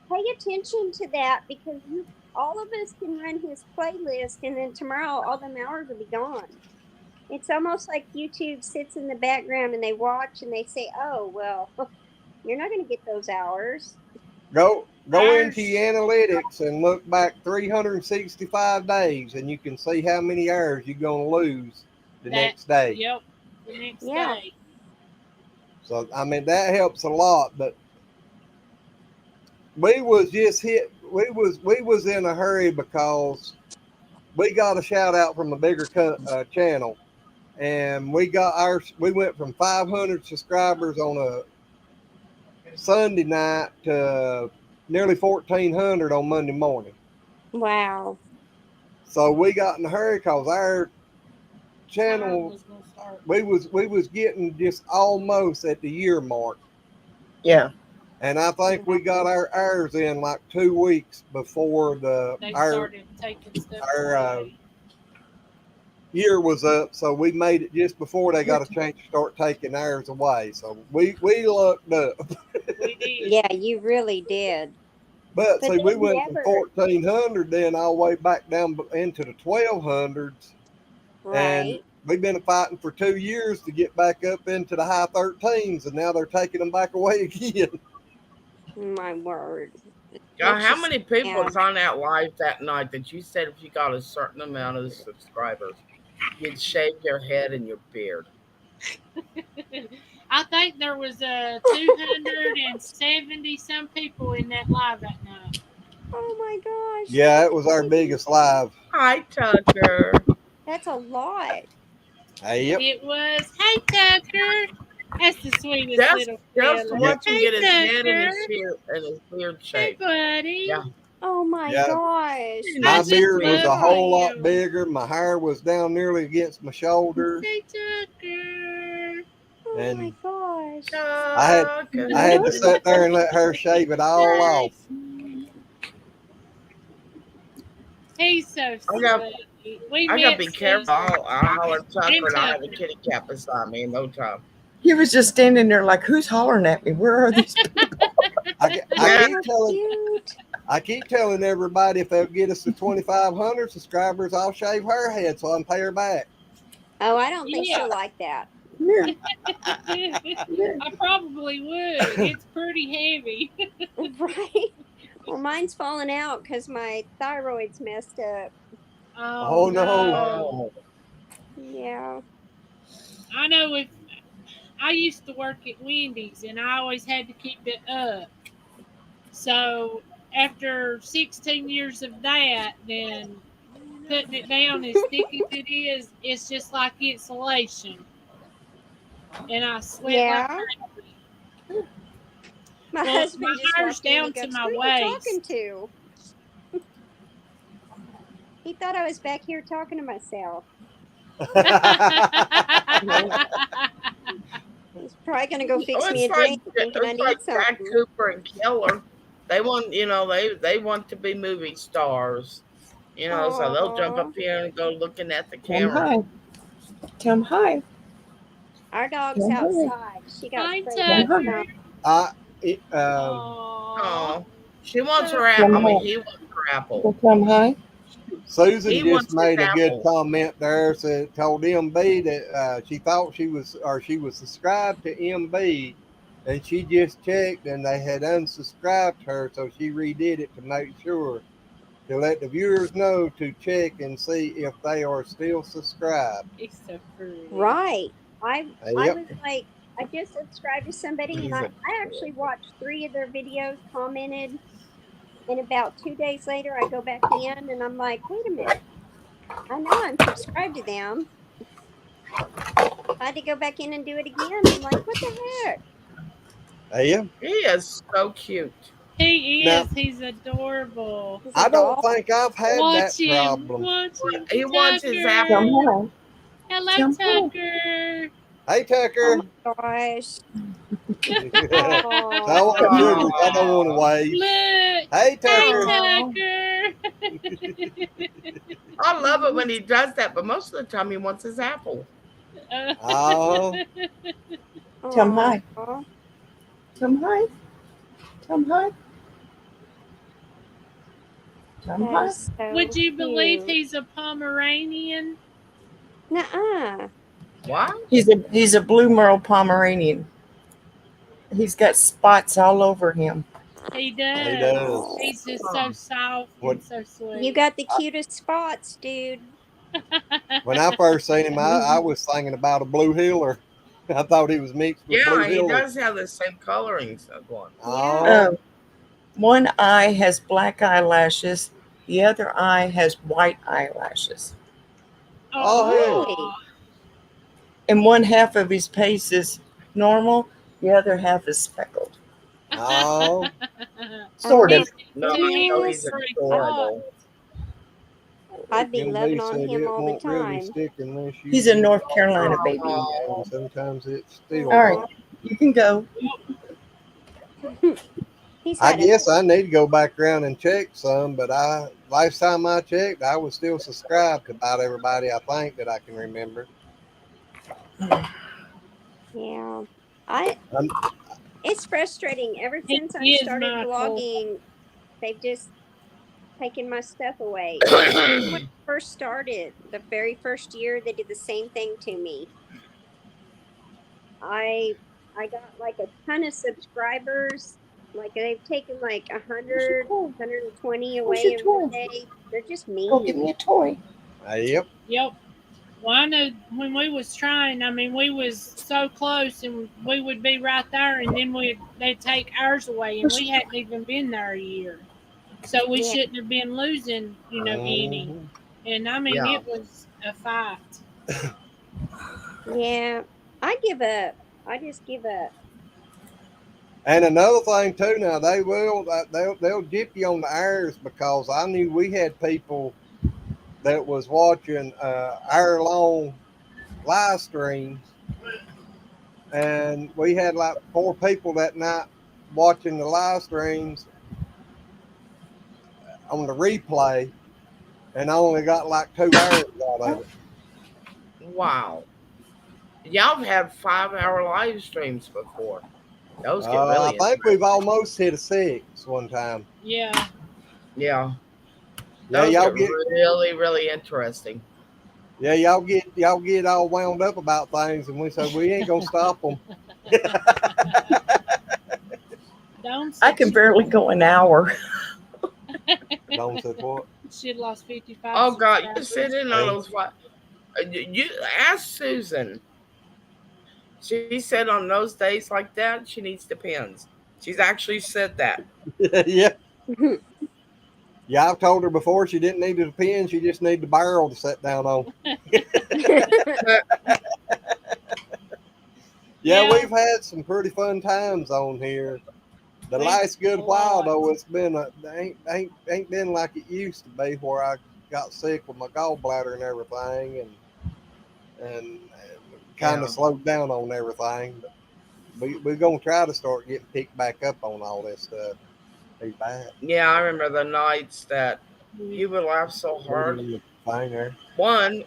Pay attention to that because all of us can run his playlist, and then tomorrow all them hours will be gone. It's almost like YouTube sits in the background and they watch and they say, "Oh, well, you're not going to get those hours." Go into Ours. your analytics and look back 365 days, and you can see how many hours you're going to lose the That. next day. Yep. The next Yeah. day. So I mean that helps a lot. But we was just hit. We was in a hurry because we got a shout out from a bigger channel, and we went from 500 subscribers on a Sunday night to nearly 1,400 on Monday morning. Wow. So we got in a hurry because our Time channel was gonna start. we was getting just almost at the year mark, Yeah. and I think we got our hours in like 2 weeks before They our started taking stuff our away. year was up. So we made it just before they got a chance to start taking ours away. So we lucked up. We did. Yeah, you really did. But But see, we they went from never. 1,400 then all the way back down into the 1,200s, and Right. we've been fighting for 2 years to get back up into the high 13s, and now they're taking them back away again. My word. God, Makes how you many people sad. was on that live that night that you said if you got a certain amount of subscribers, you'd shave your head and your beard? I think there was 270 some people in that live that night. Oh my gosh. Yeah, it was our biggest live. Hi, Tucker. That's a lot. Yep. It was. Hey, Tucker. That's the sweetest Just little to fella. watch him Hey, get his head and Tucker. his beard Hey, shaved. buddy. Yeah. Oh my Yeah. gosh. I My just beard was a love whole lot him. bigger. My hair was down nearly against my shoulders, Hey, Tucker. Oh my and gosh. I had to sit there and let her shave it all off. He's so I got- sweet. We I met gotta be careful. Susan. I'll holler at Tucker and I'll have a Tucker. kitty cat beside me in no time. He was just standing there like, who's hollering at me? Where are these people? I keep telling everybody if they'll get us to 2,500 subscribers, I'll shave her head so I can pay her back. Oh, I don't think Yeah. she'll like that. Yeah. I probably would. It's pretty heavy. Right? Well, mine's falling out because my thyroid's messed up. Oh, no. Yeah. I know if I used to work at Wendy's and I always had to keep it up. So after 16 years of that, then putting it down as thick as it is, it's just like insulation. And I sweat Yeah. like crazy. My Well, husband my just hair's walked in and down he to goes, my "Who are you waist." talking to?" He thought I was back here talking to myself. He's probably gonna go fix me a drink, thinking I need Jack something. Cooper and Keller. They want, they want to be movie stars. So they'll jump Aw. up here and go looking at the Tell him camera. hi. Tell him hi. Our dog's Hi. outside. She got Hi, sprayed by Tucker. skunk. Oh, she wants her Tell apple. him hi. He wants her apple. Tell him hi. Susan He just wants made his a good apple. comment there. Told MB that she thought she was subscribed to MB, and she just checked and they had unsubscribed her, so she redid it to make sure to let the viewers know to check and see if they are still subscribed. It's so pretty. Right. I Yep. was like, I just subscribed to somebody and I actually watched 3 of their videos, commented, and about 2 days later I go back in and I'm like, wait a minute. I know I'm subscribed to them. I had to go back in and do it again. I'm like, what the heck? Yeah. He is so cute. He Now, is. He's adorable. He's a I don't doll. think I've had that Watch him. problem. Watch him. He wants his Tucker. apple. Come on. Hello, Come on. Tucker. Hey, Tucker. Oh my gosh. Tell Oh. him sugars. I don't want to wait. Look. Hey, Hey, Tucker. Tucker. I love it when he does that, but most of the time he wants his apple. Oh, Tell him hi. Aw. Tell him hi. Tell him hi. Tell him That hi. is so Would you believe cute. he's a Pomeranian? Nuh-uh. What? He's a blue Merle Pomeranian. He's got spots all over him. He does. he does. He's just so soft What- and so sweet. You got the cutest spots, dude. When I first seen him, I was thinking about a blue heeler. I thought he was mixed with blue Yeah, he heeler. does have the same colorings of one. Oh, One eye has black eyelashes. The other eye has white eyelashes. Oh, Really? And one half of his face is normal. The other half is speckled. oh. Sort of. No, Yes. he's adorable. I'd be MB loving on said him it all the won't really time. stick unless you He's a get North it all Carolina wrong. baby. And sometimes it's still All right. wrong. You can go. He's I had a guess I need to go back around and check some, but last time I checked, I was still subscribed to about everybody I think that I can remember. yeah. Um, It's frustrating. Ever He since I is, started Michael. blogging, they've just taken my stuff away. When I first started, the very first year, they did the same thing to me. I got like a ton of subscribers. Like they've taken like 100, 120 Where's away your in one toy? day. They're just Go get mean. me a toy. yep. Yep. Well, I know when we was trying, I mean, we was so close, and we would be right there, and then they'd take ours away, and we hadn't even been there a year, so we Yeah. shouldn't have been losing, any. Mhm. And I mean, Yeah. it was a fight. Yeah. I give up. I just give up. And another thing too, now they'll dip you on the hours because I knew we had people that was watching hour-long live streams, and we had like 4 people that night watching the live streams on the replay, and I only got like 2 hours out of it. Wow. Y'all have had 5-hour live streams before. Those get really I think we've almost hit a 6 one time. Yeah. Yeah. Yeah, Those y'all get get really, really interesting. y'all get all wound up about things, and we said we ain't gonna stop them. Don't I can barely go an hour. Don't said what? She'd lost 55. Oh God, you subscribers. sit in on Hey. those. You ask Susan. She said on those days like that, she needs depends. She's actually said that. Yeah. Yeah, I've told her before she didn't need a pen, she just needed a barrel to sit down on. Yeah, we've had some pretty fun times on here. The last good while though, it's been ain't been like it used to be, where I got sick with my gallbladder and everything, and kind of slowed down on everything. But we're gonna try to start getting picked back up on all this stuff. Be back. Yeah, I remember the nights that you would laugh so hard. Fine there. One,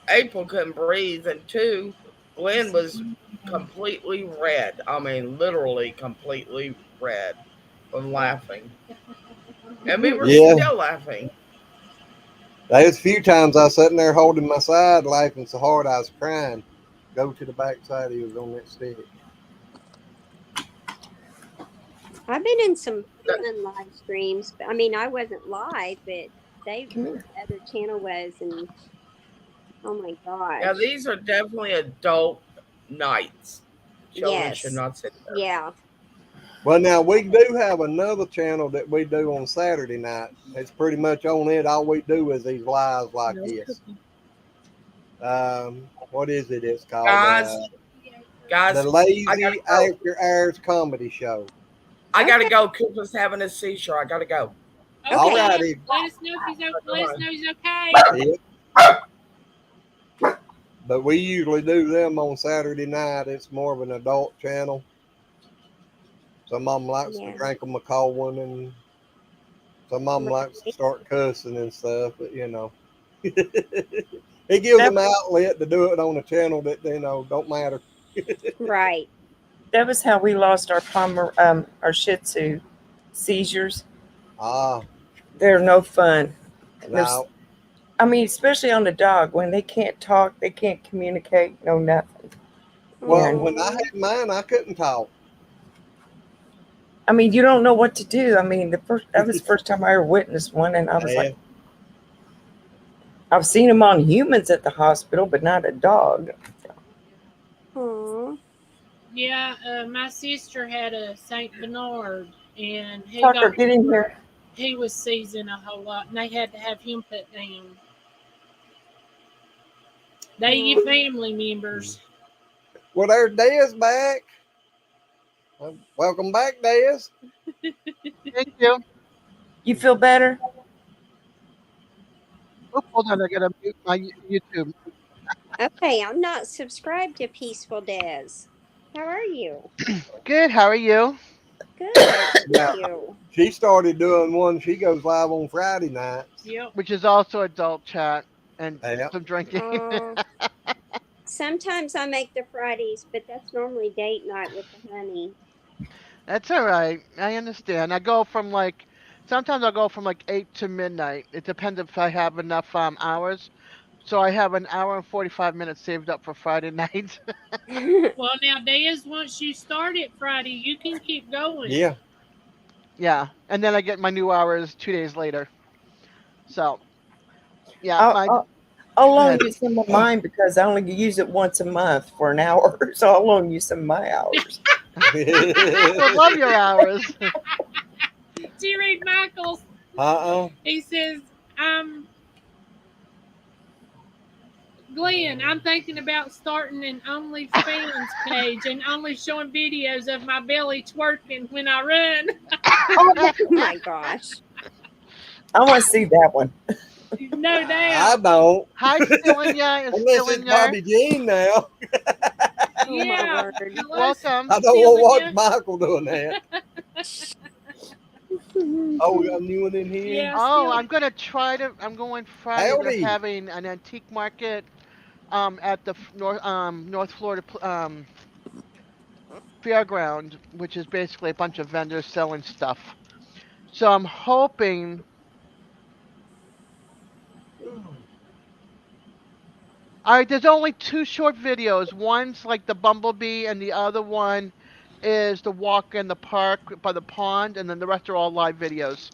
April couldn't breathe, and two, Glenn was completely red. I mean, literally completely red from laughing. And we were Yeah. still laughing. There's a few times I was sitting there holding my side, laughing so hard I was crying. Go to the backside, he was on that stick. I've been in some fun live streams. I mean, I wasn't live, but the other channel was, and oh my gosh. Now, these are definitely adult nights. Children should Yes. not sit there. Yeah. Well, now we do have another channel that we do on Saturday night. It's pretty much on it. All we do is these lives like No this. cooking. What is it? It's called Guys, the guys, I gotta Lazy go. After Hours Comedy Show. I gotta Okay. go. Cooper's having a seizure. I gotta go. All Okay. righty. Let us know if he's okay. Let us Bye-bye. know he's okay. Yep. But we usually do them on Saturday night. It's more of an adult channel. Some of them likes to Yeah. drink them a cold one, and some of them likes to start cussing and stuff. But it gives them outlet to do it on a channel that don't matter. Right. That was how we lost our Shih Tzu seizures. Ah, They're no fun. now I mean, especially on the dog when they can't talk, they can't communicate, no nothing. well, And when I had mine, I couldn't talk. I mean, you don't know what to do. I mean, that was the first time I ever witnessed one, and I was Yeah. like, I've seen them on humans at the hospital, but not a dog. Aw. Yeah, my sister had a Saint Bernard, and Tucker, get in here. he was seizing a whole lot, and they had to have him put down. They your family members. Well, there's Dez back. Welcome back, Dez. Thank you. You feel better? Oh, hold on, I gotta mute my YouTube. Okay, I'm not subscribed to Peaceful Des. How are you? Good. How are you? Good. Thank Now, you. she started doing one. She goes live on Friday nights. Yep. Which is also adult chat and Yep. some drinking. Sometimes I make the Fridays, but that's normally date night with the honey. That's all right. I understand. Sometimes I'll go from like 8 to midnight. It depends if I have enough hours. So I have an hour and 45 minutes saved up for Friday night. Well, now, Dez, once you start it Friday, you can keep going. Yeah. Yeah. And then I get my new hours 2 days later. So, yeah, I'll go loan ahead. you some of mine because I only use it once a month for an hour. So I'll loan you some of my hours. I would love your hours. Do you read Michael's? He says, Glenn, I'm thinking about starting an OnlyFans page and only showing videos of my belly twerking when I run. Oh my gosh. I want to see that one. No I doubt. don't. Hi, Stillinya. Is Unless still it's in there? Bobby Jean now. Oh my Yeah. word. Hello, Welcome. I don't want to Stillinya. watch Michael doing that. Oh, we got a new one in here. Yeah, Oh, still. I'm going Friday. They're Howdy. having an antique market at the North Florida fairground, which is basically a bunch of vendors selling stuff. So I'm hoping all right, there's only two short videos. One's like the bumblebee, and the other one is the walk in the park by the pond, and then the rest are all live videos.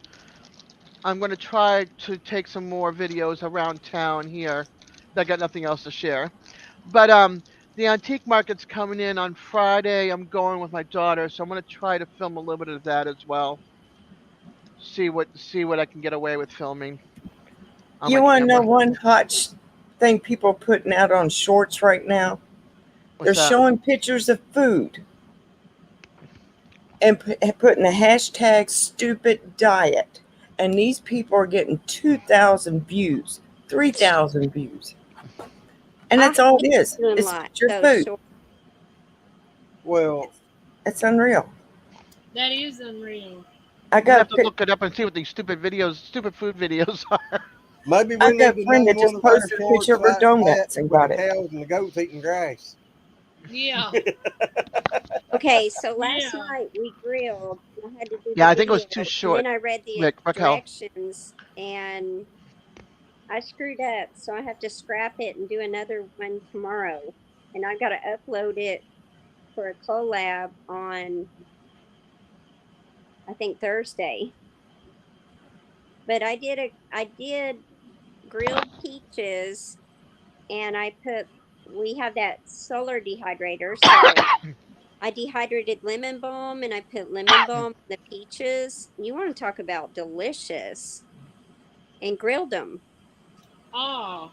I'm going to try to take some more videos around town here. I got nothing else to share. But the antique market's coming in on Friday. I'm going with my daughter, so I'm going to try to film a little bit of that as well. See what I can get away with filming on You my want to know camera. one thing people are putting out on shorts right now? What's They're that? showing pictures of food and putting a hashtag stupid diet. And these people are getting 2,000 views, 3,000 views. And that's all it is. It's your food. Well, It's unreal. That is unreal. I I'm gonna have got to look it up and see what these stupid food videos are. maybe I we got need a to friend name that one just of our posted a shorts picture of her like donuts that and with got the it. cows and the goats eating grass. Yeah. Okay, so last Yeah. night we grilled. I had to do Yeah, the I think it was video, too and short. then I read the Rick, Raquel. directions, and I screwed up, so I have to scrap it and do another one tomorrow. And I've got to upload it for a collab on, I think, Thursday. But I did grilled peaches, and we have that solar dehydrator, so I dehydrated lemon balm and I put lemon balm in the peaches. You want to talk about delicious. And grilled them. Oh,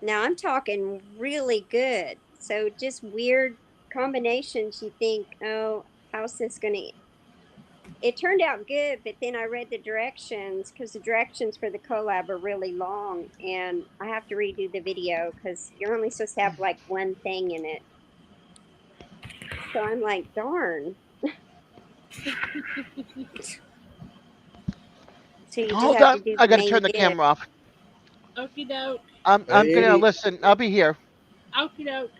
Now I'm talking really good. So just weird combinations you think, oh, how's this going to. It turned out good, but then I read the directions because the directions for the collab are really long and I have to redo the video because you're only supposed to have like one thing in it. So I'm like, darn. So you just Hold have on, to do I the gotta main turn the dish. camera off. okie doke. I'm gonna Hey, listen. I'll be here. Okie doke.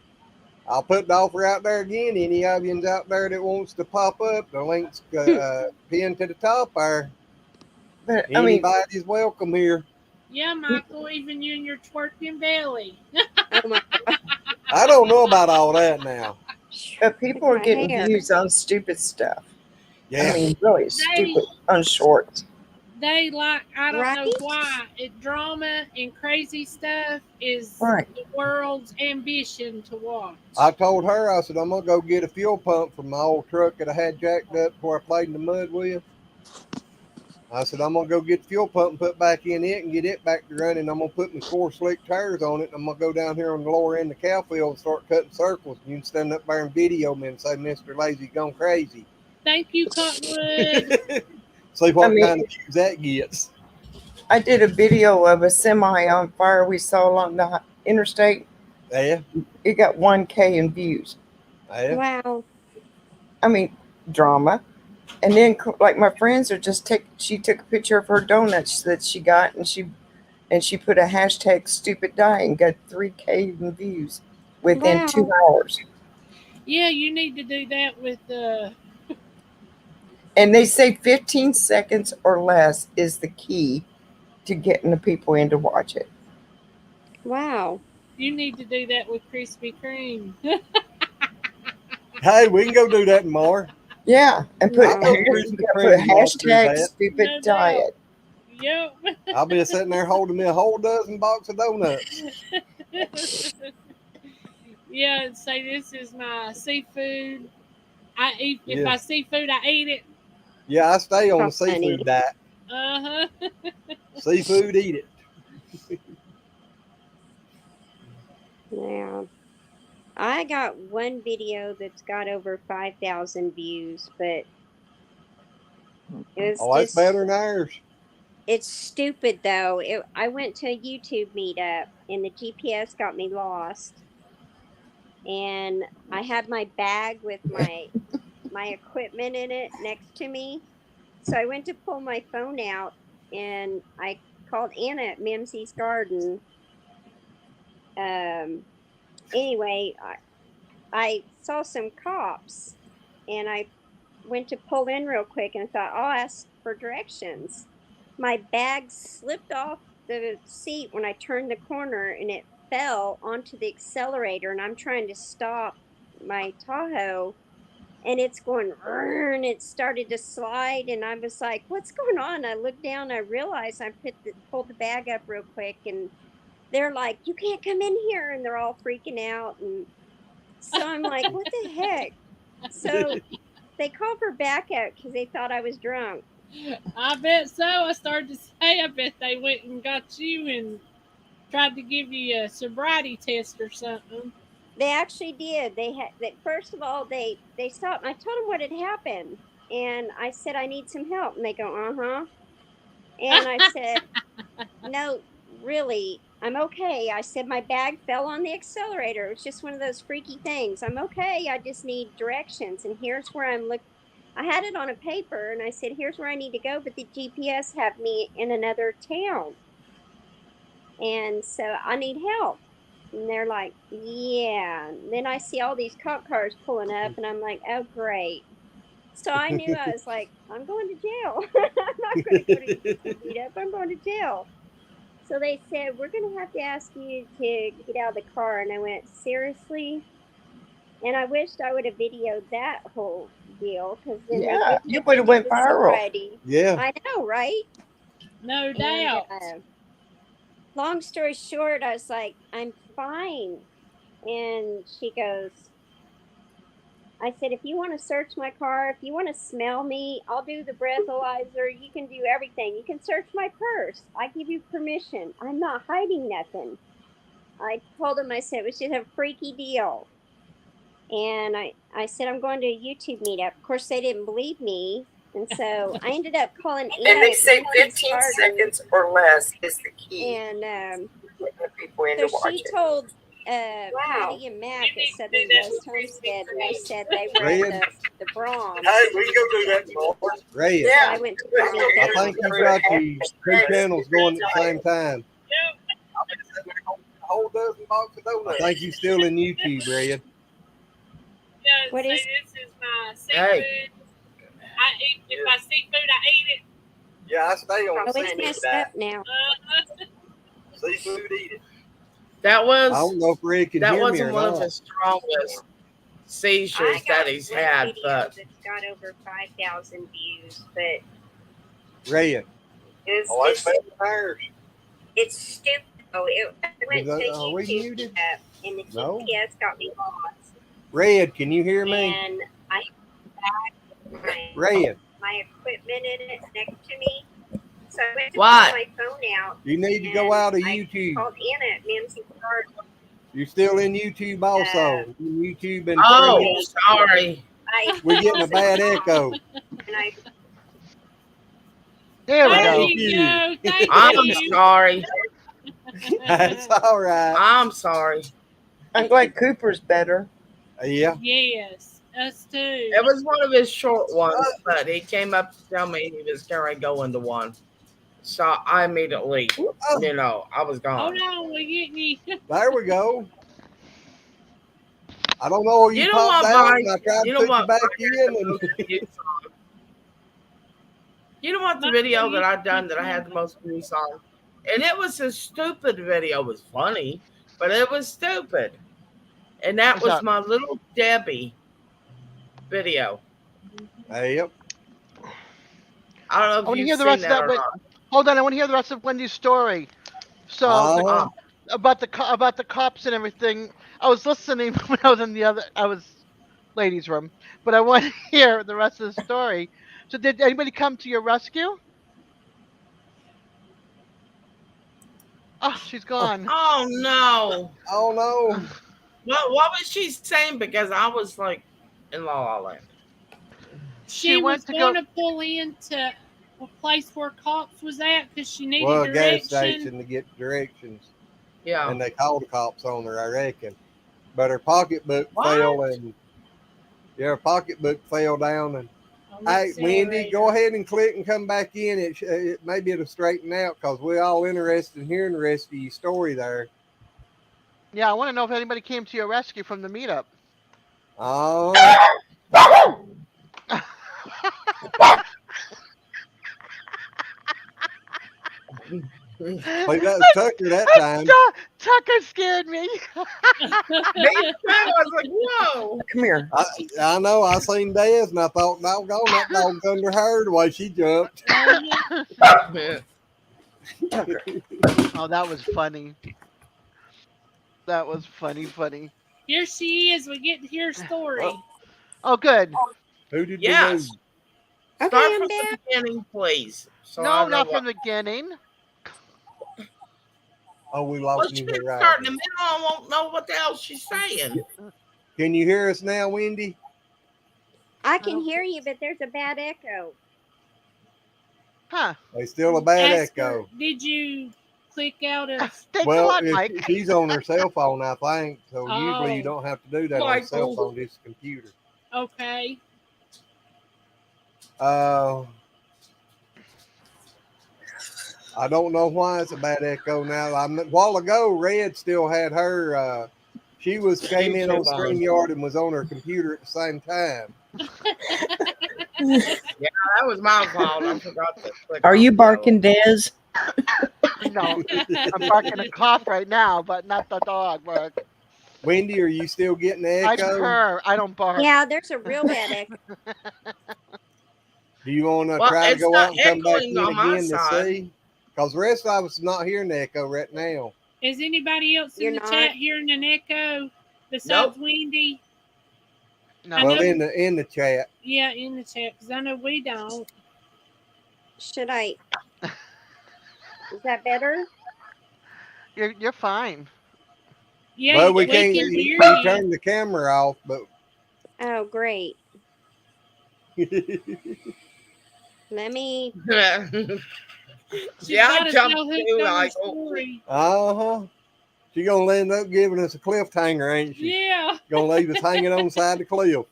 I'll put the offer out there again. Any of you out there that wants to pop up, the link's pinned to the top there. But I mean, Anybody's welcome here. Yeah, Michael, even you and your twerking belly. Oh my God. I don't know about all that now. people Look are at my getting hair. views on stupid stuff. Yeah. I mean, really stupid on shorts. They like, I don't know Right? why, drama and crazy stuff is Right. the world's ambition to watch. I told her, I said, I'm going to go get a fuel pump from my old truck that I had jacked up before I played in the mud with. I said, I'm going to go get the fuel pump and put back in it and get it back to running. I'm going to put my 4 slick tires on it. And I'm going to go down here on the lower end of the cow field and start cutting circles. You can stand up there and video me and say, Mr. Lazy gone crazy. Thank you, Cottonwood. See what I mean- kind of views that gets. I did a video of a semi on fire we saw along the interstate. Yeah. It got 1K in views. Yeah. Wow. I mean, drama. And then, like, my friends are just she took a picture of her donuts that she got, and she put a hashtag stupid die and got 3K in views within Wow. 2 hours. Yeah, you need to do that with And they say 15 seconds or less is the key to getting the people in to watch it. Wow. you need to do that with Krispy Kreme. Hey, we can go do that tomorrow. Yeah, and put, I know you Krispy gotta put Kreme wants to do hashtag that. stupid No doubt. diet. Yep. I'll be sitting there holding me a whole dozen box of donuts. Yeah, and say this is my seafood. I eat if Yeah. I see food, I eat it. Yeah, I stay on How the seafood funny. diet. Uh huh. Seafood, eat it. Yeah. I got one video that's got over 5,000 views, but it's Oh, that's just, better than ours. it's stupid though. I went to a YouTube meetup and the GPS got me lost. And I had my bag with my equipment in it next to me. So I went to pull my phone out and I called Anna at Mimsy's Garden. Anyway, I saw some cops and I went to pull in real quick and I thought, I'll ask for directions. My bag slipped off the seat when I turned the corner and it fell onto the accelerator. And I'm trying to stop my Tahoe and it's going, and it started to slide. And I was like, what's going on? I looked down, I realized I pulled the bag up real quick and they're like, you can't come in here. And they're all freaking out. And so I'm like, what the heck? So they called for backup because they thought I was drunk. I bet so. I started to say, I bet they went and got you and tried to give you a sobriety test or something. They actually did. They had that. First of all, they stopped. I told them what had happened, and I said I need some help, and they go, huh. And I said, no, really, I'm okay. I said my bag fell on the accelerator. It was just one of those freaky things. I'm okay. I just need directions, and here's where I'm looking. I had it on a paper, and I said, here's where I need to go, but the GPS had me in another town, and so I need help. And they're like, yeah. And then I see all these cop cars pulling up, and I'm like, oh, great. So I knew I was like, I'm going to jail. I'm not going to go to beat up. I'm going to jail. So they said, we're going to have to ask you to get out of the car. And I went, seriously? And I wished I would have videoed that whole deal because then they Yeah, didn't you have would to have do went the viral. sobriety. Yeah. I know, right? No And doubt. long story short, I was like, I'm fine. And she goes, I said, if you want to search my car, if you want to smell me, I'll do the breathalyzer. You can do everything. You can search my purse. I give you permission. I'm not hiding nothing. I told him, I said, it was just a freaky deal. And I said, I'm going to a YouTube meetup. Of course, they didn't believe me. And so I ended up calling Anna. And they say Nancy's 15 garden, seconds or less is the key. And For people in to so watch she it. told Wow. Patty and Mac at Southern West Homestead, and they said they were Red. at the Brahms. Hey, we can go do that tomorrow. Ray, So I Yeah. went to I meet them. think you got the two channels going at the same time. Whole dozen box of donuts. I think you still in YouTube, Red. What is- This is my seafood. Hey. I eat if I see food, I eat it. Yeah, I stay on Oh, it's seafood messed diet. up now. Seafood, eat it. That I was don't know if Red can that hear me wasn't or one of not. his strongest seizures that he's had, but It's got over 5,000 views, but Red, Oh, it's better than ours. it's stupid. Oh, I went to Are we YouTube muted? and the No. GPS got me lost. Red, can you hear me? And I had Red, my equipment in it next to me. So I went to What? pull my phone out. you need to go out of YouTube. Called Anna at Nancy's garden. You're still in YouTube also. In YouTube and oh, Premium. sorry. We're getting a bad echo. And I There we There go. you go. Thank I'm you. sorry. That's all right. I'm sorry. I'm glad Cooper's better. Yeah. Yes, us too. It was one of his short ones, but he came up to tell me he was going to go into one. So I immediately, I was gone. Hold on, we're getting you. There we go. I don't know where you You know popped what, out Mike? and I tried You to know put you what? back Mike, in. And You know what the video that I done that I had the most views on? And it was a stupid video. It was funny, but it was stupid. And that What's was that? my little Debbie video. Yep. I don't know I if want to you've hear the seen rest of that that. or Wait, not. hold on. I want to hear the rest of Wendy's story. So Oh, about the cops and everything. I was listening when I was in I was ladies' room, but I want to hear the rest of the story. So did anybody come to your rescue? Oh, she's gone. Oh no. oh no. What was she saying? Because I was like in La La Land. She was went to going go. to pull into a place where cops was at because she needed Well, a gas direction. station to get directions. Yeah. And they called the cops on her, I reckon. But her pocketbook What? fell and her pocketbook fell down and on the hey, Wendy, accelerator. go ahead and click and come back in. It maybe it'll straighten out because we're all interested in hearing the rest of your story there. Yeah, I want to know if anybody came to your rescue from the meetup. Oh, believe that was Tucker that time. Tucker scared me. I was like, whoa. Come here. I know. I seen Dez and I thought, doggone, that dog's under her the way she jumped. Tucker. Oh, that was funny. That was funny. Here she is. We get to hear her story. Oh, good. Who did Yes. we lose? Okay, Start I'm from back. the beginning, please. So I No, know not what- from the beginning. Oh, we Well, lost she you didn't here. start in the Right. middle. I won't know what the hell she's saying. Can you hear us now, Wendy? I can hear you, but there's a bad echo. Huh. There's still a bad Ask her, echo. did you click out of? Thanks a Well, lot, Mike. she's on her cell phone, I think. So usually you Oh. don't have to do that on a cell Michael. phone, just a computer. Okay. I don't know why it's a bad echo now. A while ago, Red still had her. She came in on YouTube on. StreamYard and was on her computer at the same time. That was my fault. I forgot to click. Are on you the barking, Dez? No, I'm barking a cough right now, but not the dog bark. Wendy, are you still getting the I echo? purr. I don't bark. Yeah, there's a real bad echo. Do you want to Well, try to it's go not out and come back echoing in on my again to side. see? Because the rest of us not hearing the echo right now. Is anybody else in You're the not? chat hearing an echo besides Wendy? No. I Well, know. in the chat. Yeah, in the chat, because I know we don't. Should I? Is that better? You're fine. Yeah, Well, we we can't. can hear You you. turned the camera off, but Oh, great. Let me. She's Yeah, I got us jumped all hooked too. on her Like, oh, story. She gonna end up giving us a cliffhanger, ain't she? Yeah. Gonna leave us hanging on the side of the cliff.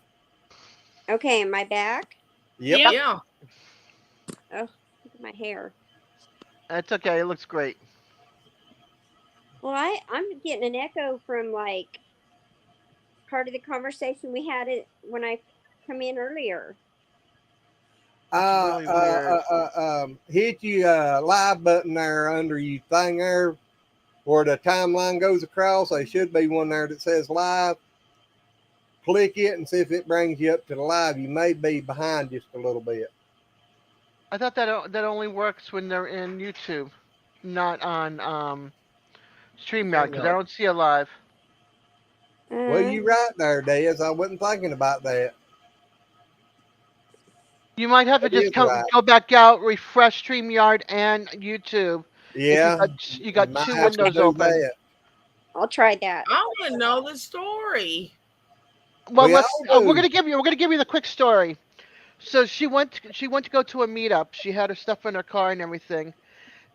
Okay, am I back? Yep. yeah. Oh, look at my hair. It's okay. It looks great. Well, I'm getting an echo from like part of the conversation we had it when I come in earlier. Really weird. Hit you live button there under you thing there where the timeline goes across. There should be one there that says live. Click it and see if it brings you up to the live. You may be behind just a little bit. I thought that only works when they're in YouTube, not on StreamYard, because I don't see a live. Well, you right there, Des. I wasn't thinking about that. You might have to That just is right. go back out, refresh StreamYard and YouTube. Yeah, You got might two have to windows do open. that. I'll try that. I want to know the story. Well, We all do. we're gonna give you the quick story. So she went to go to a meetup. She had her stuff in her car and everything,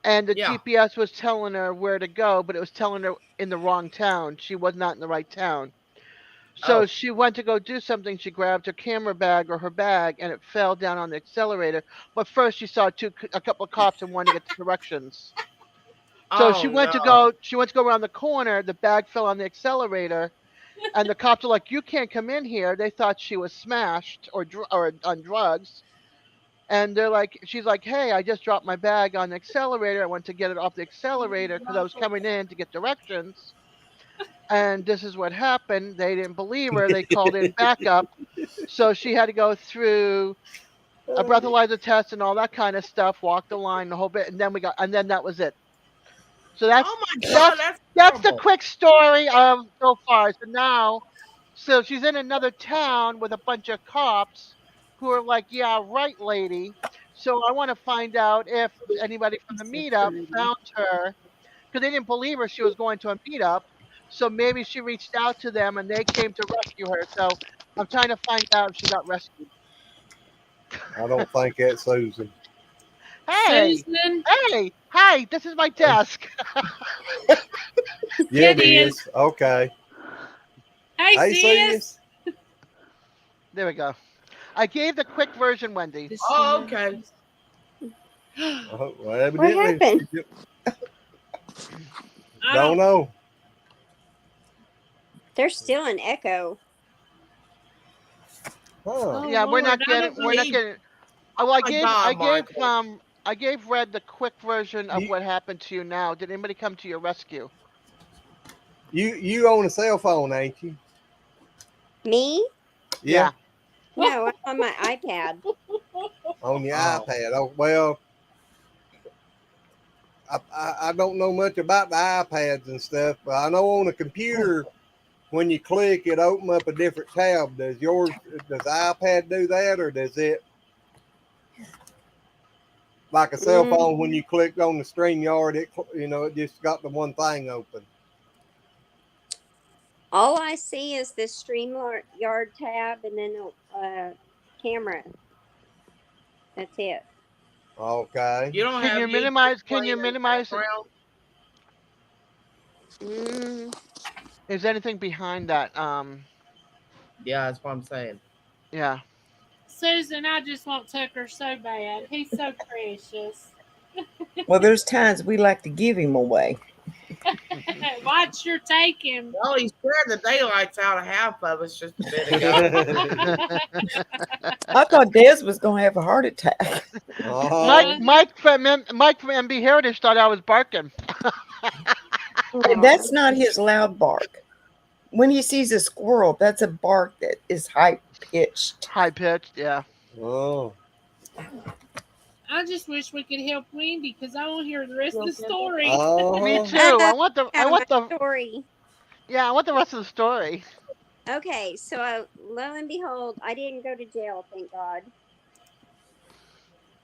and the Yeah. GPS was telling her where to go, but it was telling her in the wrong town. She was not in the right town. So Oh. she went to go do something. She grabbed her camera bag or her bag, and it fell down on the accelerator. But first, she saw a couple of cops and wanted to get the directions. So Oh, she went to no. go around the corner. The bag fell on the accelerator, and the cops are like, "You can't come in here." They thought she was smashed or on drugs, and she's like, "Hey, I just dropped my bag on the accelerator. I went to get it off the accelerator because I was coming in to get directions." And this is what happened. They didn't believe her. They called in backup. So she had to go through a breathalyzer test and all that kind of stuff, walk the line, the whole bit, and then that was it. So Oh, my God. that's the Horrible. quick story of so far. So she's in another town with a bunch of cops who are like, "Yeah, right, lady." So I want to find out if anybody from the meetup found her because they didn't believe her she was going to a meetup. So maybe she reached out to them and they came to rescue her. So I'm trying to find out if she got rescued. I don't think that's Susan. Hey, Susan. hey, hi, this is my desk. Yeah, It it is. is. Okay. Hey, Hey, sis. sis. There we go. I gave the quick version, Wendy. Oh, okay. Well, What evidently, happened? don't know. There's still an echo. Huh. Oh, Yeah, we're not Lord, I getting. don't We're not believe- getting. Oh, my God, I gave Red the quick version of You- what happened to you now. Did anybody come to your rescue? You own a cell phone, ain't you? Me? Yeah. No, I'm on my iPad. On your Oh. iPad. Oh well. I don't know much about the iPads and stuff, but I know on a computer when you click it open up a different tab. Does the iPad do that, or does it like a cell phone when you click on the StreamYard, it just got the one thing open? All I see is this StreamYard tab and then a camera. That's it. Okay. You don't Can have you YouTube minimize? Can playing you in the minimize it? background? Mm, Is anything behind that? Yeah, that's what I'm saying. Yeah. Susan, I just want Tucker so bad. He's so precious. Well, there's times we like to give him away. Watch your take him. Well, he scared the daylights out of half of us just a bit ago. I thought Des was going to have a heart attack. Mike from MB Heritage thought I was barking. And that's not his loud bark. When he sees a squirrel, that's a bark that is high pitched. High pitched, yeah. Oh. I just wish we could help Wendy because I want to hear the rest of the story. Me too. I want the story. Yeah, I want the rest of the story. Okay, so lo and behold, I didn't go to jail, thank God.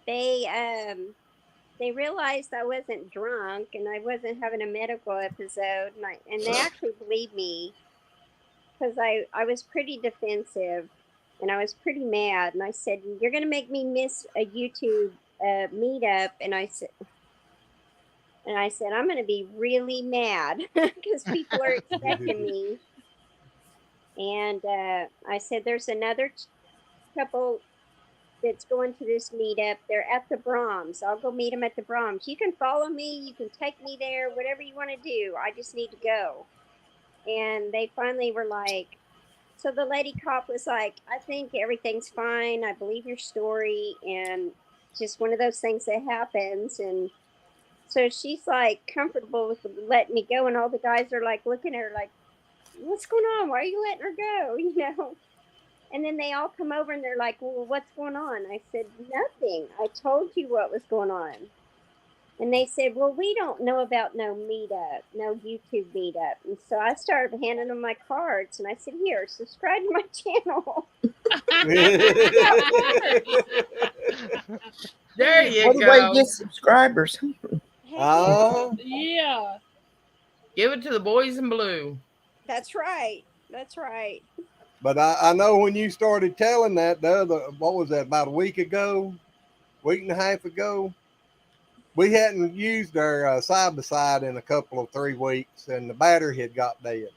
They realized I wasn't drunk and I wasn't having a medical episode, and they actually believed me because I was pretty defensive and I was pretty mad, and I said, "You're gonna make me miss a YouTube meetup," and I said, "I'm gonna be really mad because people are expecting me." And I said, "There's another couple that's going to this meetup. They're at the Brahms. I'll go meet them at the Brahms. You can follow me. You can take me there. Whatever you want to do. I just need to go." And they finally were like, so the lady cop was like, "I think everything's fine. I believe your story." And just one of those things that happens. And so she's like comfortable with letting me go. And all the guys are like looking at her like, "What's going on? Why are you letting her go?" You know? And then they all come over and they're like, "Well, what's going on?" I said, "Nothing. I told you what was going on." And they said, "Well, we don't know about no meetup, no YouTube meetup." And so I started handing them my cards and I said, "Here, subscribe to my channel." There you What a way to go. get subscribers. Ah, Yeah. Give it to the boys in blue. That's right. That's right. but I know when you started telling that what was that, about a week and a half ago? We hadn't used our side by side in a couple of 3 weeks, and the battery had got dead.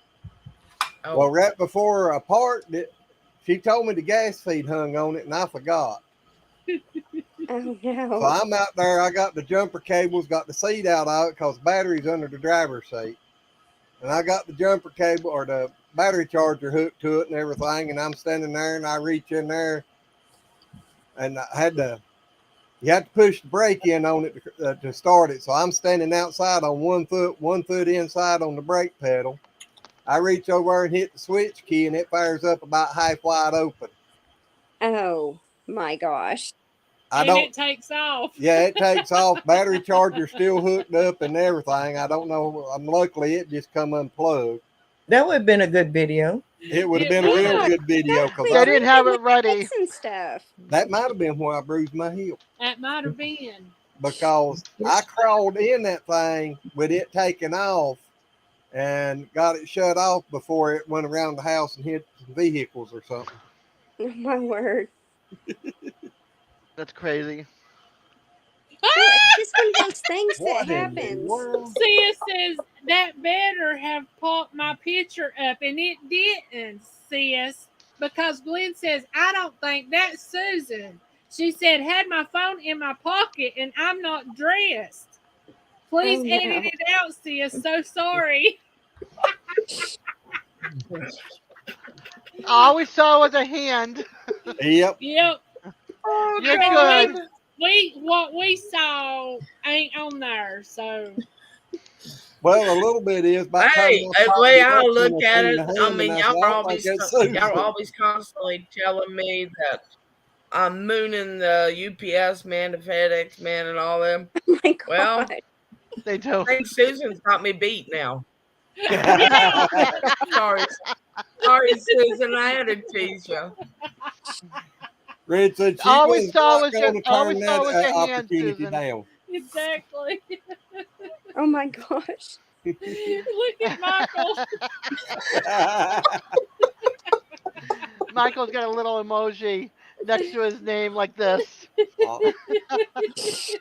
Oh, Well, right before I parked it, she told me the gas feed hung on it, and I forgot. Oh So no. I'm out there. I got the jumper cables, got the seat out of it because the battery's under the driver's seat, and I got the jumper cable or the battery charger hooked to it and everything. And I'm standing there, and I reach in there, and I had to. You have to push the brake in on it to start it. So I'm standing outside on 1 foot inside on the brake pedal. I reach over and hit the switch key, and it fires up about half wide open. Oh my gosh. I And don't. it takes off. Yeah, it takes off. Battery charger still hooked up and everything. I don't know. Luckily, it just come unplugged. That would have been a good video. It would have It been a real would. good video because Quit They didn't have it drinking with ready. us and stuff. that might have been where I bruised my heel That might have been. because I crawled in that thing with it taking off and got it shut off before it went around the house and hit some vehicles or something. Oh my word. That's crazy. So it's just one of those things that What in the happens. world? Sis says that better have popped my picture up, and it didn't, sis, because Glenn says, "I don't think that's Susan." She said, "Had my phone in my pocket and I'm not dressed. Please Oh, edit no. it out, sis. So sorry." All we saw was a hand. Yep. Yep. oh You're Well, good. what we saw ain't on there, so Well, a little bit is by the time Hey, I the fired way it I up, look I at seen it, the I hand, and mean, I said, y'all I are don't think always that's y'all are Susan. always constantly telling me that I'm mooning the UPS man, the FedEx man, and all them. Oh my Well, god. They do. I think Susan's got me beat now. Yeah. Sorry, sorry, Susan. I had to tease you. Red said she All we was saw not was going to all we turn saw that was a hand, opportunity Susan. down. exactly. Oh my gosh. Look at Michael. Michael's got a little emoji next to his name like this.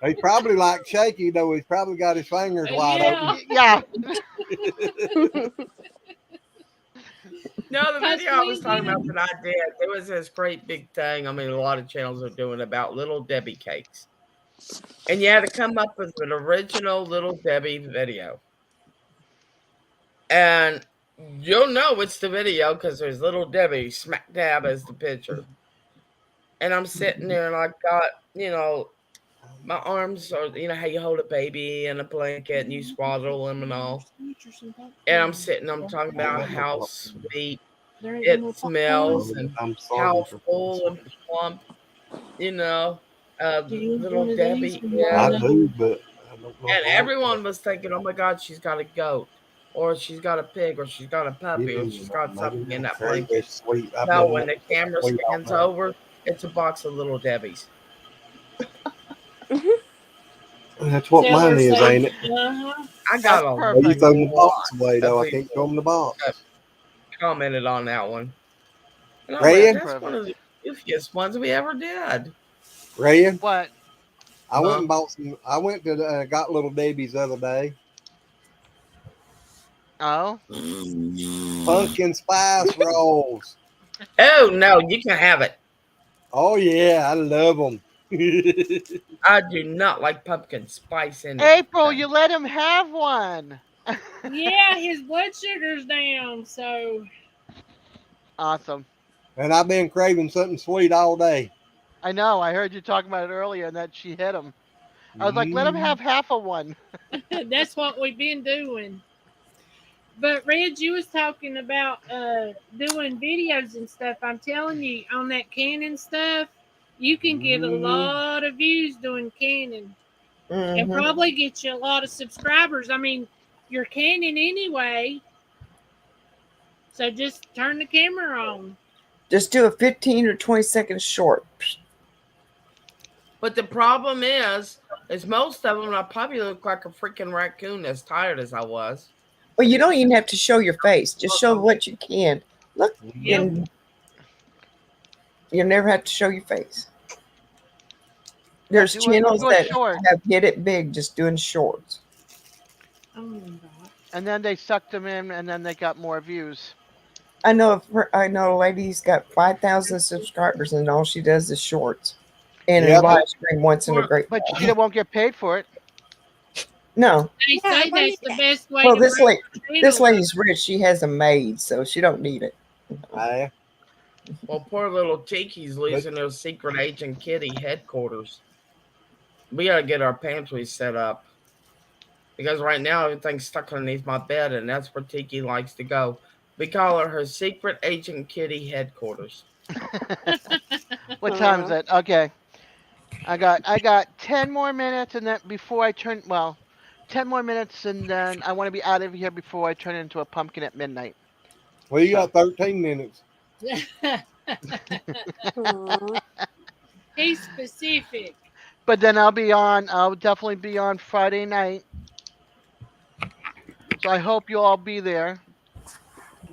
He's probably like shaky, though. He's probably got his fingers wide Yeah. Yeah. No, the Because video I was Glenn talking did about that I did, there was this great big thing. I mean, a lot of channels are doing about Little Debbie cakes. And you had to come up with an original Little Debbie video. And you'll know it's the video because there's Little Debbie smack dab as the picture. And I'm sitting there and I got, my arms are, how you hold a baby in a blanket and you swaddle them and all. And I'm talking about how sweet it smells and I'm how sorry for full and plump, little Debbie I is. do, but I don't know And why. everyone was thinking, oh my God, she's got a goat. or she's got a pig, or she's got a puppy, or she's got something in that blanket. Sweet. I've No, been when the camera sweet all scans night. over, it's a box of Little Debbie's. That's what Tell her mine is, say, ain't it? I That's got a Well, you perfect. throw the lot box away, of though. I can't show people them the box. that commented on that one. And I went, Rayan, that's one of the goofiest ones we ever did. Rayan, What? I went Huh? and bought some. I went to got Little Debbie's the other day. Oh, Pumpkin spice rolls. Oh, no, you can have it. Oh yeah, I love them. I do not like pumpkin spice in April, anything. you let him have one. yeah, his blood sugar's down. So Awesome. And I've been craving something sweet all day. I know. I heard you talking about it earlier, and that she hit him. I was like, let him Mm. have half of one. that's what we've been doing. But Reg, you was talking about doing videos and stuff. I'm telling you, on that Canon stuff, you can get a lot of views doing Canon, and probably get you a lot of subscribers. I mean, you're Canon anyway, so just turn the camera on. Just do a 15 or 20-second short. But the problem is most of them, I probably look like a freaking raccoon as tired as I was. Well, you don't even have to show your face. Just show what you can. Look, Yep. and you never have to show your face. There's do channels a that short. have hit it big just doing shorts. Oh my God. And then they sucked them in, and then they got more views. I know a lady's got 5,000 subscribers, and all she does is shorts and Yeah, a live stream once in a great But while. she won't get paid for it. No, They Yeah, say that's the best way well, to this grow this your channel. lady's rich. She has a maid, so she don't need it. Yeah. Well, poor little Tiki's losing her secret agent kitty headquarters. We gotta get our pantry set up. Because right now everything's stuck underneath my bed, and that's where Tiki likes to go. We call her secret agent kitty headquarters. What time is it? Okay. I got 10 more minutes, and then before I turn 10 more minutes, and then I want to be out of here before I turn into a pumpkin at midnight. Well, you got 13 minutes. Aw. He's specific. But then I'll definitely be on Friday night. So I hope you'll all be there.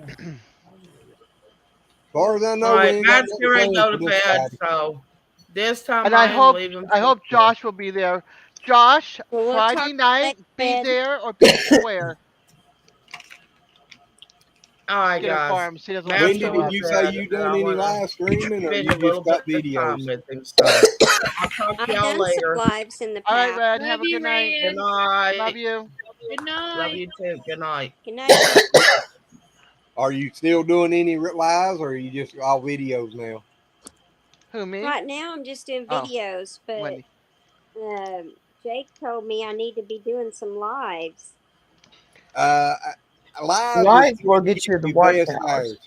As far as I know, All we right, ain't got Matt's nothing going to planned go to for this bed, Friday. so this time And I I am leaving. hope Josh will be there. Josh, Well, we'll Friday talk night, be later. there or be square. All right, Skinner guys. Farms. He doesn't want Matt's to Wendy, show going did up. you to say bed, you and done I any want live streaming, to or spend you a little just got bit of time videos? with him. So I'll talk to I've y'all done later. some lives in the All right, past. Red. Love Have a you, good night. Good Red. night. Love you. Good night. Love you too. Good night. Good night, Red. Are you still doing any lives, or are you just all videos now? Who, me? Right now, I'm just doing Oh, videos, but Wendy. Jake told me I need to be doing some lives. Uh, live Live will get you the your watch best hours. hours.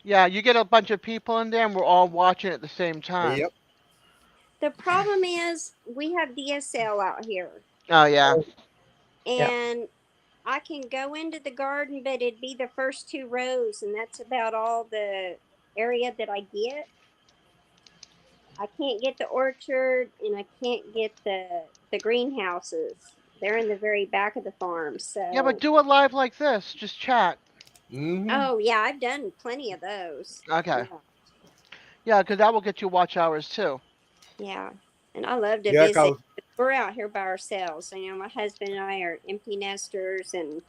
Yeah, you get a bunch of people in there, and we're all watching at the same time. Yep. The problem is we have DSL out here, Oh, yeah. and I can go into the garden, but it'd be the first 2 rows, and that's about all the area that I get. I can't get the orchard, and I can't get the greenhouses. They're in the very back of the farm. So Yeah, but do it live like this. Just chat. Mm-hmm. oh yeah, I've done plenty of those. Okay. Yeah, Yeah, because that will get you watch hours, too. yeah. And I love to Yeah, visit. cause We're out here by ourselves. You know, my husband and I are empty nesters, and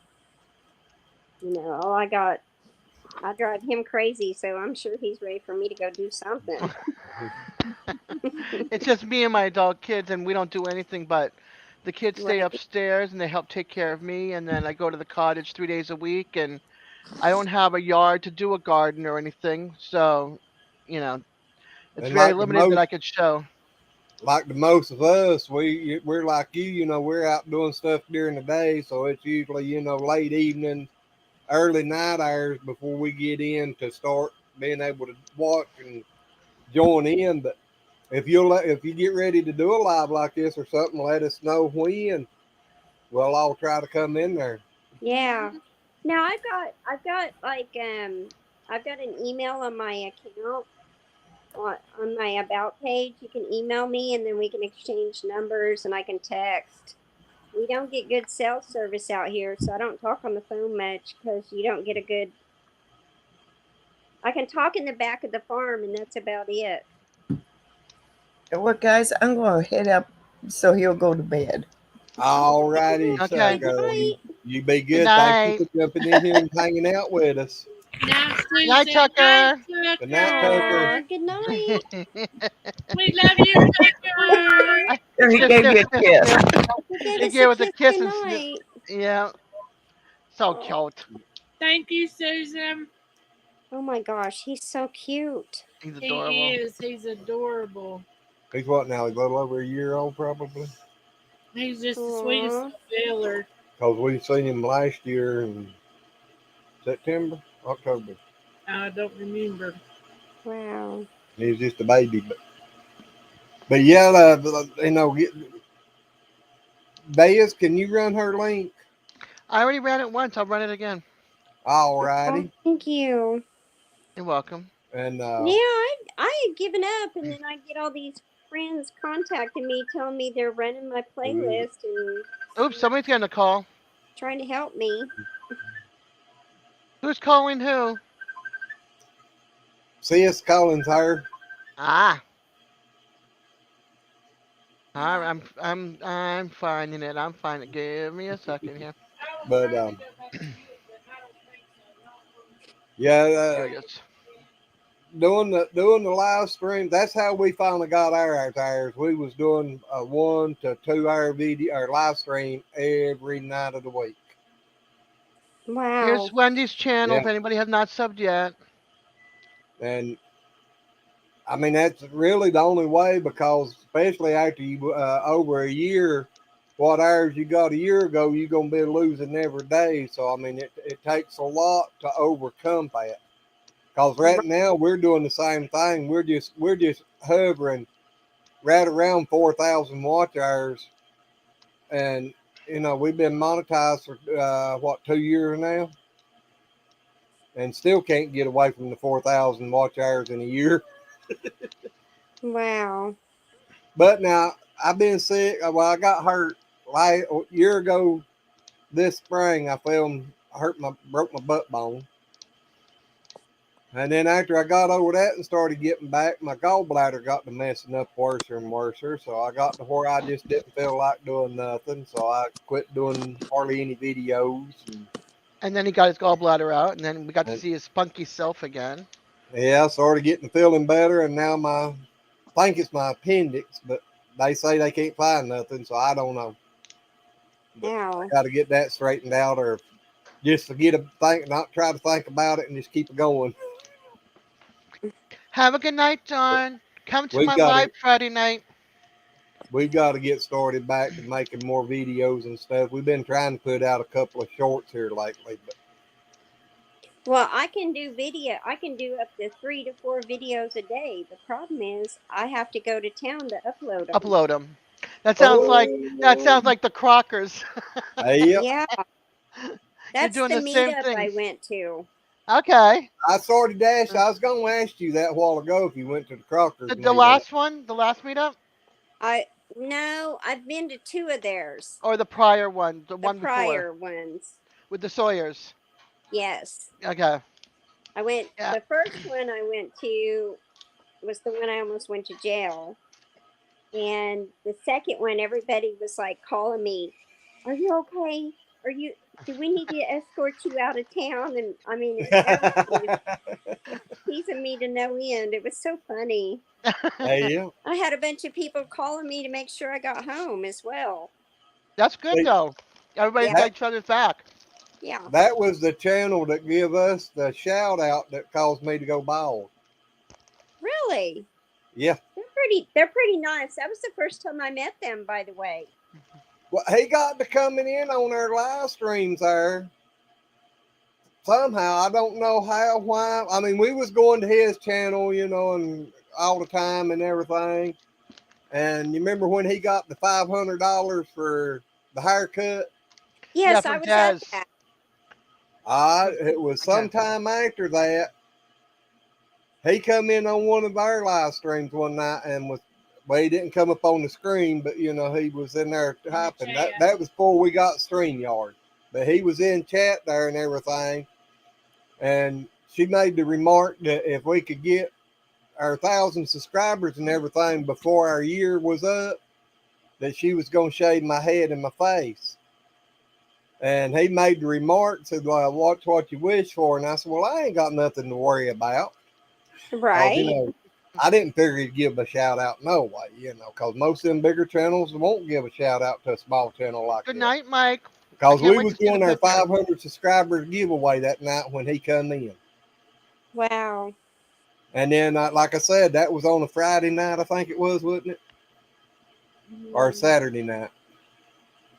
I drive him crazy, so I'm sure he's ready for me to go do something. It's just me and my adult kids, and we don't do anything but the kids stay Right. upstairs and they help take care of me, and then I go to the cottage 3 days a week, and I don't have a yard to do a garden or anything, so it's and very limited that I could show. like the most of us, we're like you, we're out doing stuff during the day, so it's usually late evening, early night hours before we get in to start being able to watch and join in. But if you get ready to do a live like this or something, let us know when. We'll all try to come in there. Yeah. Now I've got like I've got an email on my account on my about page. You can email me and then we can exchange numbers and I can text. We don't get good cell service out here, so I don't talk on the phone much because you don't get a good. I can talk in the back of the farm and that's about it. Well, guys, I'm going to head up so he'll go to bed. All righty, Okay. Good girl. night. You be Good good. Thank you night. for jumping in here and hanging out with us. Now, Night, Susan. Tucker. Good night, Tucker. Tucker. Good night. We love you, Tucker. There, he gave you a kiss. He gave He us gave a us a kiss kiss and goodnight. yeah, so Oh, cute. Thank you, Susan. oh my gosh, he's so cute. He's He adorable. is. He's adorable. He's what now? He's a little over a year old, probably. He's just the sweetest Aw. little feller. Because we seen him last year in September, October. I don't remember. Wow. He was just a baby, but yeah, you know, Deus, can you run her link? I already ran it once. I'll run it again. All Oh, righty, thank you. You're welcome. and Yeah, I had given up, and then I get all these friends contacting me, telling me they're running my playlist and Oops, somebody's getting a call. trying to help me. Who's calling who? C.S. Collins her. Ah, I'm finding it. I'm finding it. Give me a second here. But yeah, There it is. doing the live stream. That's how we finally got our tires. We was doing a 1 to 2 hour video or live stream every night of the week. Wow. Here's Wendy's channel. Yeah, If anybody has not subbed yet. and I mean that's really the only way because especially after you over a year, what hours you got a year ago, you're gonna be losing every day. So I mean it takes a lot to overcome that. Because right now we're doing the same thing. We're just hovering right around 4,000 watch hours, and you know we've been monetized for what 2 years now, and still can't get away from the 4,000 watch hours in a year. Wow. But now I've been sick. Well, I got hurt like a year ago this spring. I fell and broke my butt bone. And then after I got over that and started getting back, my gallbladder got to messing up worse and worse. So I got to where I just didn't feel like doing nothing. So I quit doing hardly any videos. And then he got his gallbladder out, and then we got to And see his spunky self again. yeah, I started getting feeling better. And now I think it's my appendix, but they say they can't find nothing. So I don't know. But Ow. I got to get that straightened out or just forget to think, not try to think about it and just keep it going. Have a good night, John. Come to We've my got live to Friday night. we've got to get started back to making more videos and stuff. We've been trying to put out a couple of shorts here lately, but Well, I can do video. I can do up to 3 to 4 videos a day. The problem is I have to go to town to upload them. Upload them. That sounds oh, like the Crockers. hey, Yeah, You're that's doing the the same meetup I things. went to. Okay. I started dash. I was going to ask you that a while ago if you went to the Crockers The meetup. last one, the last meetup, I no, I've been to 2 of theirs. or the prior one, the The one before prior ones. with the Sawyers. Yes. Okay. I went Yeah. the first one I went to was the one I almost went to jail. And the second one everybody was like calling me, "Are you okay? Are you do we need to escort you out of town?" And I mean everybody was teasing me to no end. It was so funny. Hey, yeah. I had a bunch of people calling me to make sure I got home as well. That's good See, though. Everybody's Yeah. that got each other's back. Yeah. that was the channel that give us the shout out that caused me to go bald. Really? Yeah. They're pretty nice. That was the first time I met them, by the way. Well, he got to coming in on our live streams there. Somehow I don't know how, why. I mean, we was going to his channel, you know, and all the time and everything. And you remember when he got the $500 for the haircut? Yeah, Yes, I from was at Dez. that. It was sometime after that. He come in on one of our live streams one night and he didn't come up on the screen, but he was in there typing. That was before we got StreamYard, but he was in chat there and everything. And she made the remark that if we could get our 1,000 subscribers and everything before our year was up, that she was going to shave my head and my face. And he made the remark, said, well, watch what you wish for. And I said, well, I ain't got nothing to worry about. Right. I didn't figure he'd give a shout out no way, because most of them bigger channels won't give a shout out to a small channel like that. Good night, Mike. Because we was doing our 500 subscribers giveaway that night when he come in. Wow. And then, like I said, that was on a Friday night, I think it was, wasn't it? Or Saturday night.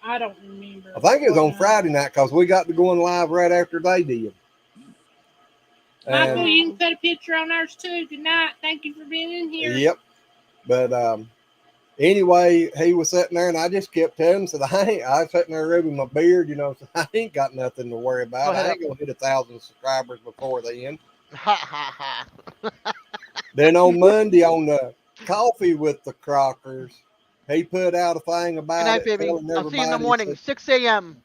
I don't remember. I think it was on Friday night because we got to going live right after they did. Michael, you can put a picture on ours too. Good night. Thank you for being in here. Yep. But anyway, he was sitting there and I just kept telling him, said, I was sitting there rubbing my beard, so I ain't got nothing to worry about. I ain't going to hit 1,000 subscribers before the end. Ha ha ha. Then on Monday on the Coffee with the Crockers, he put out a thing about Good night, it. baby. I'll see you in the morning, 6 a.m.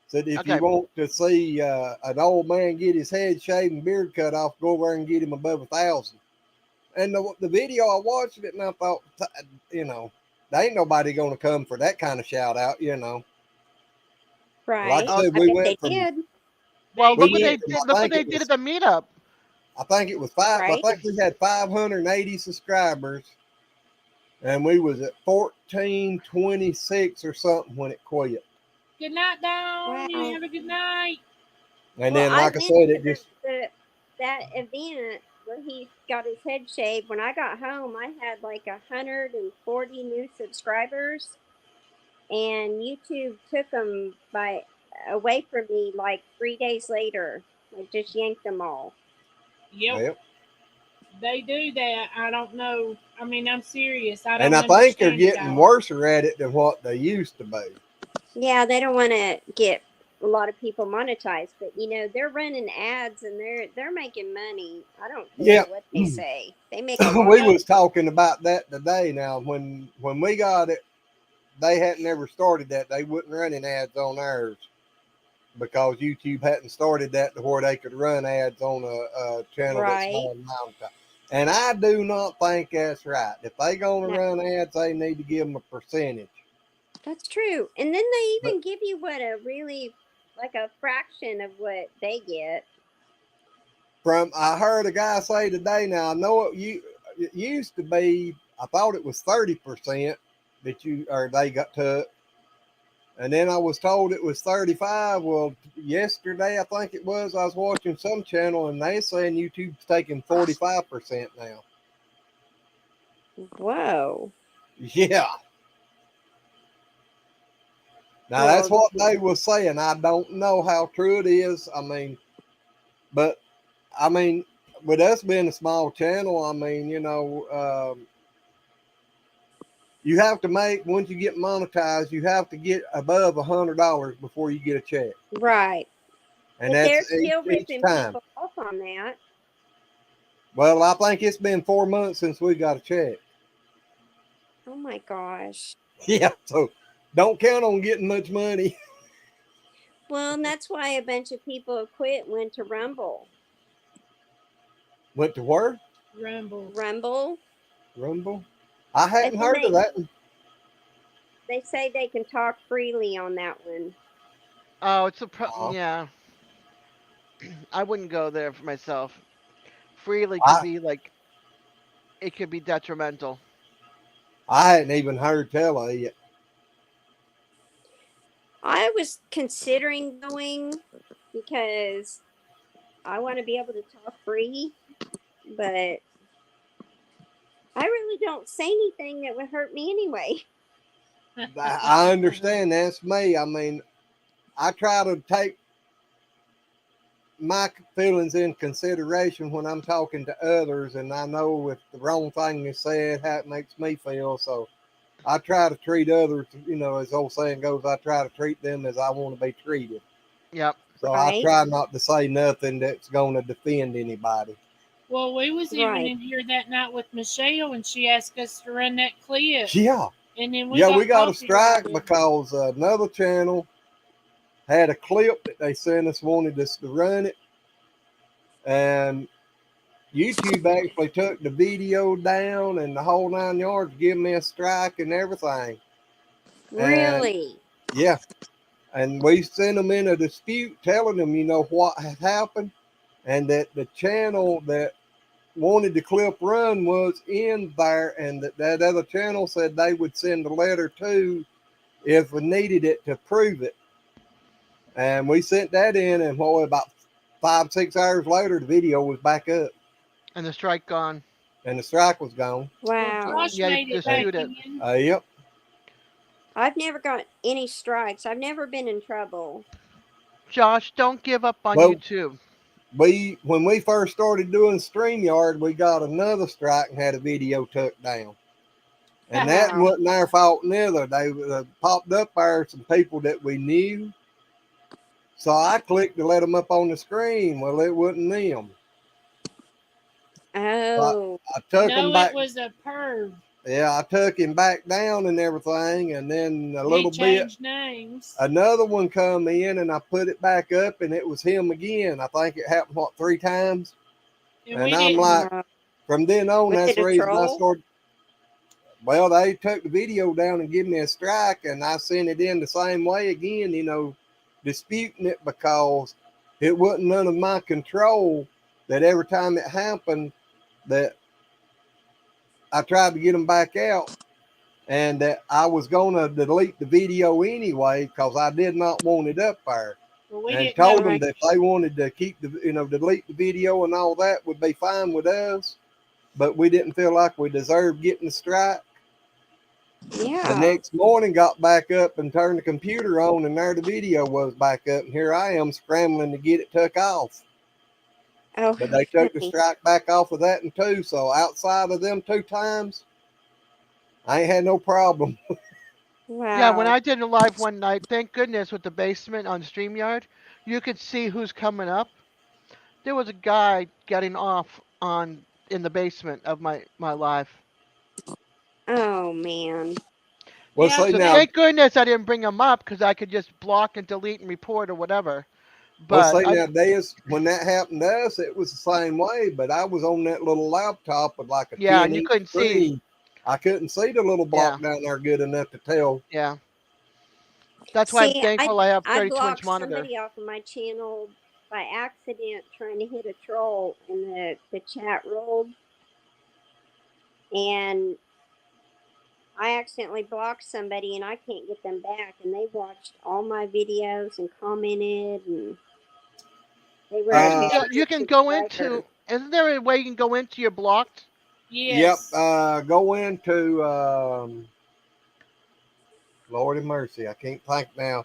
Said if you want to see an old man get his head shaved and beard cut off, go over and get him above 1,000. And the video, I watched it and I thought, there ain't nobody going to come for that kind of shout out, Right. Like I said, we went from. Did. Well, look what they did at the meetup. I think it was five. Right. I think we had 580 subscribers, and we was at 1426 or something when it quit. Good night, Dawn. Wow. You have a good night. And then, like I said, it just that event where he got his head shaved. When I got home, I had like 140 new subscribers, and YouTube took them away from me like 3 days later. Like just yanked them all. Yep. They do that. I don't know. I mean, I'm serious. I think they're getting worse at it than what they used to be. Yeah, they don't want to get a lot of people monetized, but they're running ads and they're making money. I don't care what they say. They make. We was talking about that today. Now, when we got it, they hadn't ever started that. They wouldn't running ads on ours because YouTube hadn't started that to where they could run ads on a channel that's not monetized. And I do not think that's right. If they going to run ads, they need to give them a percentage. That's true. And then they even give you a fraction of what they get. I heard a guy say today, now I know it used to be, I thought it was 30% that they got took. And then I was told it was 35. Well, yesterday, I think it was, I was watching some channel and they saying YouTube's taking 45% now. Whoa. Yeah. Now, that's what they were saying. I don't know how true it is. But with us being a small channel, you have to make, once you get monetized, you have to get above $100 before you get a check. Right. And but that's they're still ripping each time. people off on that. Well, I think it's been 4 months since we got a check. Oh my gosh. Yeah, so don't count on getting much money. Well, and that's why a bunch of people have quit, went to Rumble. Went to where? Rumble. I hadn't heard of that. They say they can talk freely on that one. Oh, it's yeah. I wouldn't go there for myself. Freely could be it could be detrimental. I hadn't even heard tell of it. I was considering going because I want to be able to talk free, but I really don't say anything that would hurt me anyway. I understand. That's me. I try to take my feelings in consideration when I'm talking to others, and I know if the wrong thing is said, how it makes me feel. So I try to treat others, as the old saying goes, I try to treat them as I want to be treated. Yep. So I Right. try not to say nothing that's going to defend anybody. Well, we was even Right. in here that night with Michelle, and she asked us to run that clip, Yeah. and then Yeah, we got a strike copyrighted. because another channel had a clip that they sent us, wanted us to run it. And YouTube actually took the video down and the whole 9 yards, give me a strike and everything. And Really? yeah, and we sent them in a dispute telling them, you know, what had happened and that the channel that wanted the clip run was in there, and that other channel said they would send a letter to if we needed it to prove it. And we sent that in, and boy, about 5-6 hours later, the video was back up And the strike gone. and the strike was gone. Well, Wow. Josh Yeah, made it back dispute it. in. Yep. I've never got any strikes. I've never been in trouble. Josh, don't give up on Well, YouTube. when we first started doing StreamYard, we got another strike and had a video took down. And that Wow. wasn't our fault neither. They popped up there some people that we knew. So I clicked to let them up on the screen. Well, it wasn't them. Oh. I took No, him back. it was a perv. Yeah, I took him back down and everything, and then a He little bit, changed names. another one come in, and I put it back up, and it was him again. I think it happened 3 times, And we and I'm didn't. like, Wow. from then on, Was that's it the a reason I troll? started. Well, they took the video down and gave me a strike, and I sent it in the same way again, you know, disputing it because it wasn't none of my control. That every time it happened, that I tried to get them back out, and that I was going to delete the video anyway because I did not want it up there. Well, we And didn't know. told them Right. that if they wanted to keep the, you know, delete the video and all that would be fine with us, but we didn't feel like we deserved getting the strike. The Yeah. next morning, got back up and turned the computer on, and there the video was back up. And here I am scrambling to get it took off. Oh. But they took the strike back off of that and too. So outside of them 2 times, I ain't had no problem. Yeah, when Wow. I did a live one night, thank goodness with the basement on StreamYard, you could see who's coming up. There was a guy getting off on in the basement of my live. Oh man. Well, Yeah, see So now, thank goodness I didn't bring him up because I could just block and delete and report or whatever. But Des, when that happened to us, it was the same way. But I was on that little laptop with like a yeah, and 10 you inch couldn't see. screen. I couldn't see the little block Yeah, down there good enough to tell. yeah. That's why I'm See, thankful I have I 32-inch blocked monitor. somebody off of my channel by accident trying to hit a troll, and the chat rolled, and I accidentally blocked somebody, and I can't get them back. And they watched all my videos and commented, and they were a Uh, Yeah, major you can go subscriber. into. Isn't there a way you can go into your blocked? yes. Yep. Go into Lord have mercy. I can't think now.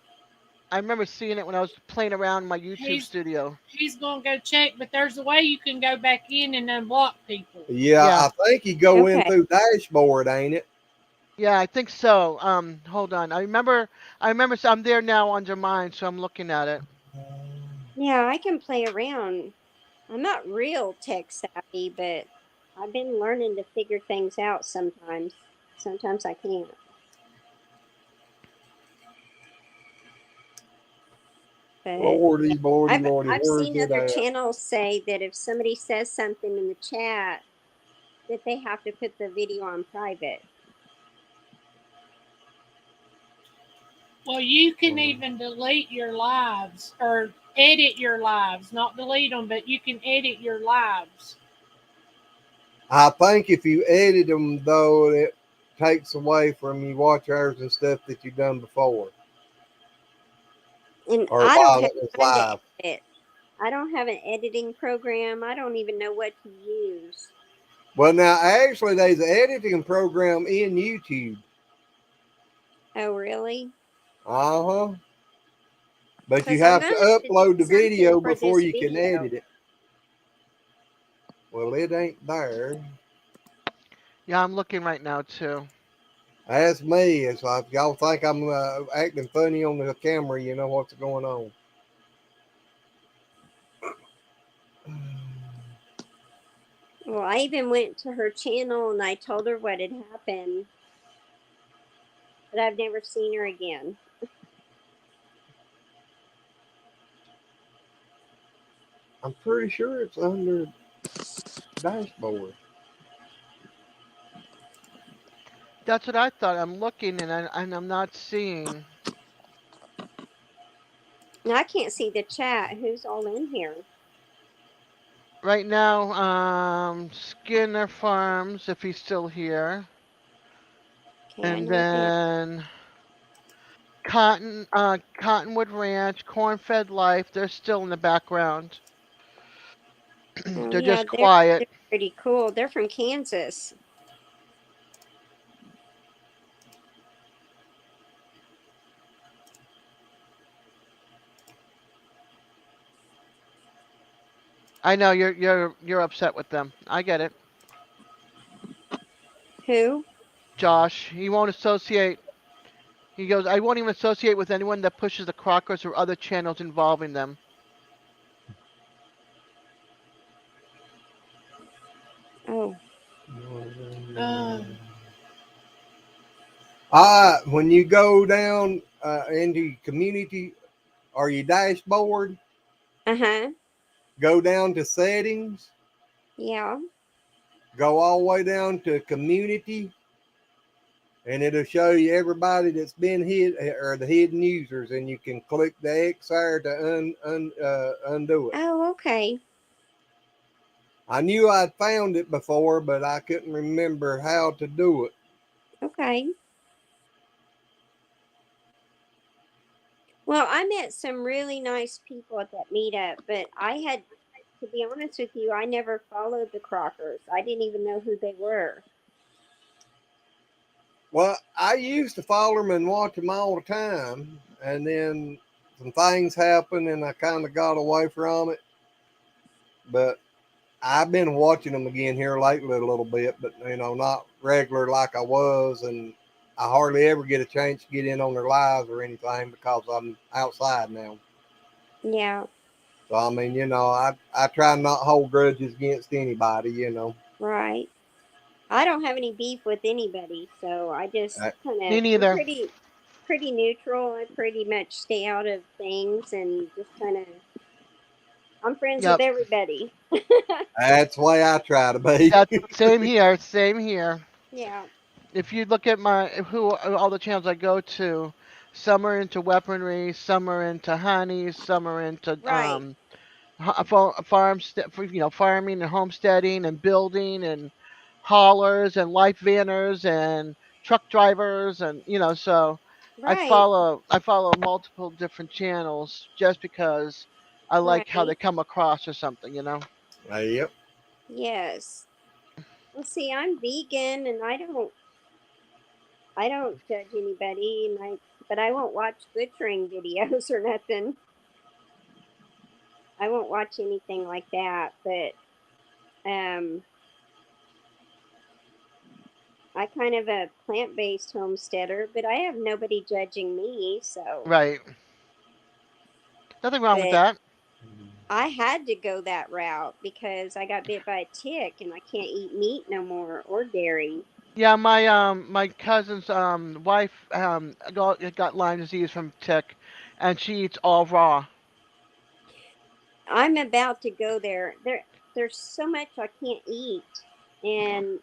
I remember seeing it when I was playing around in my YouTube He's studio. he's gonna go check, but there's a way you can go back in and unblock people. Yeah, Yeah, I think you go in Okay. through dashboard, ain't it? yeah, I think so. Hold on. I remember. So I'm there now under mine, so I'm looking at it. Yeah, I can play around. I'm not real tech savvy, but I've been learning to figure things out sometimes. Sometimes I can't. But Lordy, lordy, I've lordy, I've where's seen it other at? channels say that if somebody says something in the chat, that they have to put the video on private. Well, you can even delete your lives or edit your lives, not delete them, but you can edit your lives. I think if you edit them, though, it takes away from you watch hours and stuff that you've done before And or I don't while have it was time to live. edit. I don't have an editing program. I don't even know what to use. Well, now, actually, there's an editing program in YouTube. Oh, really? Uh-huh. But you Because I have to wanted to do upload the something video for before this you can video. edit it. Well, it ain't there. Yeah, I'm looking right now too. That's me. It's like y'all think I'm acting funny on the camera. You know what's going on. Well, I even went to her channel and I told her what had happened, but I've never seen her again. I'm pretty sure it's under dashboard. That's what I thought. I'm looking and I'm not seeing. Now I can't see the chat. Who's all in here? Right now, Skinner Farms, if he's still here. Okay, I And know them. then Cottonwood Ranch, Cornfed Life, they're still in the background. Oh They're yeah, just they're quiet. pretty cool. They're from Kansas. I know you're upset with them. I get it. Who? Josh, he won't associate. He goes, I won't even associate with anyone that pushes the Crockers or other channels involving them. Oh, When you go down into community or your dashboard, uh-huh. go down to settings, Yeah. go all the way down to community, and it'll show you everybody that's been hid or the hidden users, and you can click the X there to undo it. Oh, okay. I knew I'd found it before, but I couldn't remember how to do it. Okay. Well, I met some really nice people at that meetup, but I had, to be honest with you, I never followed the Crockers. I didn't even know who they were. Well, I used to follow them and watch them all the time, and then some things happened, and I kind of got away from it. But I've been watching them again here lately a little bit, but not regular like I was, and I hardly ever get a chance to get in on their lives or anything because I'm outside now. Yeah, So I mean, I try not to hold grudges against anybody. right. I don't have any beef with anybody, so I just Uh, kind Me of, I'm neither. pretty neutral. I pretty much stay out of things and just kind of, I'm friends with Yep. everybody. that's the way I try to be. That's same here. Same here. Yeah, If you look at my who all the channels I go to, some are into weaponry, some are into honeys, some are into right, farming and homesteading and building and haulers and life vanners and truck drivers and so right, I follow multiple different channels just because I like how they right. come across or something. Yep. Yes. Well, see, I'm vegan and I don't judge anybody, but I won't watch butchering videos or nothing. I won't watch anything like that. But I kind of a plant-based homesteader, but I have nobody judging me. So, Right. Nothing wrong with but that. I had to go that route because I got bit by a tick and I can't eat meat no more or dairy. Yeah, my cousin's wife got Lyme disease from tick, and she eats all raw. I'm about to go there. There's so much I can't eat, and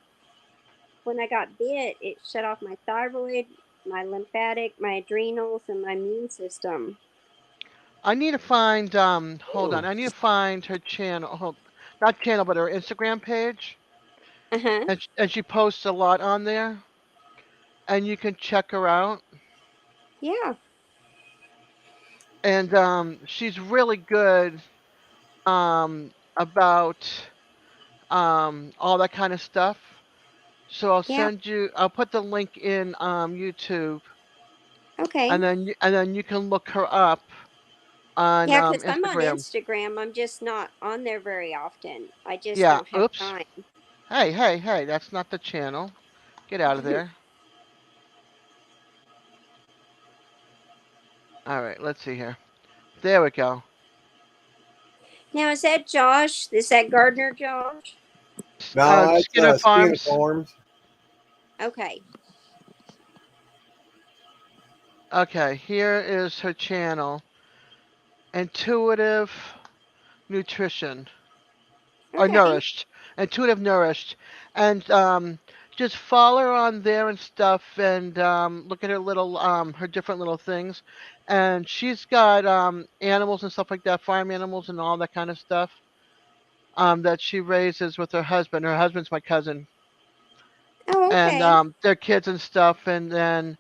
when I got bit, it shut off my thyroid, my lymphatic, my adrenals, and my immune system. I need to find hold on. Oh, I need to find her channel. Not channel, but her Instagram page, Uh huh. and she posts a lot on there, and you can check her out. Yeah. And she's really good about all that kind of stuff. So Yeah. I'll put the link in YouTube, Okay. and then you can look her up on Yeah, because I'm on Instagram. Instagram. I'm just not on there very often. I just Yeah. don't have Oops. time. Hey, hey, hey. That's not the channel. Get out of there. All right. Let's see here. There we go. Now, is that Josh? Is that Gardner Josh? No, it's Skinner Skinner Farms. Farms. Okay. Okay, here is her channel. Intuitive Nutrition. Or Okay. Nourished. Intuitive Nourished. And just follow her on there and stuff and look at her little her different little things. And she's got animals and stuff like that, farm animals and all that kind of stuff. That she raises with her husband. Her husband's my cousin. Oh, And okay. their kids and stuff, and then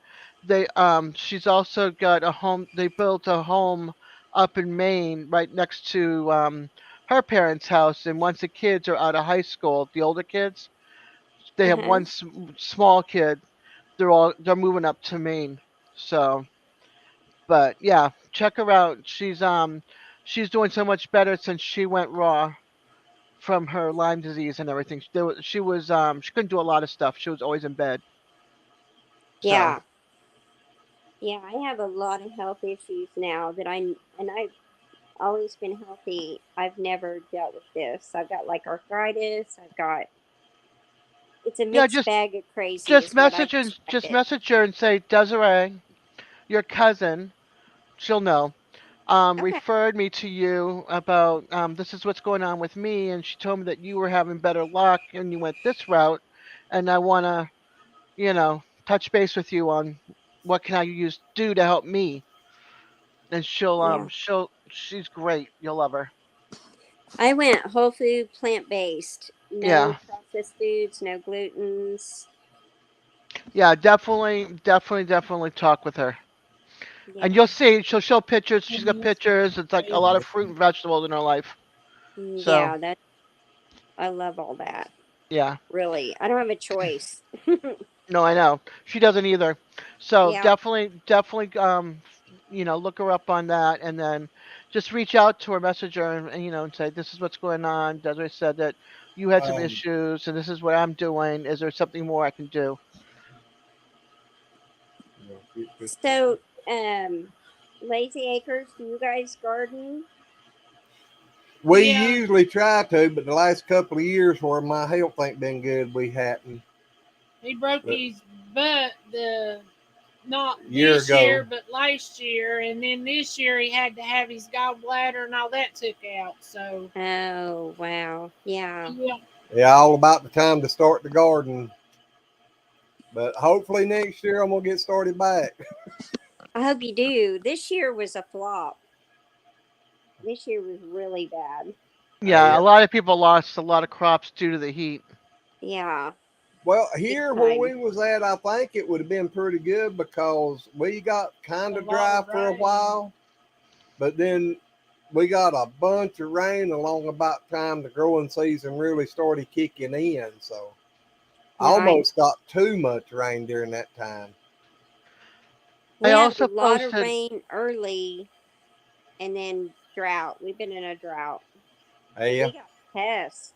she's also got a home. They built a home up in Maine right next to her parents' house, and once the kids are out of high school, the older kids, they Uh have huh. one small kid. They're moving up to Maine. So, but yeah, check her out. She's doing so much better since she went raw from her Lyme disease and everything. She couldn't do a lot of stuff. She was always in bed. So Yeah. Yeah. I have a lot of health issues now and I've always been healthy. I've never dealt with this. I've got like arthritis. It's a yeah, mixed just bag of crazy, Just is what I message and describe just it. message her and say, Desiree, your cousin, she'll know, Okay. referred me to you about this is what's going on with me, and she told me that you were having better luck and you went this route, and I wanna, touch base with you on what can I do to help me. And Yeah. she's great. You'll love her. I went whole food, plant based, no Yeah. processed foods, no glutens. Yeah, definitely talk with her. And Yeah. you'll see she'll show pictures. She's got pictures. It's like a lot of fruit and vegetables in her life. So Yeah, that I love all that. yeah. Really. I don't have a choice. No, I know. She doesn't either. So Yeah. definitely, look her up on that, and then just reach out to her, message her, and say, "This is what's going on." Desiree said that you had some Um, issues, and this is what I'm doing. Is there something more I can do? So, Lazy Acres, do you guys garden? we Yeah, usually try to, but the last couple of years where my health ain't been good, we hadn't. he broke But his butt the not a year this year, ago, but last year, and then this year he had to have his gallbladder and all that took out. So Oh, wow. Yeah. yeah, yeah, all about the time to start the garden. But hopefully next year I'm gonna get started back. I hope you do. This year was a flop. This year was really bad. Yeah, Yeah. a lot of people lost a lot of crops due to the heat. Yeah. Well, Big here where time. we was at, I think it would have been pretty good because we got kind a of lot dry of for a rain. while, but then we got a bunch of rain along about time the growing season really started kicking in. So I Right. almost got too much rain during that time. I We had a also lot of posted rain early and then drought. We've been in a drought. And Yeah, we got pests.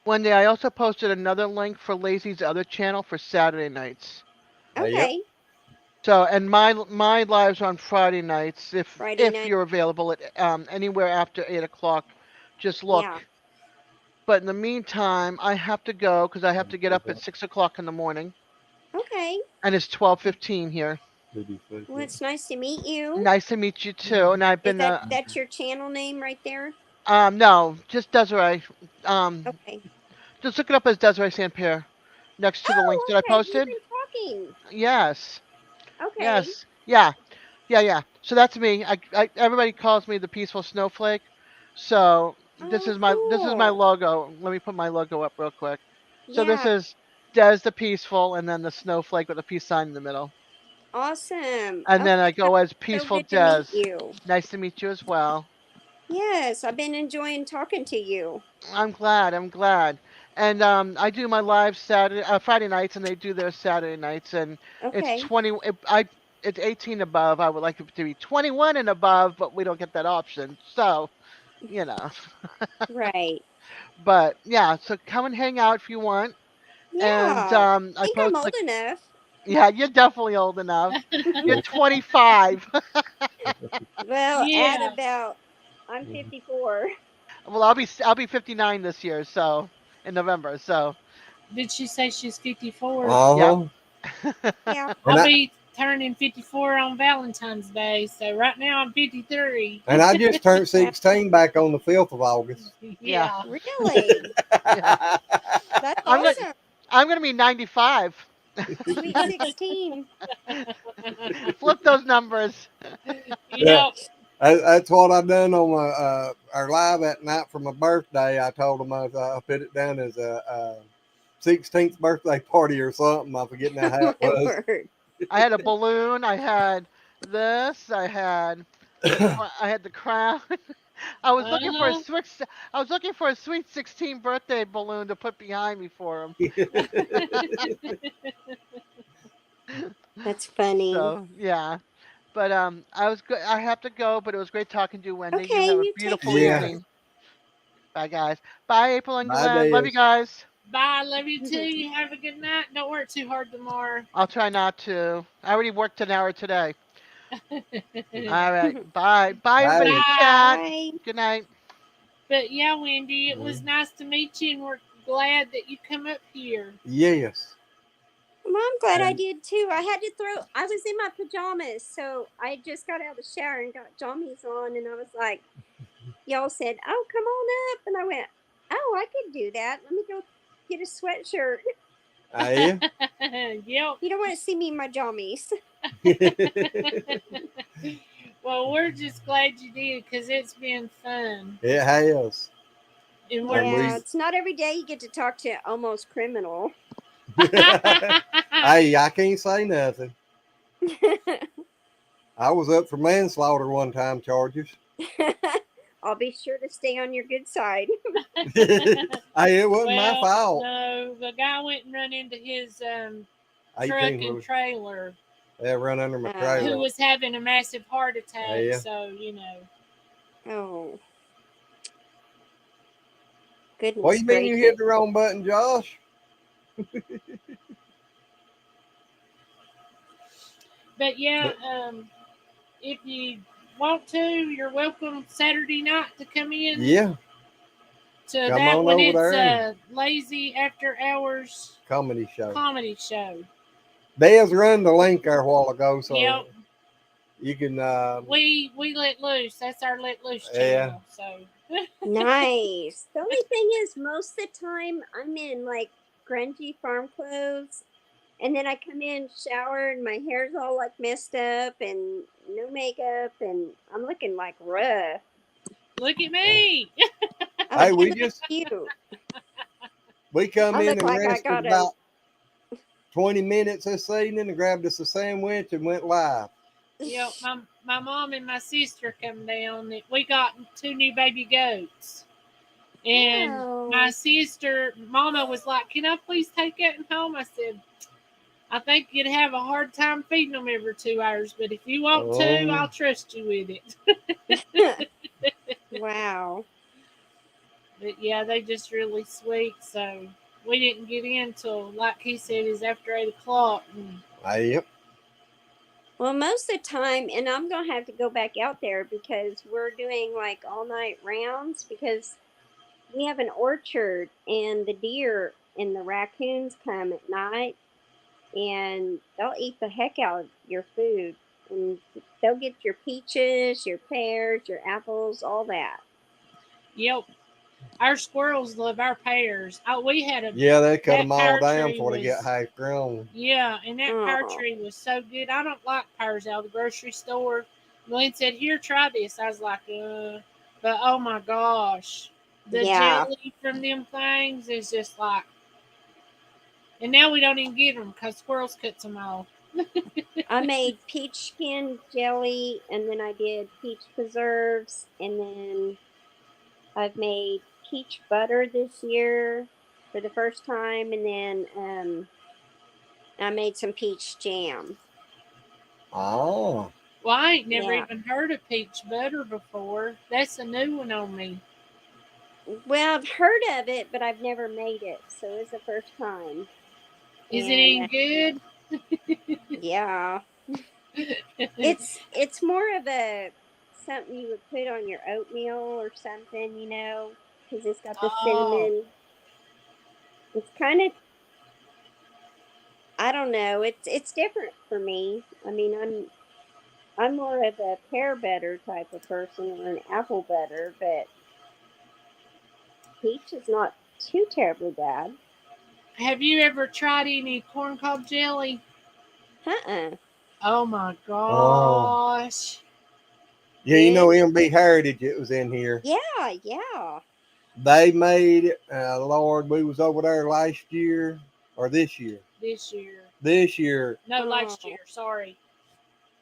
one day. I also posted another link for Lazy's other channel for Saturday nights. yep. Okay. So, and my lives on Friday nights, Friday if night. you're available at anywhere after 8 o'clock, just Yeah. look. But in the meantime, I have to go because I have to get up at 6 o'clock in the morning, Okay. and it's 12:15 here. Well, it's nice to meet you. Nice to meet you too. And I've Is been that's your channel name right there? no, just Desiree. Um, Okay. just look it up as Desiree St. Pierre, next to the link Oh, that I okay. We've posted. been talking. Yes, Okay. yes, yeah. Yeah. So that's me. Everybody calls me the peaceful snowflake. So Oh, this is my cool. logo. Let me put my logo up real quick. So this Yeah. is Des the peaceful, and then the snowflake with a peace sign in the middle. Awesome. And then I Okay. go as So peaceful good to meet Des. you. Nice to meet you as well. Yes, I've been enjoying talking to you. I'm glad. I'm glad. And I do my live Friday nights, and they do their Saturday nights, and it's Okay. 20. It's 18 above. I would like it to be 21 and above, but we don't get that option. So you know. Right. But yeah, so come and hang out if you want. And Yeah. I I think I'm post old like, enough. yeah, you're definitely old enough. You're 25. Well, Yeah. I'm 54. Well, I'll be 59 this year, so in November. So, Did she say she's 54? yep. Uh-huh. Yeah. And I'll I be turning 54 on Valentine's Day. So right now I'm 53. and I just turned 16 back on the 5th of August. Yeah. Yeah. Really? Yeah. That's I'm gonna awesome. I'm gonna be 95. Sweet 16. Flip those numbers. Yeah. Yep. That's what I done on my our live that night for my birthday. I told them I put it down as a 16th birthday party or something. I'm forgetting now how it My was. word. I had a balloon. I had this. I had the crown. I was looking for a Uh-huh. switch. I was looking for a sweet 16 birthday balloon to put behind me for him. That's funny. So yeah, but I was good. I have to go, but it was great talking to you, Wendy. You Okay, have a you take beautiful Yeah. care. evening. Bye, guys. Bye, April and My Glenn. Love you days. guys. Bye. Love you too. You have a good night. Don't work too hard tomorrow. I'll try not to. I already worked an hour today. Bye. All right. Bye. Bye, everybody in Bye. the chat. Bye. Good night. But yeah, Wendy, it was nice to meet you, and we're glad that you come up here. Yes. Well, I'm glad I And did too. I was in my pajamas, so I just got out of the shower and got jammies on, and I was like, y'all said, oh, come on up. And I went, oh, I could do that. Let me go get a sweatshirt. yeah. Yep. You don't want to see me in my jammies. Well, we're just glad you did because it's been fun. It has. And And we're Yeah, we it's not every day you get to talk to almost criminal. Hey, I can't say nothing. I was up for manslaughter one time charges. I'll be sure to stay on your good side. Hey, it wasn't my Well, fault. no, the guy went and run into his truck 18 and was trailer, they run under my who trailer. was having a massive heart attack. Yeah. So, you know. Oh, What goodness you mean you gracious. hit the wrong button, Josh? But yeah, But, if you want to, you're welcome Saturday night to come in yeah, to come that on when over it's there. a lazy after hours Comedy show. comedy show. Dez run the link there a while ago, so Yep, you can. we let loose. That's our let loose Yeah. channel. So Nice. The only thing is, most of the time I'm in like grungy farm clothes, and then I come in, shower, and my hair's all like messed up and no makeup, and I'm looking like rough. look at me. Oh, Hey, you we look just cute. we come I in look and like I rested got a. about 20 minutes this evening and grabbed us a sandwich and went live. Yep, my mom and my sister come down. We got 2 new baby goats. And my Oh. sister, Mama was like, "Can I please take that home?" I said, "I think you'd have a hard time feeding them every 2 hours, but if you want to, Oh, I'll trust you with it." Wow. But yeah, they just really sweet. So we didn't get in till, like he said, is after 8 o'clock. And yep. Well, most of the time, and I'm going to have to go back out there because we're doing like all night rounds because we have an orchard and the deer and the raccoons come at night and they'll eat the heck out of your food. And they'll get your peaches, your pears, your apples, all that. yep, our squirrels love our pears. Oh, we had Yeah, they cut that them all pear down tree before they get was, half grown. yeah, and that pear Oh, tree was so good. I don't like pears out of the grocery store. Glenn said, "Here, try this." I was like, but oh my gosh, the yeah. jelly from them things is just like, and now we don't even get them because squirrels cuts them off. I made peach skin jelly and then I did peach preserves and then I've made peach butter this year for the first time, and then I made some peach jam. Oh, Well, I ain't never Yeah. even heard of peach butter before. That's a new one on me. Well, I've heard of it, but I've never made it, so it's the first time. Is it And any good? yeah, it's more of a something you would put on your oatmeal or something, because it's got the Oh, cinnamon. It's kind of, I don't know. It's different for me. I mean, I'm more of a pear butter type of person or an apple butter, but peach is not too terribly bad. Have you ever tried any corncob jelly? Uh-uh. Oh my Oh, gosh. yeah, you know, Good. MB Heritage, it was in here. Yeah, yeah. They made it. Lord, we was over there last year or this year. This year. This year, No, last Oh, year. Sorry.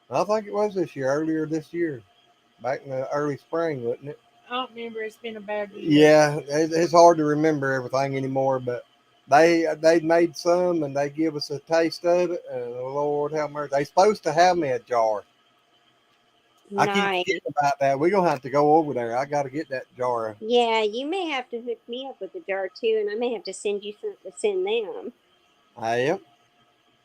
I think it was this year, earlier this year, back in the early spring, wasn't it? I don't remember. It's been a bad year. Yeah, it's hard to remember everything anymore, but they made some and they give us a taste of it. And Lord have mercy, they supposed to have me a jar. I keep nice. forgetting about that. We're gonna have to go over there. I got to get that jar. Yeah, you may have to hook me up with a jar too, and I may have to send you something to send them. I am.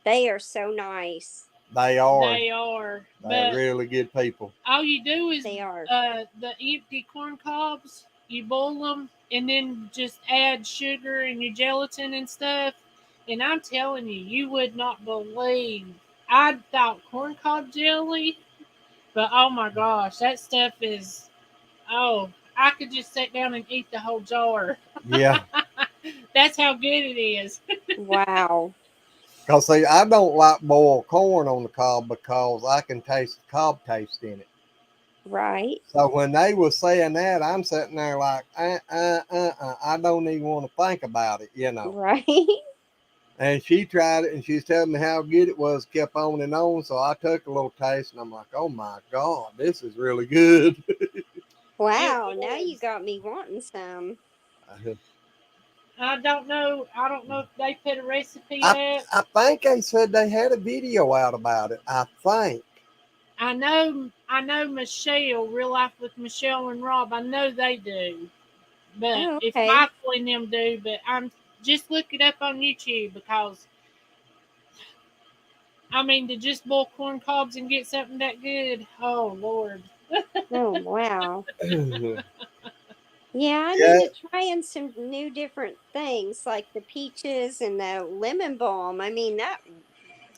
They are so nice. They are. They are. They're But really good people. all you do is They are. the empty corn cobs, you boil them and then just add sugar and your gelatin and stuff. And I'm telling you, you would not believe. I thought corn cob jelly, but oh my gosh, that stuff is, oh, I could just sit down and eat the whole jar. Yeah. That's how good it is. Wow. Because see, I don't like boiled corn on the cob because I can taste the cob taste in it. Right. So when they was saying that, I'm sitting there like, I don't even want to think about it, you know. Right. And she tried it and she's telling me how good it was, kept on and on. So I took a little taste and I'm like, oh my God, this is really good. It Wow. Now you was. got me wanting some. I don't know. I don't know if they put a recipe I, up. I think they said they had a video out about it. I think. I know Michelle, Real Life with Michelle and Rob. I know they do. But Oh, if okay. Michael and them do, but I'm just look it up on YouTube because I mean to just boil corn cobs and get something that good. Oh Lord. Oh, wow. Yeah. Yeah, I need to try in some new different things like the peaches and the lemon balm. I mean, that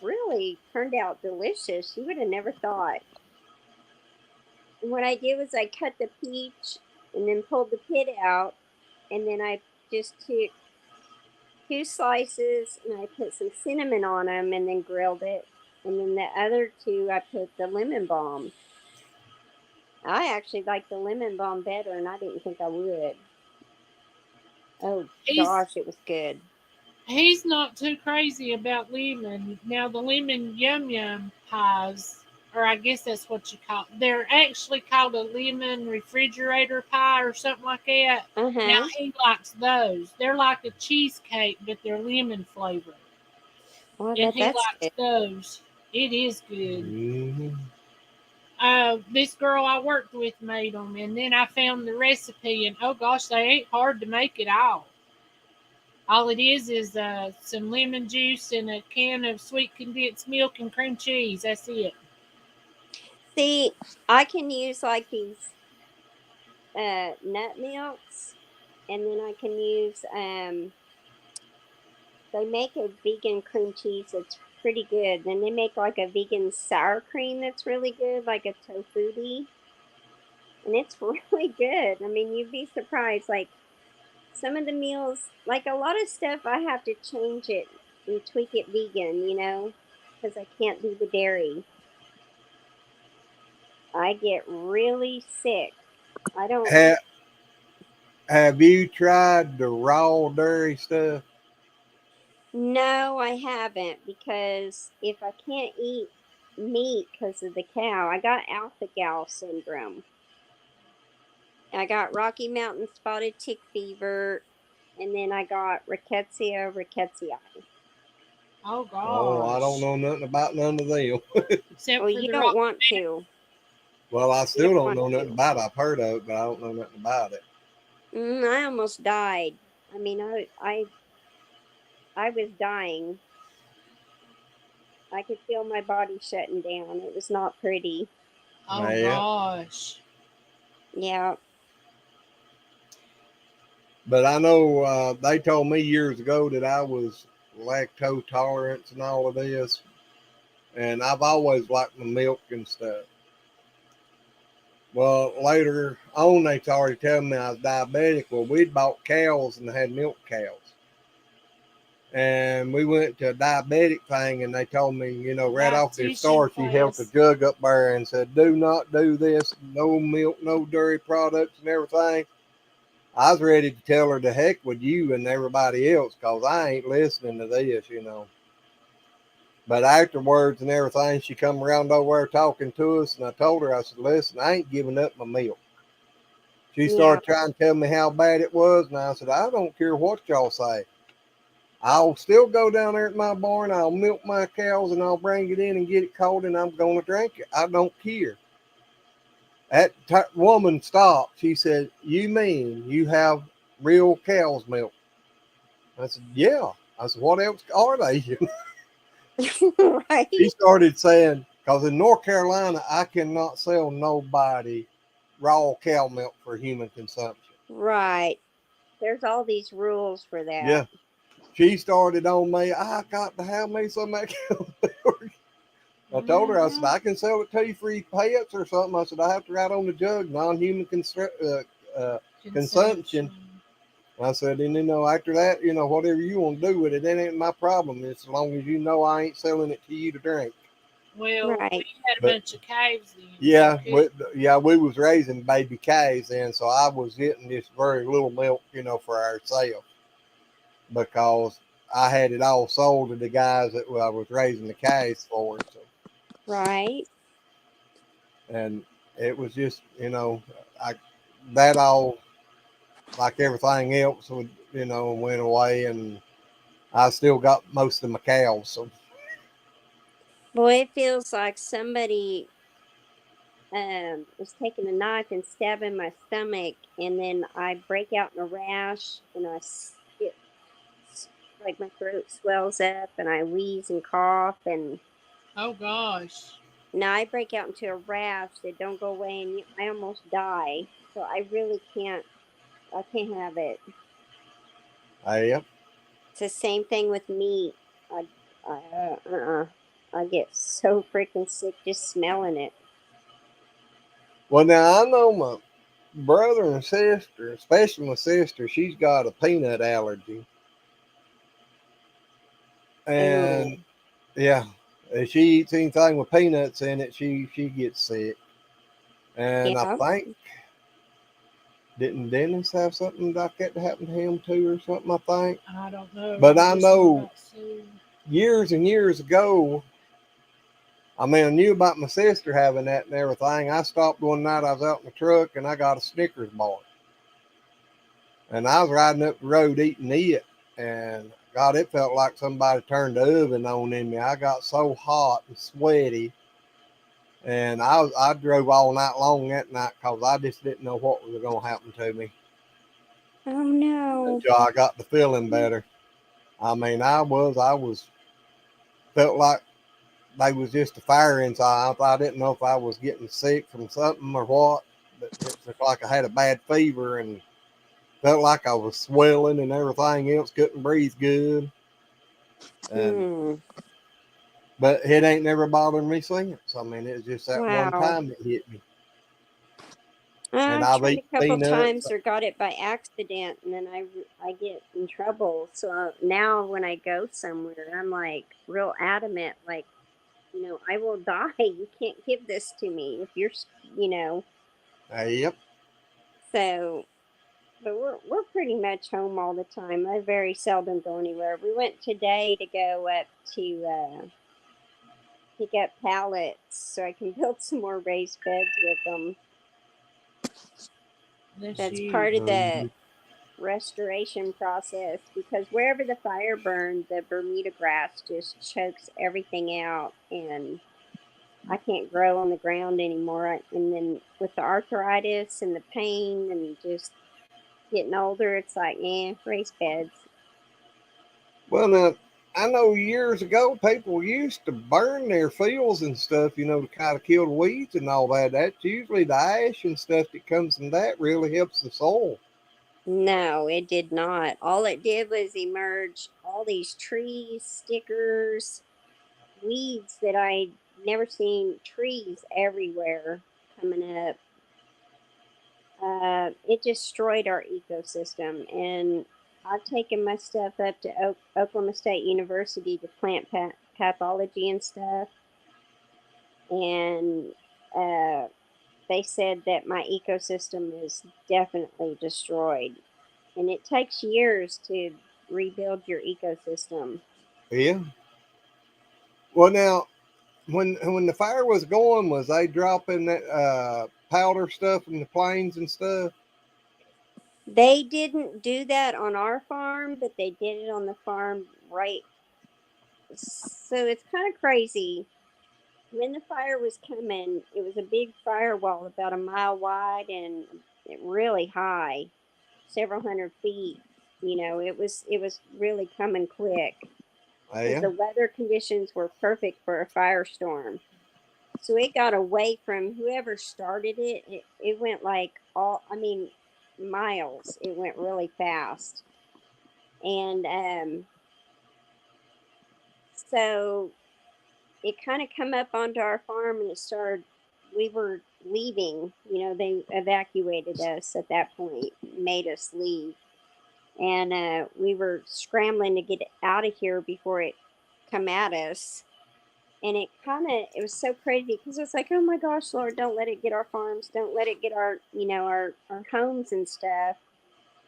really turned out delicious. You would have never thought. And what I did was I cut the peach and then pulled the pit out, and then I just took two slices and I put some cinnamon on them and then grilled it. And then the other two, I put the lemon balm. I actually like the lemon balm better, and I didn't think I would. Oh He's gosh, it was good. he's not too crazy about lemon. Now the lemon yum yum pies, or I guess that's what you call. They're actually called a lemon refrigerator pie or something like that. Uh Now huh. he likes those. They're like a cheesecake, but they're lemon flavored, Well, I and bet he that's likes good. those. It is good. Mhm. This girl I worked with made them, and then I found the recipe, and oh gosh, they ain't hard to make at all. All it is some lemon juice and a can of sweet condensed milk and cream cheese. That's it. See, I can use like these nut milks, and then I can use they make a vegan cream cheese that's pretty good. Then they make like a vegan sour cream that's really good, like a tofuti, and it's really good. I mean, you'd be surprised. Like some of the meals, like a lot of stuff, I have to change it and tweak it vegan, because I can't do the dairy. I get really sick. I don't. Ha- have you tried the raw dairy stuff? No, I haven't because if I can't eat meat because of the cow, I got alpha gal syndrome. I got Rocky Mountain spotted tick fever, and then I got rickettsia rickettsii. Oh Oh, I don't gosh. know nothing about none of them. Well, Except for you the don't rock. want to. Well, I You don't still don't want know nothing to. about it. I've heard of it, but I don't know nothing about it. I almost died. I mean, I was dying. I could feel my body shutting down. It was not pretty. Oh Yeah. gosh. Yeah. But I know they told me years ago that I was lactose tolerant and all of this, and I've always liked my milk and stuff. Well, later on, they started telling me I was diabetic. Well, we'd bought cows and had milk cows. And we went to a diabetic thing, and they told me, right off the start, she held the jug up there and said, do not do this, no milk, no dairy products and everything. I was ready to tell her to heck with you and everybody else because I ain't listening to this, But afterwards and everything, she come around over there talking to us, and I told her, I said, listen, I ain't giving up my milk. She started trying to tell me how bad it was, and I said, I don't care what y'all say. I'll still go down there at my barn, I'll milk my cows, and I'll bring it in and get it cold, and I'm going to drink it. I don't care. That woman stopped. She said, you mean you have real cow's milk? I said, yeah. I said, what else are they? Right. She started saying, because in North Carolina, I cannot sell nobody raw cow milk for human consumption. Right. There's all these rules for that. Yeah. She started on me, I got to have me some of that cow milk. I told her, I said, I can sell it to you for your pets or something. I said, I have to write on the jug, non-human consumption. I said, and after that, whatever you want to do with it, that ain't my problem. As long as you know I ain't selling it to you to drink. Well, Right. we had a bunch of calves then. Yeah, we was raising baby calves then, so I was getting this very little milk, for ourselves because I had it all sold to the guys that I was raising the calves for. So. Right. And it was just, that all, like everything else, would went away, and I still got most of my cows. So. Boy, it feels like somebody was taking a knife and stabbing my stomach, and then I break out in a rash, and like my throat swells up, and I wheeze and cough, and oh gosh. now I break out into a rash that don't go away, and I almost die. So I really can't. I can't have it. Yep. It's the same thing with meat. I get so freaking sick just smelling it. Well, now I know my brother and sister, especially my sister, she's got a peanut allergy. And Ooh. yeah, if she eats anything with peanuts in it, she gets sick. And Yeah. I think, didn't Dennis have something like that to happen to him too or something, I think? I don't know. But I know years and years ago, I knew about my sister having that and everything. I stopped one night, I was out in the truck, and I got a Snickers bar. And I was riding up the road eating it, and God, it felt like somebody turned the oven on in me. I got so hot and sweaty, and I drove all night long that night because I just didn't know what was going to happen to me. Oh no. Until I got the feeling better. I felt like they was just a fire inside. I didn't know if I was getting sick from something or what, but it was like I had a bad fever and felt like I was swelling and everything else, couldn't breathe good. And but it ain't never bothered me since. It's just that one time it hit me. And I've I've tried eaten a couple peanuts. times or got it by accident, and then I get in trouble. So now when I go somewhere, I'm like real adamant, like, I will die. You can't give this to me if you're. Yep. So, but we're pretty much home all the time. I very seldom go anywhere. We went today to go up to pick up pallets so I can build some more raised beds with them. That's part of the restoration process, because wherever the fire burned, the Bermuda grass just chokes everything out, and I can't grow on the ground anymore. And then with the arthritis and the pain and just getting older, it's like, raised beds. Well, now, I know years ago people used to burn their fields and stuff, to kind of kill the weeds and all that. That's usually the ash and stuff that comes from that really helps the soil. No, it did not. All it did was emerge all these trees, stickers, weeds that I'd never seen, trees everywhere coming up. It destroyed our ecosystem. And I've taken my stuff up to Oklahoma State University to plant pathology and stuff. And they said that my ecosystem is definitely destroyed. And it takes years to rebuild your ecosystem. Yeah. Well, now when the fire was going, was they dropping that powder stuff in the planes and stuff? They didn't do that on our farm, but they did it on the farm right. So it's kind of crazy. When the fire was coming, it was a big firewall about a mile wide and really high, several hundred feet. It was really coming quick because Yeah. the weather conditions were perfect for a firestorm. So it got away from whoever started it. It went like miles. It went really fast. And so it kind of come up onto our farm and it started, we were leaving, they evacuated us at that point, made us leave. And we were scrambling to get out of here before it come at us. And it was so crazy because it's like, oh my gosh, Lord, don't let it get our farms, don't let it get our homes and stuff.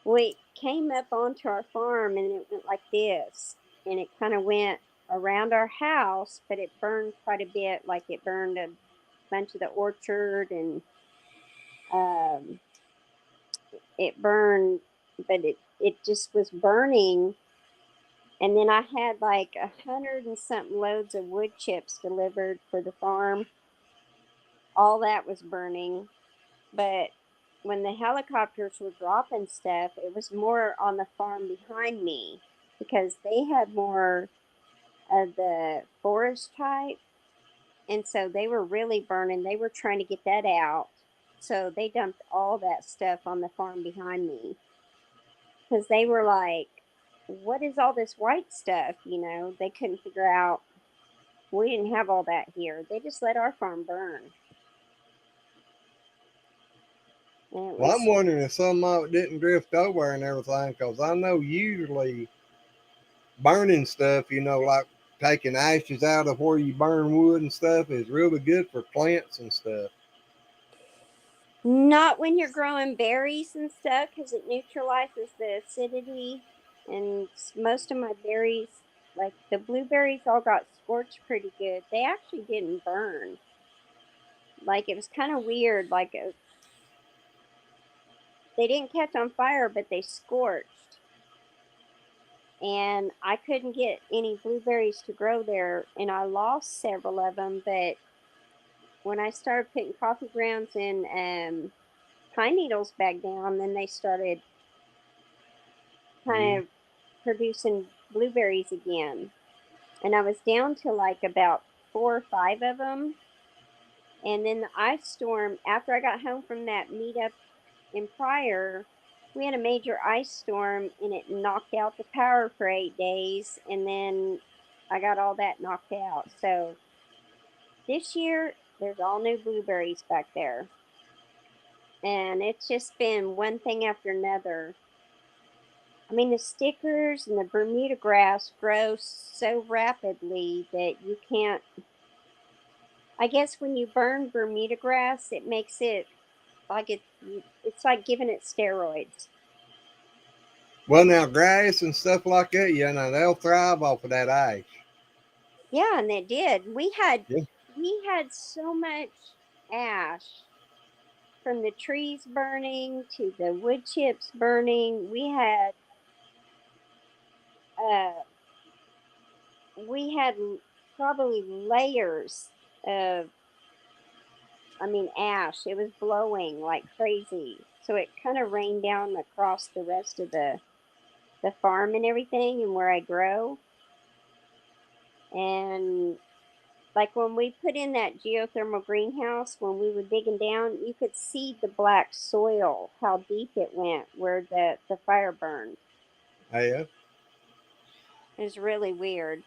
Well, it came up onto our farm and it went like this, and it kind of went around our house, but it burned quite a bit. Like it burned a bunch of the orchard, and um, it burned, but it just was burning. And then I had like 100 and something loads of wood chips delivered for the farm. All that was burning, but when the helicopters were dropping stuff, it was more on the farm behind me because they had more of the forest type. And so they were really burning. They were trying to get that out. So they dumped all that stuff on the farm behind me because they were like, what is all this white stuff? They couldn't figure out. We didn't have all that here. They just let our farm burn. And it Well, I'm was wondering if some of it didn't drift over and everything, because I know usually burning stuff, like taking ashes out of where you burn wood and stuff, is really good for plants and stuff. not when you're growing berries and stuff because it neutralizes the acidity. And most of my berries, like the blueberries, all got scorched pretty good. They actually didn't burn. Like it was kind of weird. They didn't catch on fire, but they scorched. And I couldn't get any blueberries to grow there, and I lost several of them. But when I started putting coffee grounds and pine needles back down, then they started kind of producing blueberries again. And I was down to like about 4 or 5 of them. And then the ice storm, after I got home from that meetup in Pryor, we had a major ice storm and it knocked out the power for 8 days. And then I got all that knocked out. So this year, there's all new blueberries back there. And it's just been one thing after another. I mean, the stickers and the Bermuda grass grow so rapidly that you can't. I guess when you burn Bermuda grass, it makes it like it's like giving it steroids. Well, now grass and stuff like that, they'll thrive off of that ice. Yeah, and it did. Yeah. We had so much ash from the trees burning to the wood chips burning. Uh we had probably layers of, ash. It was blowing like crazy. So it kind of rained down across the rest of the farm and everything and where I grow. And like when we put in that geothermal greenhouse, when we were digging down, you could see the black soil, how deep it went where the fire burned. Yeah. It was really weird.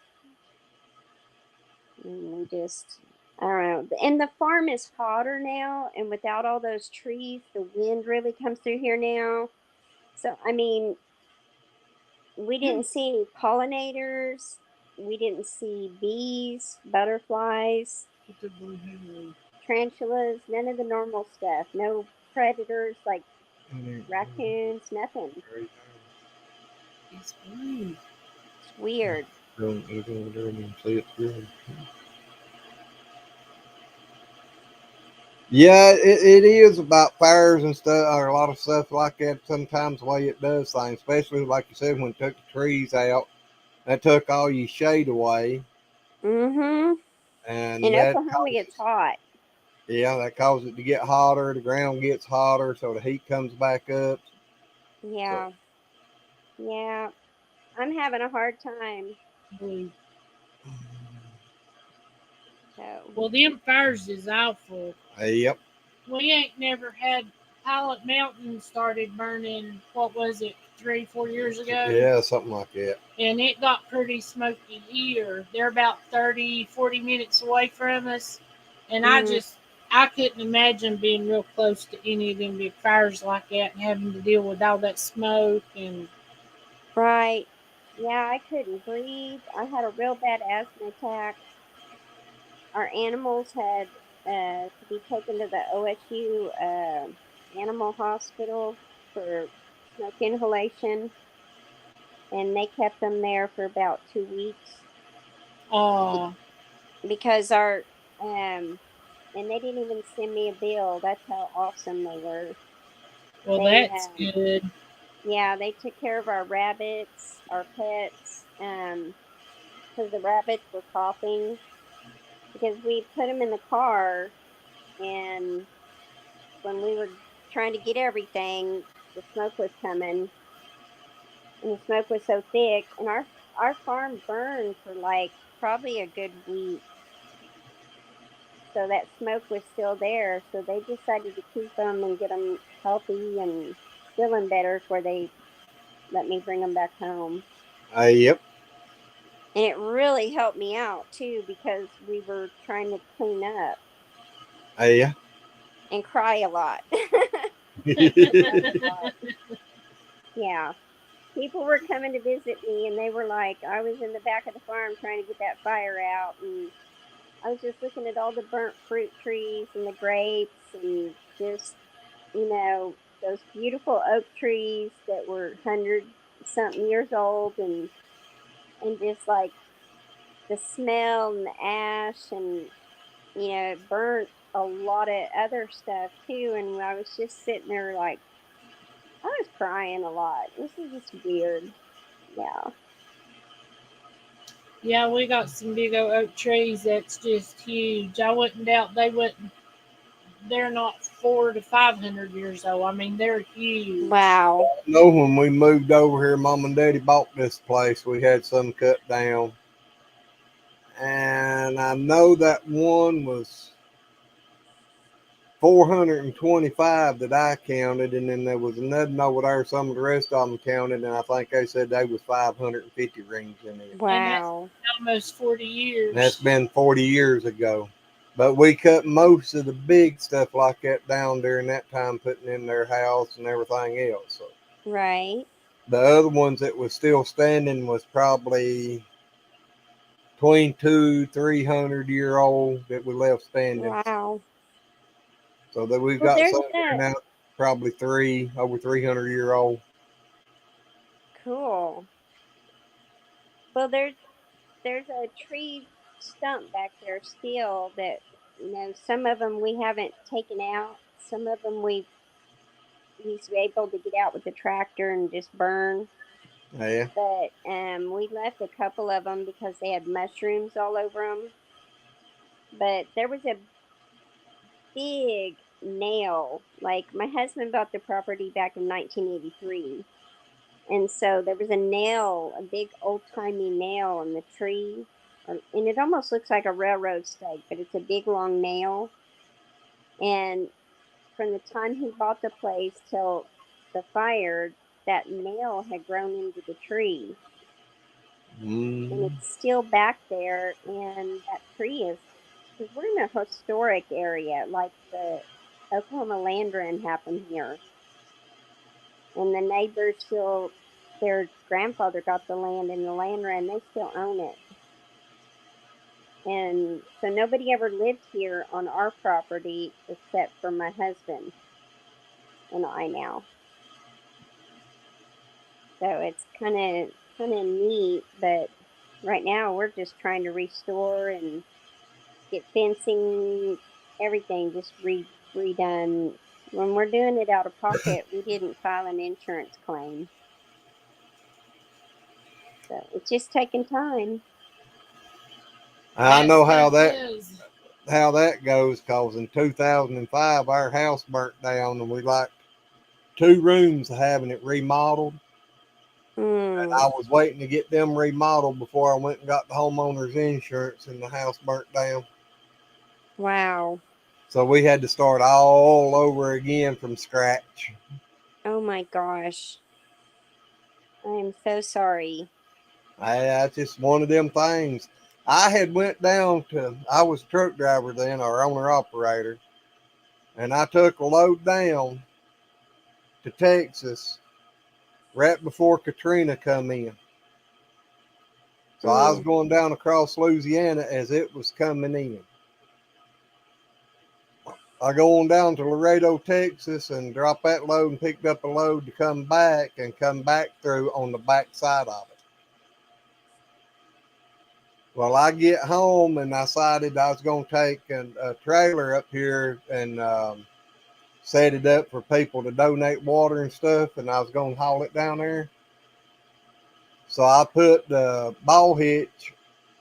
And we just, I don't know. And the farm is hotter now, and without all those trees, the wind really comes through here now. So, I mean, we didn't see any pollinators. We didn't see bees, butterflies, tarantulas, none of the normal stuff. No predators like raccoons, nothing. It's blue. It's weird. Don't look over there and see it's good. Yeah, it is about fires and stuff, or a lot of stuff like that. Sometimes the way it does things, especially like you said, when it took the trees out, that took all your shade away, Mm-hmm. and In that Oklahoma, causes, it's hot. yeah, that causes it to get hotter. The ground gets hotter, so the heat comes back up. So, Yeah. Yeah. I'm having a hard time. Blue. So, Well, them fires is awful. yep, We ain't never had Pilot Mountain started burning, what was it, 3, 4 years ago? yeah, something like that. And it got pretty smoky here. They're about 30, 40 minutes away from us. And mm, I couldn't imagine being real close to any of them big fires like that and having to deal with all that smoke. And right. Yeah, I couldn't breathe. I had a real bad asthma attack. Our animals had to be taken to the OSU animal hospital for smoke inhalation, and they kept them there for about 2 weeks oh, because our and they didn't even send me a bill. That's how awesome they were. well, They that's good. yeah, they took care of our rabbits, our pets, because the rabbits were coughing because we put them in the car, and when we were trying to get everything, the smoke was coming, and the smoke was so thick, and our farm burned for like probably a good week. So that smoke was still there. So they decided to keep them and get them healthy and feeling better before they let me bring them back home. Yep, And it really helped me out too because we were trying to clean up yeah. and cry a lot. Cry a lot. Yeah. People were coming to visit me and they were like, I was in the back of the farm trying to get that fire out, and I was just looking at all the burnt fruit trees and the grapes and just, those beautiful oak trees that were 100 something years old, and just like the smell and the ash, and it burnt a lot of other stuff too. And I was just sitting there like, I was crying a lot. This is just weird. Yeah. Yeah, we got some big oak trees that's just huge. I wouldn't doubt they're not 400 to 500 years old. I mean, they're huge. Wow. Know when we moved over here, Mom and Daddy bought this place. We had some cut down, and I know that one was 425 that I counted, and then there was another over there. Some of the rest of them counted, and I think they said they was 550 rings in it. And that's Wow. almost 40 And that's years. been 40 years ago. But we cut most of the big stuff like that down during that time, putting in their house and everything else. So Right. the other ones that was still standing was probably between 200-300 year old that we left standing. Wow. So that we've Well, got there's some there a now, probably over 300 year old. cool. Well, there's a tree stump back there still that some of them we haven't taken out. Some of them he's able to get out with the tractor and just burn. Yeah, But we left a couple of them because they had mushrooms all over them. But there was a big nail. Like my husband bought the property back in 1983. And so there was a nail, a big old timey nail in the tree and it almost looks like a railroad stake, but it's a big long nail. And from the time he bought the place till the fire, that nail had grown into the tree, and Mm. it's still back there. And that tree is, because we're in a historic area, like the Oklahoma land run happened here, and the neighbors still, their grandfather got the land in the land run, they still own it. And so nobody ever lived here on our property except for my husband and I now. So it's kind of neat, but right now we're just trying to restore and get fencing, everything just redone. When we're doing it out of pocket, we didn't file an insurance claim. So it's just taking time. I know how Stuff that is. goes. Cause in 2005, our house burnt down, and we like 2 rooms having it remodeled. And Mm, I was waiting to get them remodeled before I went and got the homeowner's insurance, and the house burnt down. wow. So we had to start all over again from scratch. Oh my gosh. I am so sorry. That's just one of them things. I had went down to, I was a truck driver then, or owner operator, and I took a load down to Texas right before Katrina come in. So I was Mm, going down across Louisiana as it was coming in. I go on down to Laredo, Texas, and drop that load and picked up a load to come back through on the back side of it. Well, I get home and I decided I was going to take a trailer up here and set it up for people to donate water and stuff, and I was going to haul it down there. So I put the ball hitch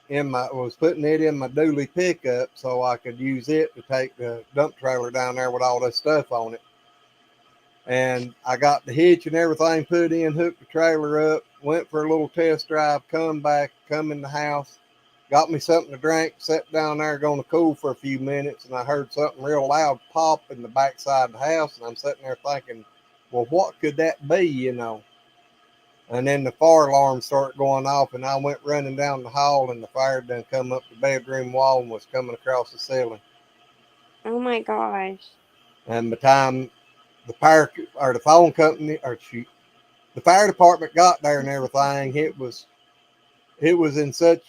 was putting it in my dually pickup so I could use it to take the dump trailer down there with all this stuff on it. And I got the hitch and everything put in, hooked the trailer up, went for a little test drive, come back, come in the house, got me something to drink, sat down there going to cool for a few minutes, and I heard something real loud pop in the backside of the house, and I'm sitting there thinking, well, what could that be, And then the fire alarm started going off, and I went running down the hall, and the fire done come up the bedroom wall and was coming across the ceiling. oh my gosh. And by the time the fire or the phone company or shoot, the fire department got there and everything, it was in so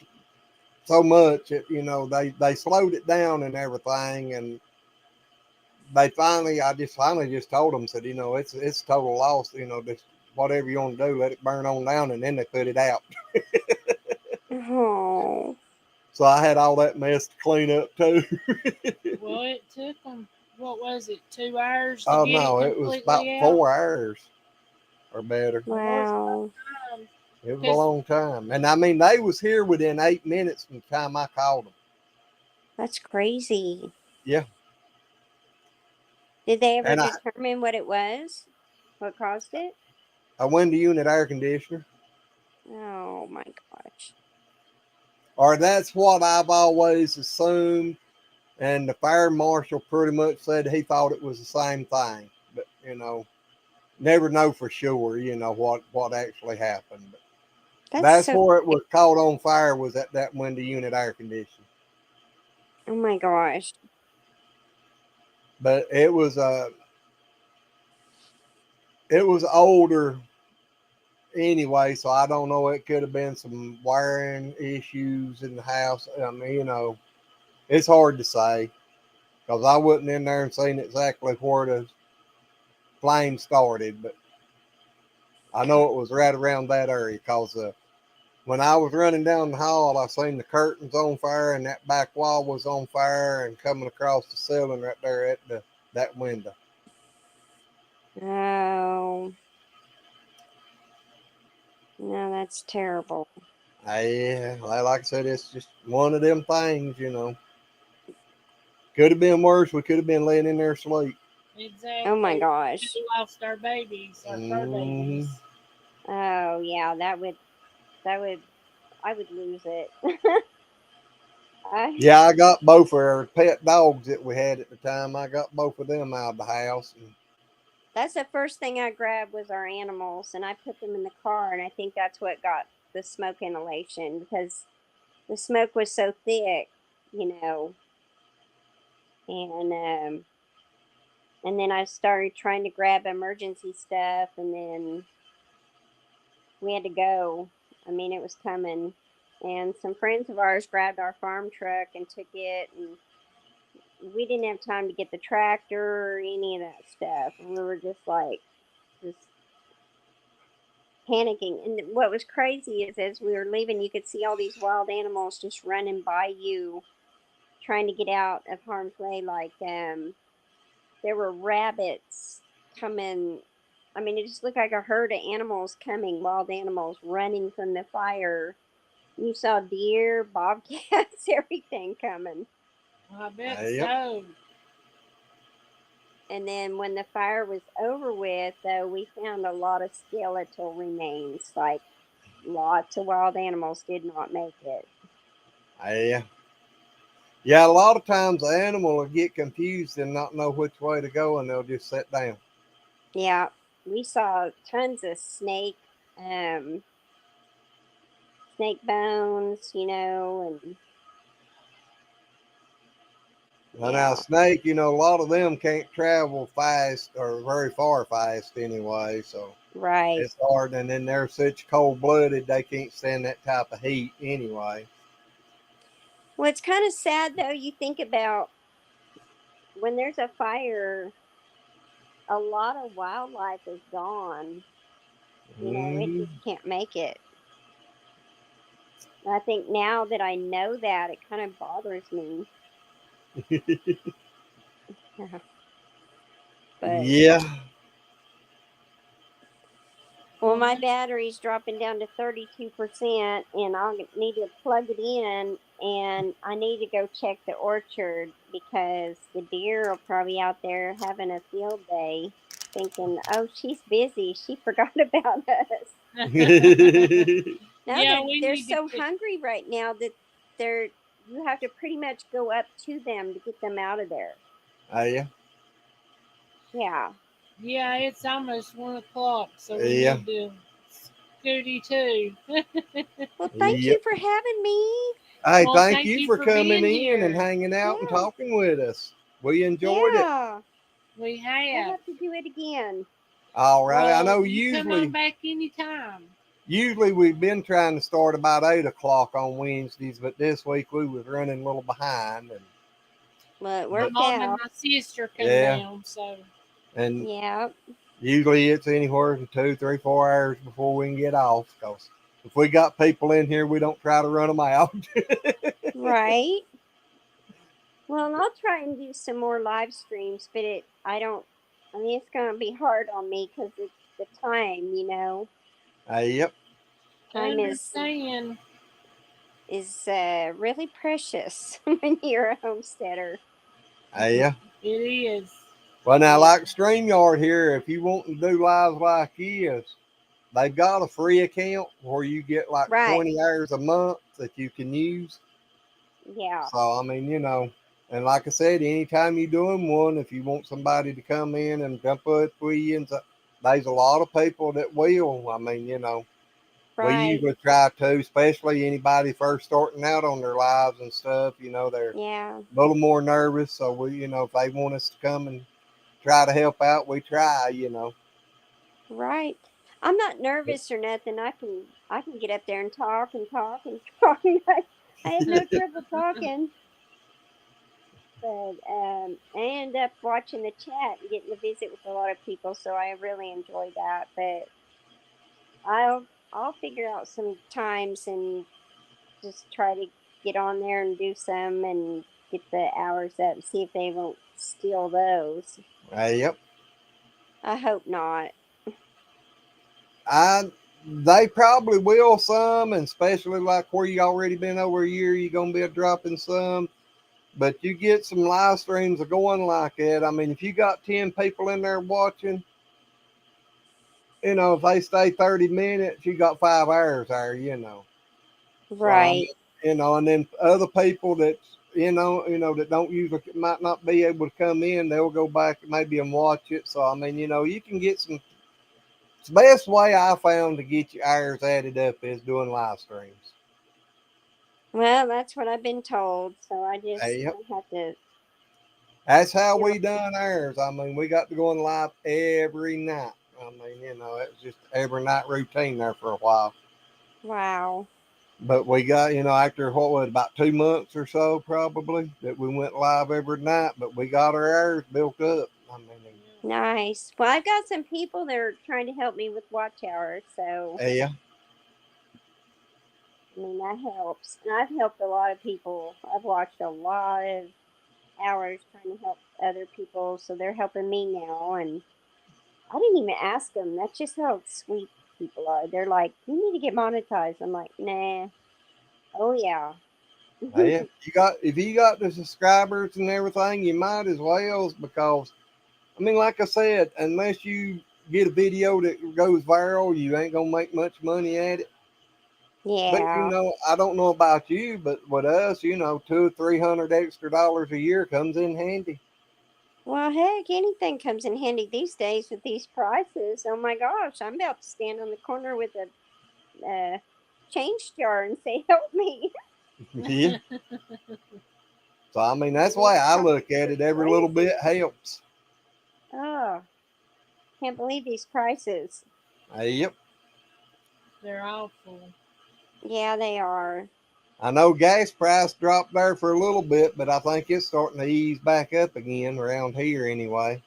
much that, they slowed it down and everything, and I just finally just told them, said, it's total loss, just whatever you want to do, let it burn on down, and then they put it out. Oh. So I had all that mess to clean up too. Well, it took them, what was it, 2 hours to Oh get it no, it was about completely out? 4 hours or better. Wow. It was a Because long time, and I mean they was here within 8 minutes from the time I called them. That's crazy. Yeah, Did they ever and determine what it was? What caused it? a window unit air conditioner, Oh my gosh. or that's what I've always assumed. And the fire marshal pretty much said he thought it was the same thing, but never know for sure. What actually happened. But That's that's so where it crazy. was caught on fire, was at that window unit air conditioner. Oh my gosh. But it was older anyway, so I don't know. It could have been some wiring issues in the house. I mean, it's hard to say because I wasn't in there and seen exactly where the flame started, but I know it was right around that area because when I was running down the hall, I seen the curtains on fire and that back wall was on fire and coming across the ceiling right there at that window. Oh, no, that's terrible. Yeah, like I said, it's just one of them things. Could have been worse. We could have been laying in there asleep. Oh my exactly, gosh. we lost our babies, our fur Hmm. babies. Oh yeah, that would I would lose it. Yeah, I got both of our pet dogs that we had at the time. I got both of them out of the house. And That's the first thing I grabbed was our animals, and I put them in the car, and I think that's what got the smoke inhalation because the smoke was so thick, you know, and and then I started trying to grab emergency stuff, and then we had to go. I mean, it was coming, and some friends of ours grabbed our farm truck and took it, and we didn't have time to get the tractor or any of that stuff, and we were just like, just panicking. And what was crazy is as we were leaving, you could see all these wild animals just running by you, trying to get out of harm's way. Like there were rabbits coming. I mean, it just looked like a herd of animals coming, wild animals running from the fire. You saw deer, bobcats, everything coming. I bet Yep. so. And then when the fire was over with, though, we found a lot of skeletal remains. Like lots of wild animals did not make it. Yeah. Yeah, a lot of times the animal will get confused and not know which way to go, and they'll just sit down. Yeah, we saw tons of um, snake bones, you know, and And now, snake, a lot of them can't travel fast or very far fast anyway, so right. it's hard. And then they're such cold blooded, they can't stand that type of heat anyway. Well, it's kind of sad though. You think about when there's a fire, a lot of wildlife is gone. You know, it Mm-hmm. just can't make it. And I think now that I know that, it kind of bothers me. But Yeah. well, my battery's dropping down to 32%, and I'll need to plug it in, and I need to go check the orchard because the deer are probably out there having a field day, thinking, "Oh, she's busy. She forgot about us." No, Yeah, we they're need to so get, hungry right now that they're you have to pretty much go up to them to get them out of there. Yeah. Yeah. yeah, it's almost 1 o'clock, so we Yeah. need to scooty too. Well, thank Yep. you for having me. Hey, Well, thank thank you you for for coming being in and here. hanging out and Yeah. talking with us. We enjoyed it. Yeah. We We'll have. have to do it again. All right. I Well, know you come on usually back anytime. we've been trying to start about 8 o'clock on Wednesdays, but this week we was running a little behind. And Well, it My worked mom and out. my sister come yeah, down, so and Yeah. usually it's anywhere from 2, 3, 4 hours before we can get off. Because if we got people in here, we don't try to run them out. Right. Well, and I'll try and do some more live streams, but I mean, it's going to be hard on me because it's the time, you know. Yep. I Time understand. is really precious when you're a homesteader. Yeah. It is. Well, now, Yeah. like StreamYard here, if you want to do live like this, they've got a free account where you get like Right. 20 hours a month that you can use. Yeah. So, I mean, and like I said, anytime you're doing one, if you want somebody to come in and jump up with you, and so, there's a lot of people that will. I mean, we Right. usually try to, especially anybody first starting out on their lives and stuff, they're Yeah. a little more nervous. So, if they want us to come and try to help out, we try. Right. I'm not nervous or nothing. I can get up there and talk and talk and talk. I have no trouble talking. But I end up watching the chat and getting to visit with a lot of people, so I really enjoy that. But I'll figure out some times and just try to get on there and do some and get the hours up and see if they won't steal those. Yep. I hope not. They probably will some, and especially like where you already been over a year, you're gonna be dropping some. But you get some live streams going like that. I mean, if you got 10 people in there watching, if they stay 30 minutes, you got 5 hours there. Right. you know, and then other people that that don't usually might not be able to come in, they'll go back maybe and watch it. So I mean, you can get some. It's the best way I found to get your hours added up is doing live streams. Well, that's what I've been told. So I just Yep. I have to. That's how You know, we done ours. I mean, we got to go on live every night. I mean, it was just every night routine there for a while. wow. But we got, after what was it, about 2 months or so, probably, that we went live every night. But we got our hours built up. I mean, Nice. Well, I've got some people that are trying to help me with watch hours. So, yeah, I mean, that helps. And I've helped a lot of people. I've watched a lot of hours trying to help other people. So they're helping me now. And I didn't even ask them. That's just how sweet people are. They're like, you need to get monetized. I'm like, nah. Oh, yeah. yeah. If you got the subscribers and everything, you might as well, because I mean, like I said, unless you get a video that goes viral, you ain't gonna make much money at it. But Yeah. I don't know about you, but with us, $200-300 extra dollars a year comes in handy. Well, heck, anything comes in handy these days with these prices. Oh my gosh, I'm about to stand on the corner with a change jar and say, "Help me!" Yeah. So I mean, that's These why I look prices at are it. Every little crazy. bit helps. Oh, can't believe these prices. Yep. They're awful. Yeah, they are. I know gas price dropped there for a little bit, but I think it's starting to ease back up again around here anyway.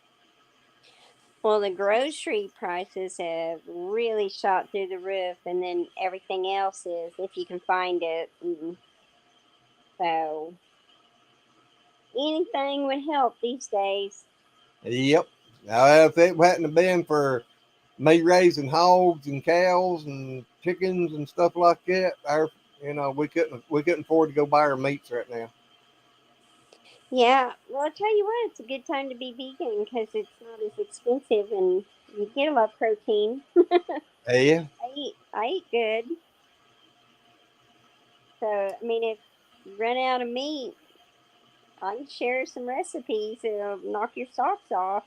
Well, the grocery prices have really shot through the roof, and then everything else is, if you can find it. So anything would help these days. Yep. Now, if it hadn't have been for me raising hogs and cows and chickens and stuff like that, we couldn't afford to go buy our meats right now. Yeah, well, I tell you what, it's a good time to be vegan because it's not as expensive and you get a lot of protein. Yeah. I eat good. So, I mean, if you run out of meat, I can share some recipes that'll knock your socks off.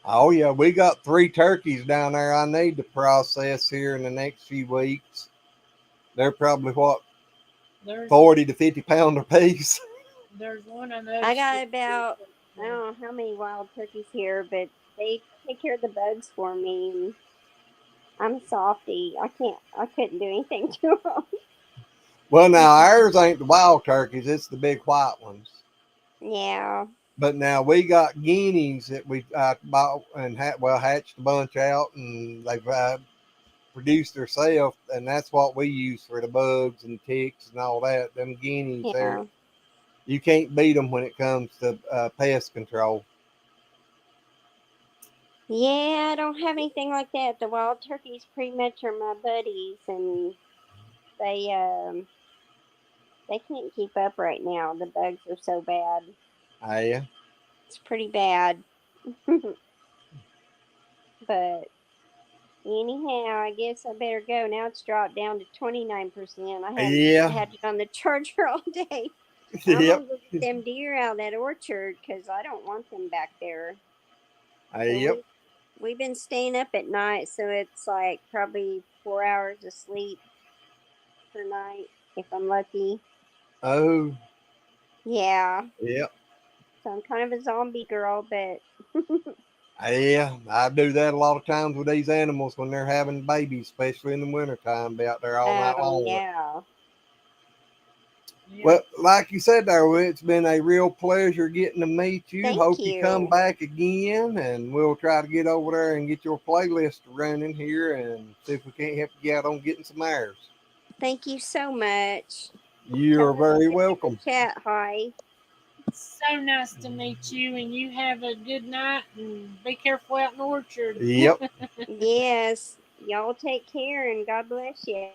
Oh yeah, we got 3 turkeys down there I need to process here in the next few weeks. They're probably what, There's 40 to 50 pound a piece. there's one of those. I got about, I don't know how many wild turkeys here, but they take care of the bugs for me. And I'm a softie. I couldn't do anything to them. Well, now ours ain't the wild turkeys; it's the big white ones. Yeah, But now we got guineas that we bought and hatched a bunch out, and they've produced themselves, and that's what we use for the bugs and ticks and all that. Them guineas, there, yeah. you can't beat them when it comes to pest control. Yeah, I don't have anything like that. The wild turkeys pretty much are my buddies, and they um they can't keep up right now. The bugs are so bad. Yeah. It's pretty bad. But anyhow, I guess I better go. Now it's dropped down to 29%. I haven't Yeah. had it on the charger all day. I'm Yep. gonna go get them deer out of that orchard because I don't want them back there. And Yep. we've been staying up at night, so it's like probably 4 hours of sleep per night if I'm lucky. Oh. Yeah, Yep. so I'm kind of a zombie girl, but Yeah, I do that a lot of times with these animals when they're having babies, especially in the wintertime, be out there all night oh long. yeah. Yeah. Well, like you said there, it's been a real pleasure getting to meet you. Thank Hope you come you. back again, and we'll try to get over there and get your playlist running here and see if we can't help you out on getting some airs. Thank you so much. You're Tell very everybody in the welcome. chat hi. So nice to meet you, and you have a good night, and be careful out in the orchard. Yep. Yes, y'all take care and God bless you.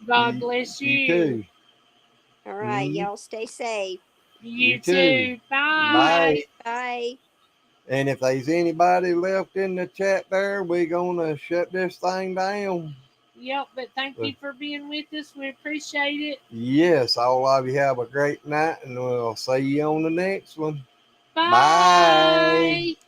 God You, bless you you. too. All right, Mm, y'all stay safe. you You too. too. Bye. Bye. Bye. Bye. And if there's anybody left in the chat there, we're gonna shut this thing down. Yep, but thank you for being with us. We appreciate it. Yes, all of you have a great night, and we'll see you on the next one. Bye. Bye.